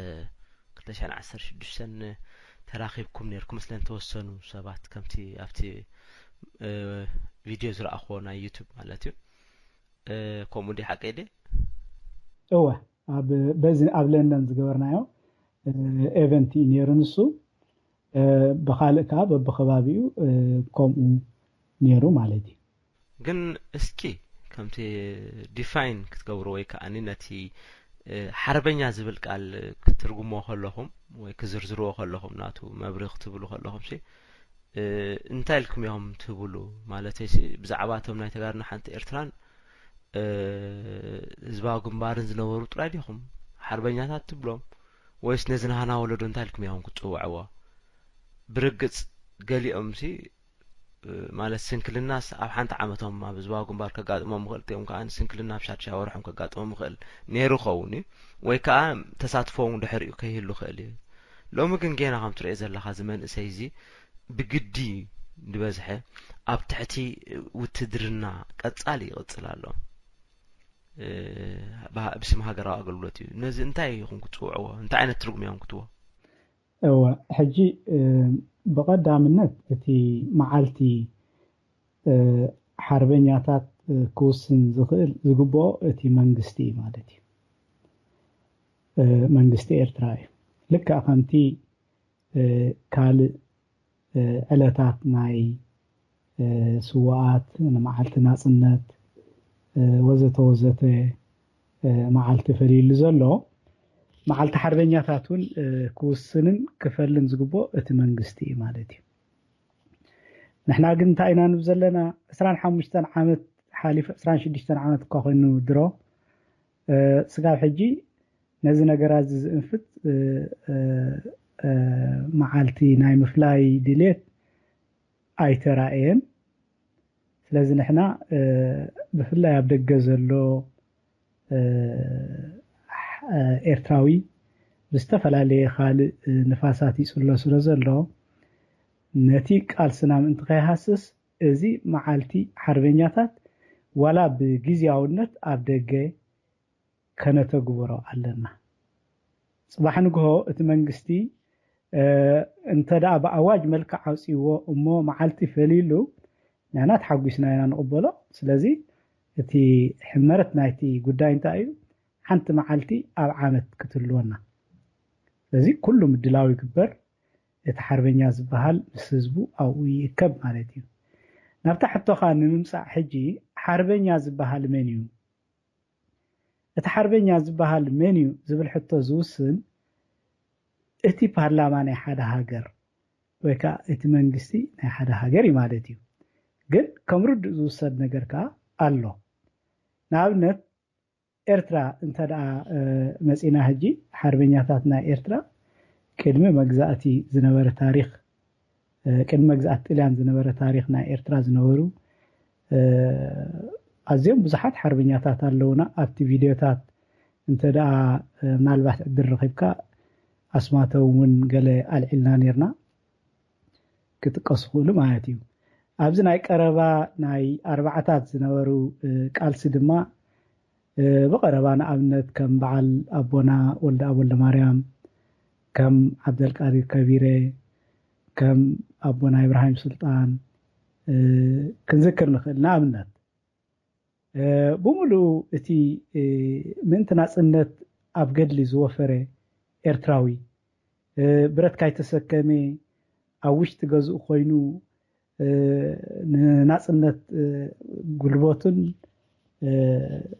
2016 ተራኺብኩም ነርኩም መስለን ተወሰኑ ሰባት ከምቲ ኣብቲ ቪድዮ ዝረኣኽዎ ናይ ዩቲዩብ ማለት እዩ ከምኡ ዲ ሓቀይደ እወ በዚ ኣብ ለንደን ዝገበርናዮ ኤቨንት ነይሩ ንሱ ብኻልእ ከዓ በብኸባቢኡ ከምኡ ነይሩ ማለት እዩ ግን እስኪ ከምቲ ዲፋይን ክትገብሩ ወይ ከዓኒ ነቲ ሓርበኛ ዝብል ቃል ክትርጉሞ ከለኹም ወይ ክዝርዝርዎ ከለኹም ናቱ መብርኽ ትብሉ ከለኹም ሲ እንታይ ኢልኩም እዮም ትብሉ ማለት ብዛዕባ እቶም ናይ ተጋድኖ ሓንቲ ኤርትራን ህዝባዊ ግንባርን ዝነበሩ ጥራይ ዲኹም ሓርበኛታት ትብሎም ወይስ ነዝናሃና ወለዶ እንታይ ኢልኩም እዮም ክትፅውዕዎ ብርግጽ ገሊኦም ሲ ማለት ስንክልናስ ኣብ ሓንቲ ዓመቶም ኣብ ህዝባዊ ግንባር ከጋጥሞም ምኽእል እዮም ከዓ ስንክልና ኣብ ሻድሻይ ወርሖም ከጋጥሞም ምኽእል ነይሩ ኸውን ወይ ከዓ ተሳትፎም ድሕሪኡ ከይህሉ ክእል እዩ ሎሚ ግን ገና ከም ትሪኦ ዘለኻ ዝመንእሰይ እዚ ብግዲ ንበዝሐ ኣብ ትሕቲ ውትድርና ቀጻሊ ይቕጽል ኣሎ ብስም ሃገራዊ ኣገልግሎት እዩ ነዚ እንታይ ይኹም ክትፅውዕዎ እንታይ ዓይነት ትርጉም እዮም ክትዎ እወ ሕጂ ብቐዳምነት እቲ መዓልቲ ሓርበኛታት ክውስን ዝኽእል ዝግብኦ እቲ መንግስቲ ማለት እዩ መንግስቲ ኤርትራ እዩ ልክዕ ከምቲ ካልእ ዕለታት ናይ ስዋኣት ንመዓልቲ ናጽነት ወዘተ ወዘተ መዓልቲ ፈሊሉ ዘሎ መዓልቲ ሓርበኛታት እውን ክውስንን ክፈልን ዝግብኦ እቲ መንግስቲ እዩ ማለት እዩ ንሕና ግን እንታይ ኢና ንብ ዘለና 25 ዓመት ሓሊፉ 26 ዓመት እኳ ኮይኑ ድሮ ስጋብ ሕጂ ነዚ ነገራት ዝንፍት መዓልቲ ናይ ምፍላይ ድሌት ኣይተራእየን ስለዚ ንሕና ብፍላይ ኣብ ደገ ዘሎ ኤርትራዊ ብዝተፈላለየ ካልእ ንፋሳት ይጽሎ ስለ ዘሎ ነቲ ቃልስና ምእንቲ ከይሃስስ እዚ መዓልቲ ሓርበኛታት ዋላ ብግዚያውነት ኣብ ደገ ከነተግብሮ ኣለና ጽባሕ ንግሆ እቲ መንግስቲ እንተደኣ ብኣዋጅ መልክዕ ኣውፂዎ እሞ መዓልቲ ፈሊሉ ንሕና ተሓጒስና ኢና ንቕበሎ ስለዚ እቲ ሕመረት ናይቲ ጉዳይ እንታይ እዩ ሓንቲ መዓልቲ ኣብ ዓመት ክትህልወና ስለዚ ኩሉ ምድላው ይግበር እቲ ሓርበኛ ዝበሃል ምስ ህዝቡ ኣብኡ ይእከብ ማለት እዩ ናብታ ሕቶኻ ንምምጻእ ሕጂ ሓርበኛ ዝበሃል መን እዩ እቲ ሓርበኛ ዝበሃል መን እዩ ዝብል ሕቶ ዝውስን እቲ ፓርላማ ናይ ሓደ ሃገር ወይ ከዓ እቲ መንግስቲ ናይ ሓደ ሃገር እዩ ማለት እዩ ግን ከም ርድእ ዝውሰድ ነገር ከዓ ኣሎ ንኣብነት ኤርትራ እንተደኣ መጺና ሕጂ ሓርበኛታት ናይ ኤርትራ ቅድሚ መግዛእቲ ዝነበረ ታሪኽ ቅድሚ መግዛእቲ ጣልያን ዝነበረ ታሪኽ ናይ ኤርትራ ዝነበሩ ኣዝዮም ብዙሓት ሓርበኛታት ኣለውና ኣብቲ ቪድዮታት እንተደኣ ምናልባት ዕድል ረኺብካ ኣስማተውን ገለ ኣልዒልና ነርና ክጥቀሱ ክእሉ ማለት እዩ ኣብዚ ናይ ቀረባ ናይ ኣርባዕታት ዝነበሩ ቃልሲ ድማ بقرة بان أبنت كم بعل أبونا ولد أبو المريم كم عبد القادر كبيرة كم أبونا إبراهيم سلطان كنذكر نخلنا أبنت بملو تي من تناصنت أبجد لي زوفرة إرتراوي برد كاي تسكمي أوش تجزء خوينو ناصنت قلباتن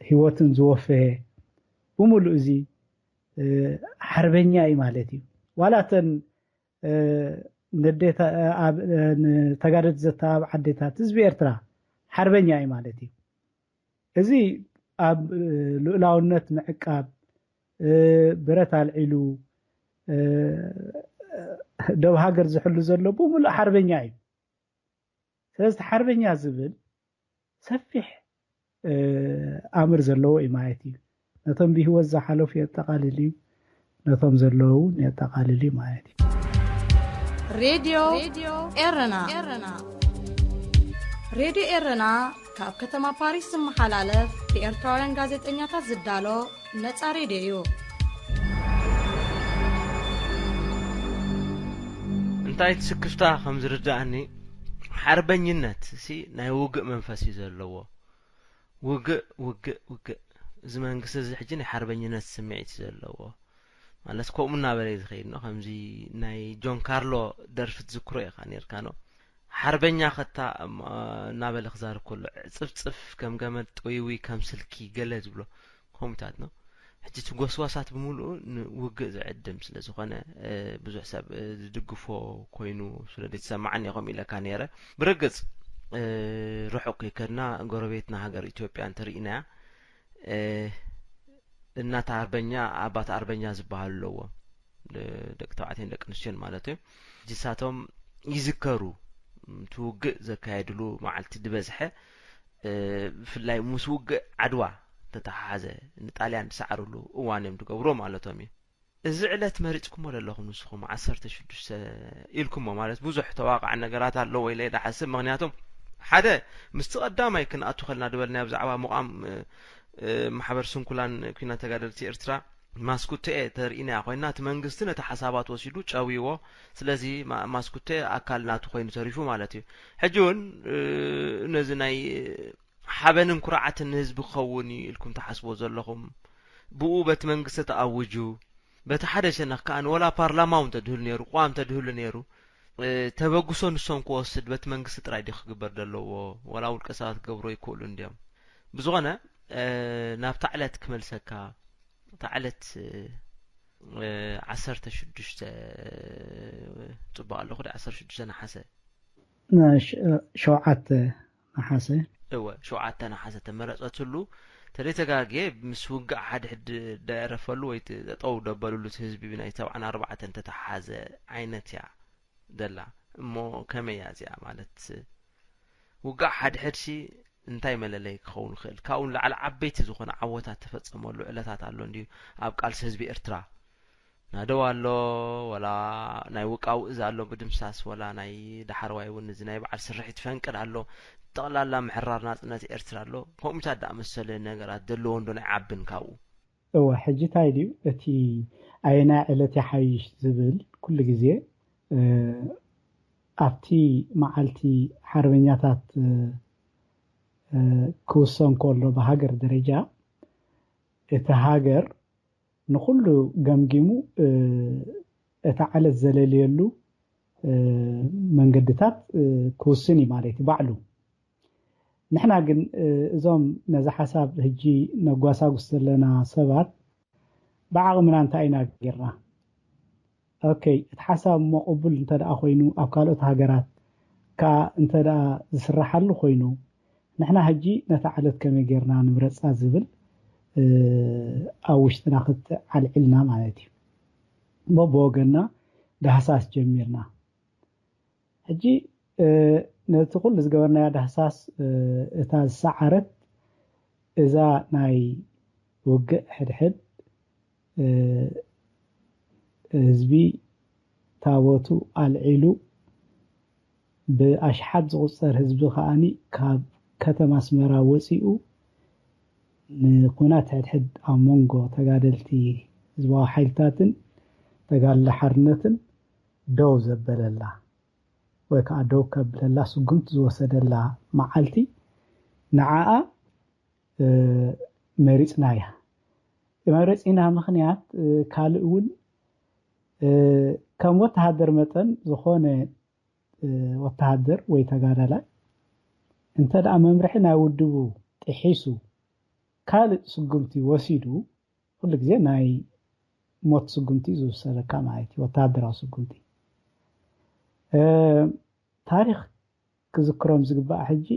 ህይወትን ዝወፈየ በሙሉ እዚ ሓርበኛ እዩ ማለት እዩ ዋላተን ንዴታ ኣብ ተጋደልቲ ዘተባብ ዓዴታት ህዝቢ ኤርትራ ሓርበኛ እዩ ማለት እዩ እዚ ኣብ ልኡላውነት ምዕቃብ ብረት አልዒሉ ደው ሃገር ዝሕሉ ዘሎ በሙሉ ሓርበኛ እዩ ስለዚህ ሓርበኛ ዝብል ሰፊሕ ኣምር ዘለዎ እዩ ማለት እዩ ነቶም ብህይወት ዝሓለፉ የጠቃልል እዩ ነቶም ዘለዉ የጠቃልል እዩ ማለት እዩ ሬድዮ ኤረና ሬድዮ ኤረና ካብ ከተማ ፓሪስ ዝመሓላለፍ ብኤርትራውያን ጋዜጠኛታት ዝዳሎ ነፃ ሬድዮ እዩ እንታይ ትስክፍታ ከም ዝርዳእኒ ሓርበኝነት ናይ ውግእ መንፈስ እዩ ዘለዎ ውግእ እዚ መንግስቲ እዚ ሕጂ ናይ ሓርበኝነት ስምዒት ዘለዎ ማለት ከምኡ እናበለ ዝኸይድ ነው ከምዚ ናይ ጆን ካርሎ ደርፍት ዝክሮ ኢኻ ነርካ ነው ሓርበኛ ኸታ እናበለ ክዛርብ ከሎ ጽፍጽፍ ከም ገመድ ጠይዊ ከም ስልኪ ገለ ዝብሎ ከምታት ነው ሕጂ ትጎስዋሳት ብምሉእ ውግእ ዝዕድም ስለ ዝኾነ ብዙሕ ሰብ ዝድግፎ ኮይኑ ስለ ዝሰማዓኒ ይቆም ኢለካ ነይረ ብርግጽ ሩሑቅ ይከድና ጎረቤትና ሃገር ኢትዮጵያ እንተሪኢና እናታ አርበኛ አባት አርበኛ ዝባሃሉ ኣለዎ ደቂ ተባዕትዮን ደቂ ኣንስትዮን ማለት እዩ ጅሳቶም ይዝከሩ ትውግእ ዘካየድሉ መዓልቲ ድበዝሐ ብፍላይ ምስ ውግእ ዓድዋ ተተሓሓዘ ንጣልያን ዝሰዓርሉ እዋን እዮም ዝገብሮ ማለቶም እዩ እዚ ዕለት መሪፅኩም ኣለኹም ንስኹም 16 ኢልኩም ማለት ብዙሕ ተዋቃዕ ነገራት ኣሎ ወይ ለይ ዳሓስብ ምክንያቱም ሓደ ምስቲ ቀዳማይ ክንኣቱ ኸልና ድበልና ብዛዕባ መቃም ማሕበር ስንኩላን ኩና ተጋደልቲ ኤርትራ ማስኩቴ ተርኢና ኮይና እቲ መንግስቲ ነታ ሓሳባት ወሲዱ ጨዊዎ ስለዚ ማስኩቴ አካልናቱ ኮይኑ ተሪፉ ማለት እዩ ሕጂውን ነዚ ናይ ሓበንን ኩርዓትን ህዝቢ ክኸውን ኢልኩም ተሓስቦ ዘለኹም ብኡ በት መንግስቲ ተኣውጁ በቲ ሓደ ሸነኽ ከኣን ወላ ፓርላማው ተድህሉ ነይሩ ቋም ተድህሉ ነይሩ ተበግሶ ንሶም ክወስድ በት መንግስቲ ጥራይ ዲ ክግበር ደለዎ ወላ ውልቀ ሰባት ክገብሮ ይክእሉ እንዲኦም ብዝኾነ ናብ ታዕለት ክመልሰካ ታዕለት 16 ጽባቕ ኣለኹ 16 ነሓሰ ሸውዓተ ነሓሰ እወ ሸውዓተ ነሓሰ ተመረፀትሉ ተደተጋጌ ምስ ውግእ ሓድሕድ ዳይረፈሉ ወይ ጠጠው ደበሉሉ ህዝቢ ብናይ 74 ተተሓዘ ዓይነት ያ ደላ እሞ ከመያ እዚኣ ማለት ውግእ ሓድሕድሲ እንታይ መለለይ ክኸውን ክእል ካውን ለዓል ዓበይቲ ዝኾነ ዓወታት ተፈጸመሉ ዕለታት ኣሎ እንዲ ኣብ ቃልሲ ህዝቢ ኤርትራ ናደው ኣሎ ወላ ናይ ውቃው እዛ ኣሎ ብድምሳስ ወላ ናይ ዳሓርዋይ እውን እዚ ናይ በዓል ስርሒት ፈንቅል ኣሎ ጠቕላላ ምሕራር ናጽነት ኤርትራ ኣሎ ከምኡታት ዳመሰለ ነገራት ደልዎ እንዶ ናይ ዓብን ካብኡ እወ ሕጂ ታይ ድዩ እቲ ኣይና ዕለት ይሓይሽ ዝብል ኩሉ ግዜ ኣብቲ መዓልቲ ሓርበኛታት ክውሰን ከሎ በሃገር ደረጃ እቲ ሃገር ንኩሉ ገምጊሙ እቲ ዓለት ዘለልየሉ መንገድታት ክውስን ማለት ባዕሉ ንሕና ግን እዞም ነዛ ሓሳብ ሕጂ ነጓሳጉስ ዘለና ሰባት ብዓቕምና እንታይ ኢና ጌርና ኦኬ እቲ ሓሳብ መቕቡል እንተደኣ ኮይኑ ኣብ ካልኦት ሃገራት ካ እንተደኣ ዝስራሓሉ ኮይኑ ንሕና ሕጂ ነታ ዓለት ከመይ ጌርና ንምረፃ ዝብል ኣብ ውሽጥና ክትዓልዕልና ማለት እዩ በብወገንና ዳህሳስ ጀሚርና ሕጂ ነቲ ኩሉ ዝገበርናያ ዳህሳስ እታ ዝሰዓረት እዛ ናይ ውግእ ሕድሕድ ህዝቢ ታቦቱ ኣልዒሉ ብኣሽሓት ዝቁፀር ህዝቢ ከኣኒ ካብ ከተማ አስመራ ወፂኡ ንኩናት ሕድሕድ ኣብ መንጎ ተጋደልቲ ህዝባዊ ሓይልታትን ተጋድሊ ሓርነትን ደው ዘበለላ ወይ ከዓ ደው ከብለላ ስጉምቲ ዝወሰደላ መዓልቲ ንዓኣ መሪፅና እያ መሪፅና ምክንያት ካልእ እውን ከም ወተሃደር መጠን ዝኾነ ወተሃደር ወይ ተጋዳላይ እንተደኣ መምርሒ ናይ ውድቡ ጥሒሱ ካልእ ስጉምቲ ወሲዱ ኩሉ ግዜ ናይ ሞት ስጉምቲ ዝውሰደካ ማለት እዩ ወተሃደራዊ ስጉምቲ ታሪክ ክዝክሮም ዝግባእ ሕጂ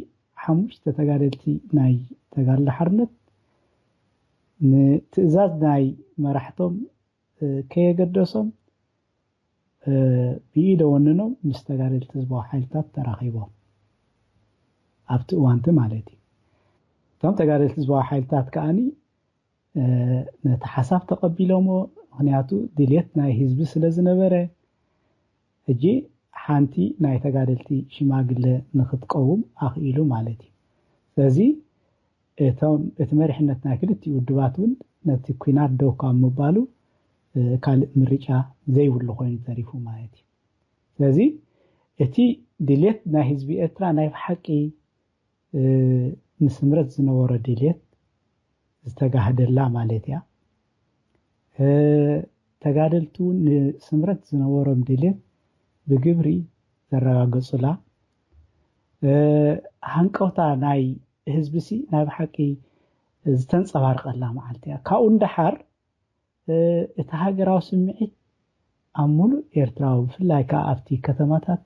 5 ተጋደልቲ ናይ ተጋድሊ ሓርነት ንትእዛዝ ናይ መራሕቶም ከየገደሶም ብኢደ ወንኖም ምስ ተጋደልቲ ህዝባዊ ሓይልታት ተራኺቦም ኣብቲ እዋንቲ ማለት እዩ እቶም ተጋደልቲ ህዝባዊ ሓይልታት ከኣኒ ነቲ ሓሳብ ተቐቢሎሞ ምክንያቱ ድልየት ናይ ህዝቢ ስለ ዝነበረ ሕጂ ሓንቲ ናይ ተጋደልቲ ሽማግለ ንክትቀውም ኣኽኢሉ ማለት እዩ ስለዚ እቲ መሪሕነት ናይ ክልቲኡ ውድባት እውን ነቲ ኩናት ደው ካብ ምባሉ ካልእ ምርጫ ዘይብሉ ኮይኑ ተሪፉ ማለት እዩ ስለዚ እቲ ድልየት ናይ ህዝቢ ኤርትራ ናይ ብሓቂ ንስምረት ዝነበሮ ድልየት ዝተጋህደላ ማለት እያ ተጋደልቱ ንስምረት ዝነበሮም ድልየት ብግብሪ ዘረጋገፁላ ሃንቀውታ ናይ ህዝቢ ሲ ናይ ብሓቂ ዝተንፀባርቀላ ማለት እያ ካብኡ እንዳሓር እቲ ሃገራዊ ስምዒት ኣብ ሙሉእ ኤርትራዊ ብፍላይ ከዓ ኣብቲ ከተማታት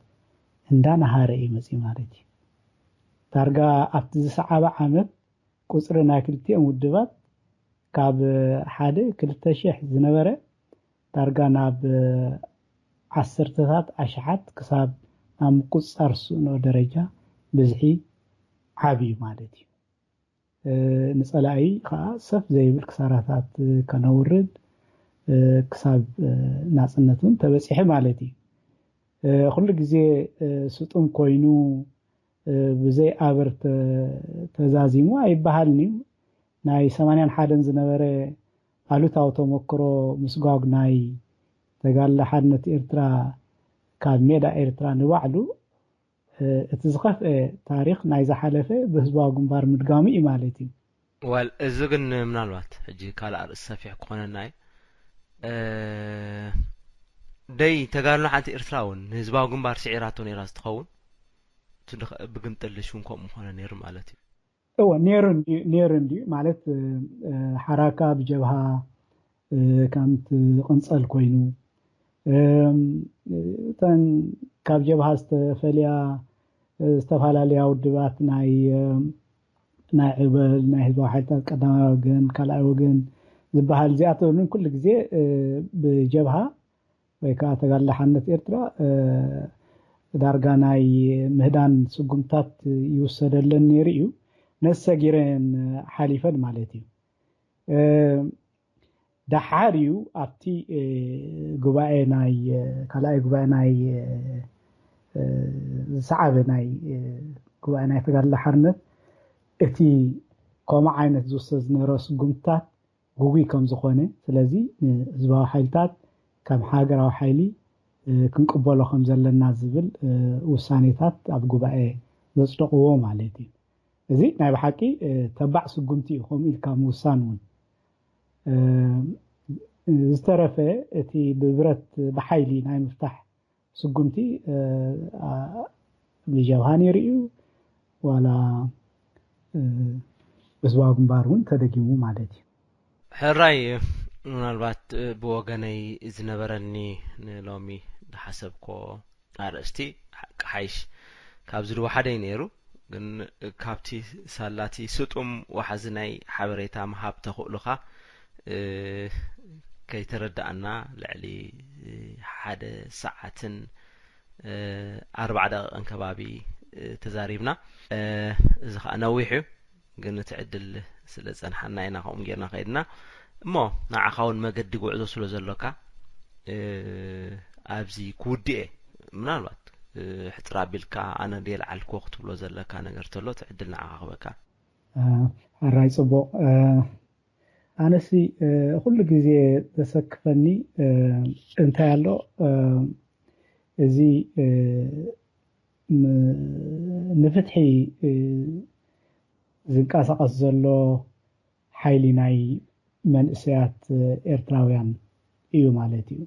እንዳናሃረ እዩ መፅኡ ማለት እዩ ዳርጋ ኣብቲ ዝሰዓበ ዓመት ቁፅሪ ናይ ክልቲኦም ውድባት ካብ 1-2,000 ዝነበረ ዳርጋ ናብ 10ታት ኣሽሓት ክሳብ ናብ ምቁፅፃር ስእኖ ደረጃ ብዝሒ ዓብዩ ማለት እዩ ንፀላኢ ከዓ ሰፍ ዘይብል ክሳራታት ከነውርድ ክሳብ ናፅነቱን ተበፂሐ ማለት እዩ ኩሉ ግዜ ስጡም ኮይኑ ብዘይ ኣበር ተዛዚሙ ኣይበሃልኒ ናይ 81 ዝነበረ ኣሉታዊ ተመክሮ ምስጓግ ናይ ተጋድሎ ሓድነት ኤርትራ ካብ ሜዳ ኤርትራ ንባዕሉ እቲ ዝኸፍአ ታሪክ ናይ ዝሓለፈ ብህዝባዊ ግንባር ምድጋሚ እዩ ማለት እዩ ዋል እዚ ግን ምናልባት ሕጂ ካልእ ርእሲ ሰፊሕ ክኾነናይ ደይ ተጋድሎ ሓንቲ ኤርትራ እውን ህዝባዊ ግንባር ስዒራቶ ነይራ ዝትኸውን ብግምጥልሽ እውን ከምኡ ምኾነ ነይሩ ማለት እዩ ነይሩ እንዲ ማለት ሓራካ ብጀብሃ ከምቲ ቅንፀል ኮይኑ እተን ካብ ጀብሃ ዝተፈልያ ዝተፈላለዩ ውድባት ናይ ዕበል ናይ ህዝባዊ ሓይልታት ቀዳማይ ወገን ካልኣይ ወገን ዝበሃል እዚኣቶም ኩሉ ግዜ ብጀብሃ ወይ ከዓ ተጋድሎ ሓድነት ኤርትራ ዳርጋ ናይ ምህዳን ስጉምታት ይወሰደለን ነይሩ እዩ ነሰጊረን ሓሊፈን ማለት እዩ ዳሓር እዩ ኣብቲ ጉባኤ ናይ ካልኣይ ጉባኤ ናይ ዝሰዓበ ናይ ጉባኤ ናይ ተጋድሎ ሓድነት እቲ ከምኡ ዓይነት ዝውሰድ ዝነበረ ስጉምታት ጉጉይ ከም ዝኾነ ስለዚ ህዝባዊ ሓይልታት ከም ሃገራዊ ሓይሊ ክንቅበሎ ከም ዘለና ዝብል ውሳኔታት ኣብ ጉባኤ ዘጽድቕዎ ማለት እዩ እዚ ናይ ብሓቂ ተባዕ ስጉምቲ እዩ ከምኡ ኢልካ ምውሳን እውን ዝተረፈ እቲ ብብረት ብሓይሊ ናይ ምፍታሕ ስጉምቲ ብጀብሃ ነይሩ እዩ ዋላ ህዝባዊ ግንባር እውን ተደጊሙ ማለት እዩ ሕራይ ምናልባት ብወገነይ ዝነበረኒ ንሎሚ ዝሓሰብኮ ኣርእስቲ ሓይሽ ካብ ዝድወሓደይ ነይሩ ግን ካብቲ ሳላቲ ስጡም ወሓዚ ናይ ሓበሬታ ምሃብ ተኽእሉኻ ከይተረዳእና ልዕሊ 1 ሰዓትን 4 ደቂቃን ከባቢ ተዛሪብና እዚ ከዓ ነዊሕ እዩ ግን እቲ ዕድል ስለ ፀንሐና ኢና ከምኡ ጌርና ከይድና እሞ ንዓኻ እውን መገዲ ጉዕዞ ስለ ዘለካ ኣብዚ ክውድኤ ምናልባት ሕፅራ ቢልካ ኣነ ደልዓልኮ ክትብሎ ዘለካ ነገር ተሎ ትዕድል ንዓኻ ክበካ ኣራይ ፅቡቅ ኣነሲ ኩሉ ግዜ ተሰክፈኒ እንታይ ኣሎ እዚ ንፍትሒ ዝንቀሳቀስ ዘሎ ሓይሊ ናይ መንእሰያት ኤርትራውያን እዩ ማለት እዩ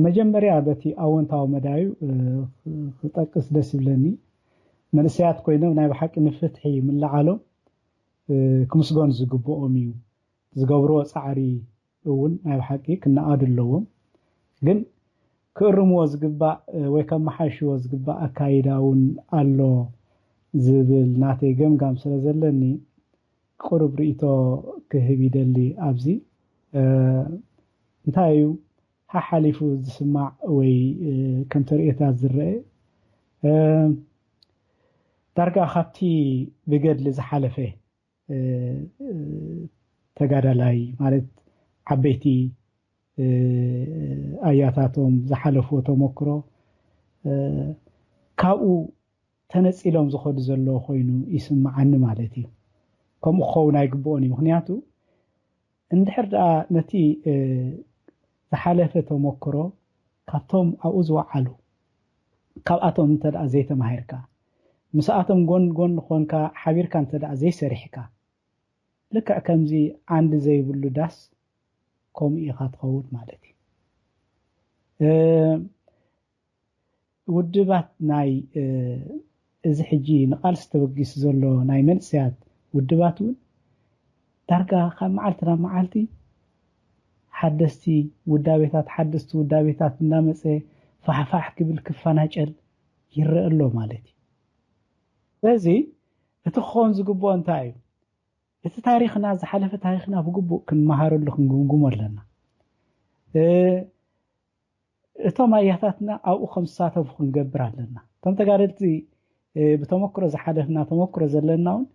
መጀመርያ በቲ ኣወንታዊ መዳዩ ክጠቅስ ደስ ይብለኒ መንእሰያት ኮይኖም ናይ ብሓቂ ንፍትሒ ምልዓሎም ክምስገኑ ዝግብኦም እዩ ዝገብርዎ ፃዕሪ እውን ናይ ብሓቂ ክነኣዱ ኣለዎም ግን ክእርምዎ ዝግባእ ወይ ከመሓሽዎ ዝግባእ ኣካይዳ እውን ኣሎ ዝብል ናተይ ገምጋም ስለ ዘለኒ ቁርብ ርእቶ ክህብ ይደሊ ኣብዚ እንታይ እዩ ሓሓሊፉ ዝስማዕ ወይ ከም ተርእየታት ዝረአ ዳርጋ ካብቲ ብገድሊ ዝሓለፈ ተጋዳላይ ማለት ዓበይቲ ኣያታቶም ዝሓለፉ ተሞክሮ ካብኡ ተነፂሎም ዝኸዱ ዘለዎ ኮይኑ ይስምዓኒ ማለት እዩ ከምኡ ክኸውን ኣይግብኦን እዩ ምክንያቱ እንድሕር ደኣ ነቲ ዝሓለፈ ተሞክሮ ካብቶም ኣብኡ ዝወዓሉ ካብኣቶም እንተ ደኣ ዘይተማሂርካ ምስኣቶም ጎን ጎን ኮንካ ሓቢርካ እንተ ደኣ ዘይሰሪሕካ ልክዕ ከምዚ ዓንዲ ዘይብሉ ዳስ ከምኡ ኢኻ ትኸውን ማለት እዩ ውድባት ናይ እዚ ሕጂ ንቃልሲ ተበጊሱ ዘሎ ናይ መንእሰያት ውድባት እውን ዳርጋ ካብ መዓልቲ ናብ መዓልቲ ሓደስቲ ውዳቤታት እናመፀ ፋሕፋሕ ክብል ክፈናጨል ይረአ ኣሎ ማለት እዩ ስለዚ እቲ ክኸውን ዝግብኦ እንታይ እዩ እቲ ታሪክና ዝሓለፈ ታሪክና ብግቡእ ክንመሃረሉ ክንግምግሞ ኣለና እቶም ኣያታትና ኣብኡ ከም ዝሳተፉ ክንገብር ኣለና እቶም ተጋደልቲ ብተመክሮ ዝሓለፍና ተመክሮ ዘለና እውን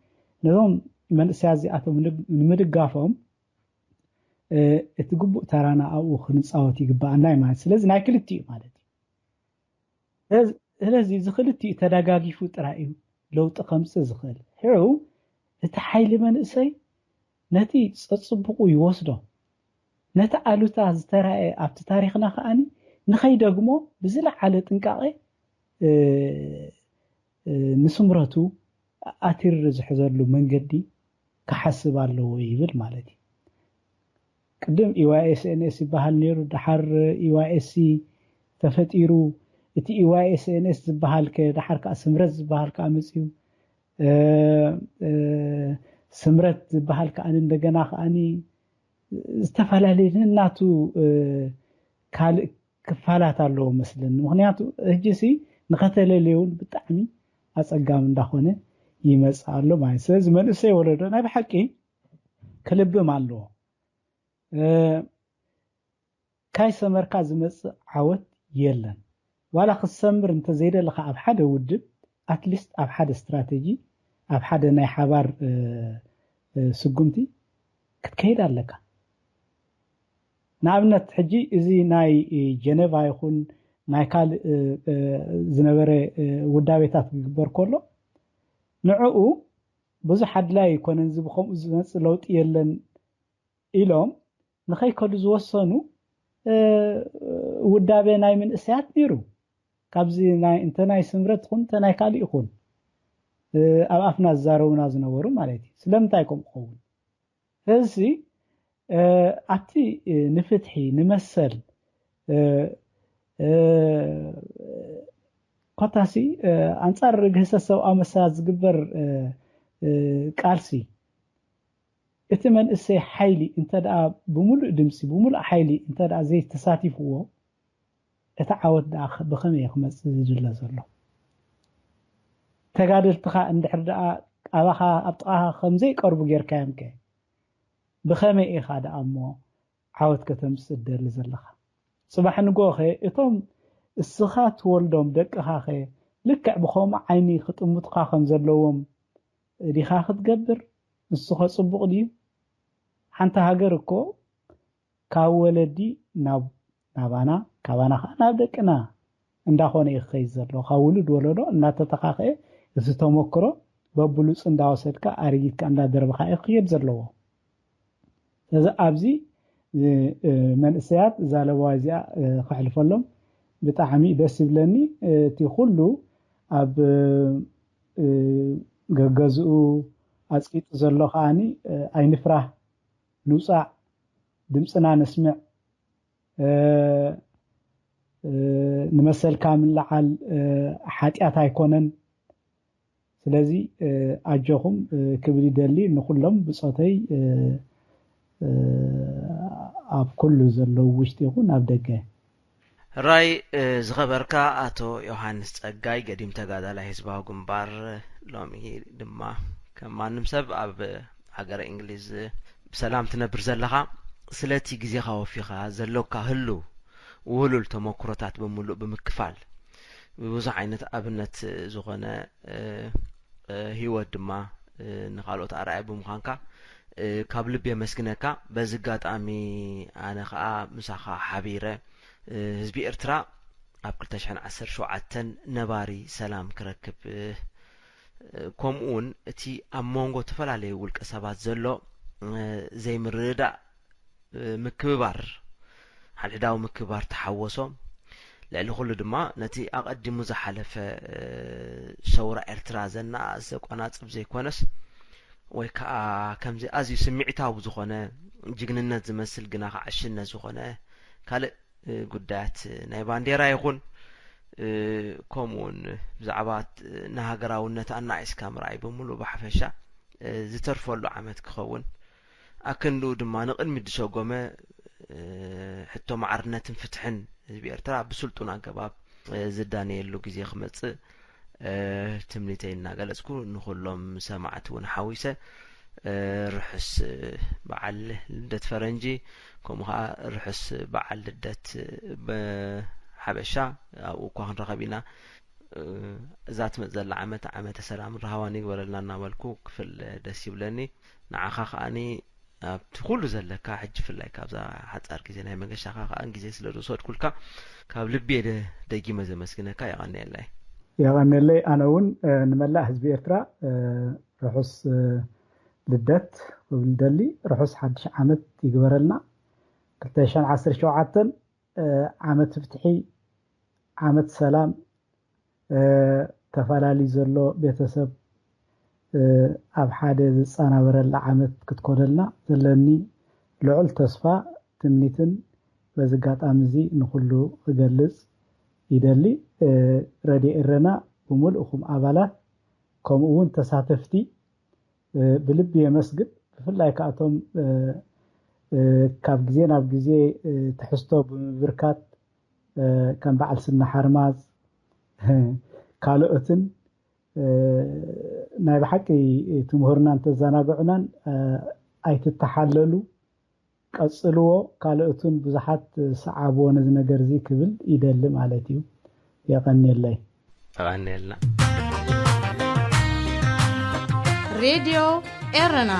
ነዞም መንእሰያት እዚኣቶም ንምድጋፎም እቲ ግቡእ ተራና ኣብኡ ክንፃወት ይግባአና ማለት ስለዚ ናይ ክልቲኡ ማለት እዩ ስለዚ ዝክልቲኡ ተደጋጊፉ ጥራይ እዩ ለውጢ ከምፅእ ዝኽእል ሕዑ እቲ ሓይሊ መንእሰይ ነቲ ፀፅቡቁ ይወስዶ ነቲ ኣሉታ ዝተረኣየ ኣብቲ ታሪክና ከዓኒ ንኸይደግሞ ብዝለዓለ ጥንቃቄ ንስምረቱ ኣቲር ዝሕዘሉ መንገዲ ክሓስብ ኣለዎ ይብል ማለት እዩ ቅድም EYSNS ይበሃል ነይሩ ድሓር EYSC ተፈጢሩ እቲ EYSNS ዝበሃል ከድሓር ከዓ ስምረት ዝበሃል ከዓ መፅዩ ስምረት ዝበሃል ከዓ እንደገና ከዓኒ ዝተፈላለዩ እናቱ ካልእ ክፋላት ኣለዎ መስለኒ ምክንያቱ ሕጂሲ ንኸተለለዩን ብጣዕሚ ኣፀጋም እንዳኾነ ይመፅእ ኣሎ ማለት ስለዚ መንእሰይ ወለዶ ናይ ብሓቂ ክልብም ኣለዎ ካይ ሰመርካ ዝመፅእ ዓወት የለን ዋላ ክሰምር እንተዘይደለካ ኣብ ሓደ ውድብ ኣትሊስት ኣብ ሓደ ስትራቴጂ ኣብ ሓደ ናይ ሓባር ስጉምቲ ክትከይድ ኣለካ ንኣብነት ሕጂ እዚ ናይ ጀነቫ ይኹን ናይ ካልእ ዝነበረ ውዳቤታት ዝግበር ከሎ ንዕኡ ብዙሕ ኣድላይ ይኮነን ዝብከምኡ ዝመፅእ ለውጢ የለን ኢሎም ንኸይከዱ ዝወሰኑ ውዳቤ ናይ መንእሰያት ነይሩ ካብዚ እንተ ናይ ስምረት ይኹን እንተ ናይ ካልእ ይኹን ኣብ ኣፍና ዝዛረቡና ዝነበሩ ማለት እዩ ስለምንታይ ከምኡ ክኸውን ስለዚ ኣብቲ ንፍትሒ ንመሰል ኮታሲ ኣንጻር ግህሰት ሰብኣዊ መሰላት ዝግበር ቃልሲ እቲ መንእሰይ ሓይሊ እንተ ደኣ ብሙሉእ ድምፂ ብሙሉእ ሓይሊ እንተ ደኣ ዘይተሳቲፍዎ እቲ ዓወት ደኣ ብኸመይ ክመፅእ ዝድለ ዘሎ ተጋደልትኻ እንድሕር ደኣ ኣባኻ ኣብ ጥቓኻ ከምዘይቀርቡ ጌርካዮም ከ ብኸመይ ኢኻ ደኣ እሞ ዓወት ከተምፅእ ትደሊ ዘለኻ ፅባሕ ንጎ ኸ እቶም እስኻ ትወልዶም ደቅኻ ኸ ልክዕ ብኸምኡ ዓይኒ ክጥምቱካ ከም ዘለዎም ዲኻ ክትገብር ንሱ ኸፅቡቕ ድዩ ሓንቲ ሃገር እኮ ካብ ወለዲ ናባና ካባና ከዓ ናብ ደቅና እንዳኾነ ይኸይድ ዘሎ ካብ ውሉድ ወለዶ እናተተኻኸየ እዚ ተሞክሮ በብሉፅ እንዳወሰድካ ኣረጊትካ እንዳደረብካ ይኸይድ ዘለዎ ስለዚ ኣብዚ መንእሰያት ዛለባ እዚኣ ክሕልፈሎም ብጣዕሚ ደስ ይብለኒ እቲ ኩሉ ኣብ ገገዝኡ ኣፅቂጡ ዘሎ ከዓኒ ኣይንፍራህ ንውፃእ ድምፅና ነስምዕ ንመሰልካ ምልዓል ሓጢኣት ኣይኮነን ስለዚ ኣጆኹም ክብል ይደሊ ንኩሎም ብፆተይ ኣብ ኩሉ ዘለው ውሽጢ ይኹን ኣብ ደገ ራይ ዝኸበርካ ኣቶ ዮሃንስ ፀጋይ ገዲም ተጋዳላይ ህዝባዊ ግንባር ሎሚ ድማ ከም ማንም ሰብ ኣብ ሃገረ እንግሊዝ ብሰላም ትነብር ዘለኻ ስለቲ ግዜኻ ወፊኻ ዘለካ ህሉ ውህሉል ተሞክሮታት በሙሉእ ብምክፋል ብብዙሕ ዓይነት ኣብነት ዝኾነ ህይወት ድማ ንኻልኦት ኣርኣያ ብምዃንካ ካብ ልብ የመስግነካ በዚ ኣጋጣሚ ኣነ ከዓ ምሳኻ ሓቢረ ህዝቢ ኤርትራ ኣብ 2017 ነባሪ ሰላም ክረክብ ከምኡውን እቲ ኣብ መንጎ ተፈላለዩ ውልቀ ሰባት ዘሎ ዘይምርዳእ ምክብባር ሓድሕዳዊ ምክብባር ተሓወሶ ልዕሊ ኩሉ ድማ ነቲ ኣቐዲሙ ዝሓለፈ ሰውራ ኤርትራ ዘናእሰ ቆናፅብ ዘይኮነስ ወይ ከዓ ከምዚ ኣዝዩ ስምዒታዊ ዝኾነ ጅግንነት ዝመስል ግና ከዓ ሽነት ዝኾነ ካልእ ጉዳያት ናይ ባንዴራ ይኹን ከምኡውን ብዛዕባ ንሃገራውነት ኣናእስካ ምርኣይ ብምሉእ ብሓፈሻ ዝተርፈሉ ዓመት ክኸውን ኣክንዱ ድማ ንቕድሚት ዝሰጎመ ሕቶ ማዕርነትን ፍትሕን ህዝቢ ኤርትራ ብስልጡን ኣገባብ ዝዳነየሉ ግዜ ክመጽእ ትምኒተይ እናገለጽኩ ንኹሎም ሰማዕቲ እውን ሓዊሰ ርሑስ በዓል ልደት ፈረንጂ ከምኡ ከዓ ርሑስ በዓል ልደት ሓበሻ ኣብኡ እኳ ክንረኸብ ኢና እዛ ትመጽእ ዘላ ዓመተ ሰላም ረሃዋን ይግበረልና እናበልኩ ክፍል ደስ ይብለኒ ንዓኻ ከዓኒ ኣብቲ ኩሉ ዘለካ ሕጂ ፍላይ ካብዛ ሓፃር ግዜ ናይ መንገሻኻ ከዓ ግዜ ስለ ዝወሰድኩልካ ካብ ልቤ ደጊመ ዘመስግነካ የቐኒለይ ኣነ እውን ንመላእ ህዝቢ ኤርትራ ርሑስ ልደት ክብል ደሊ ርሑስ ሓድሽ ዓመት ይግበረልና 2017 ዓመት ፍትሒ ዓመት ሰላም ተፈላለዩ ዘሎ ቤተሰብ ኣብ ሓደ ዝፃናበረላ ዓመት ክትኮነልና ዘለኒ ልዑል ተስፋ ትምኒትን በዚ ኣጋጣሚ እዚ ንኩሉ ክገልጽ ይደሊ ረድኤ ኤረና ብምልእኹም ኣባላት ከምኡ እውን ተሳተፍቲ ብልቢ የመስግን ብፍላይ ከኣቶም ካብ ግዜ ናብ ግዜ ትሕዝቶ ብምብርካት ከም በዓል ስና ሓርማዝ ካልኦትን ናይ ብሓቂ ትምህርናን ተዘናግዑናን ኣይትተሓለሉ ቀጽልዎ ካልኦትን ብዙሓት ሰዓብዎ ነዚ ነገር እዚ ክብል ይደሊ ማለት እዩ የቐኒለይ ተቐኒልና ሬድዮ ኤረና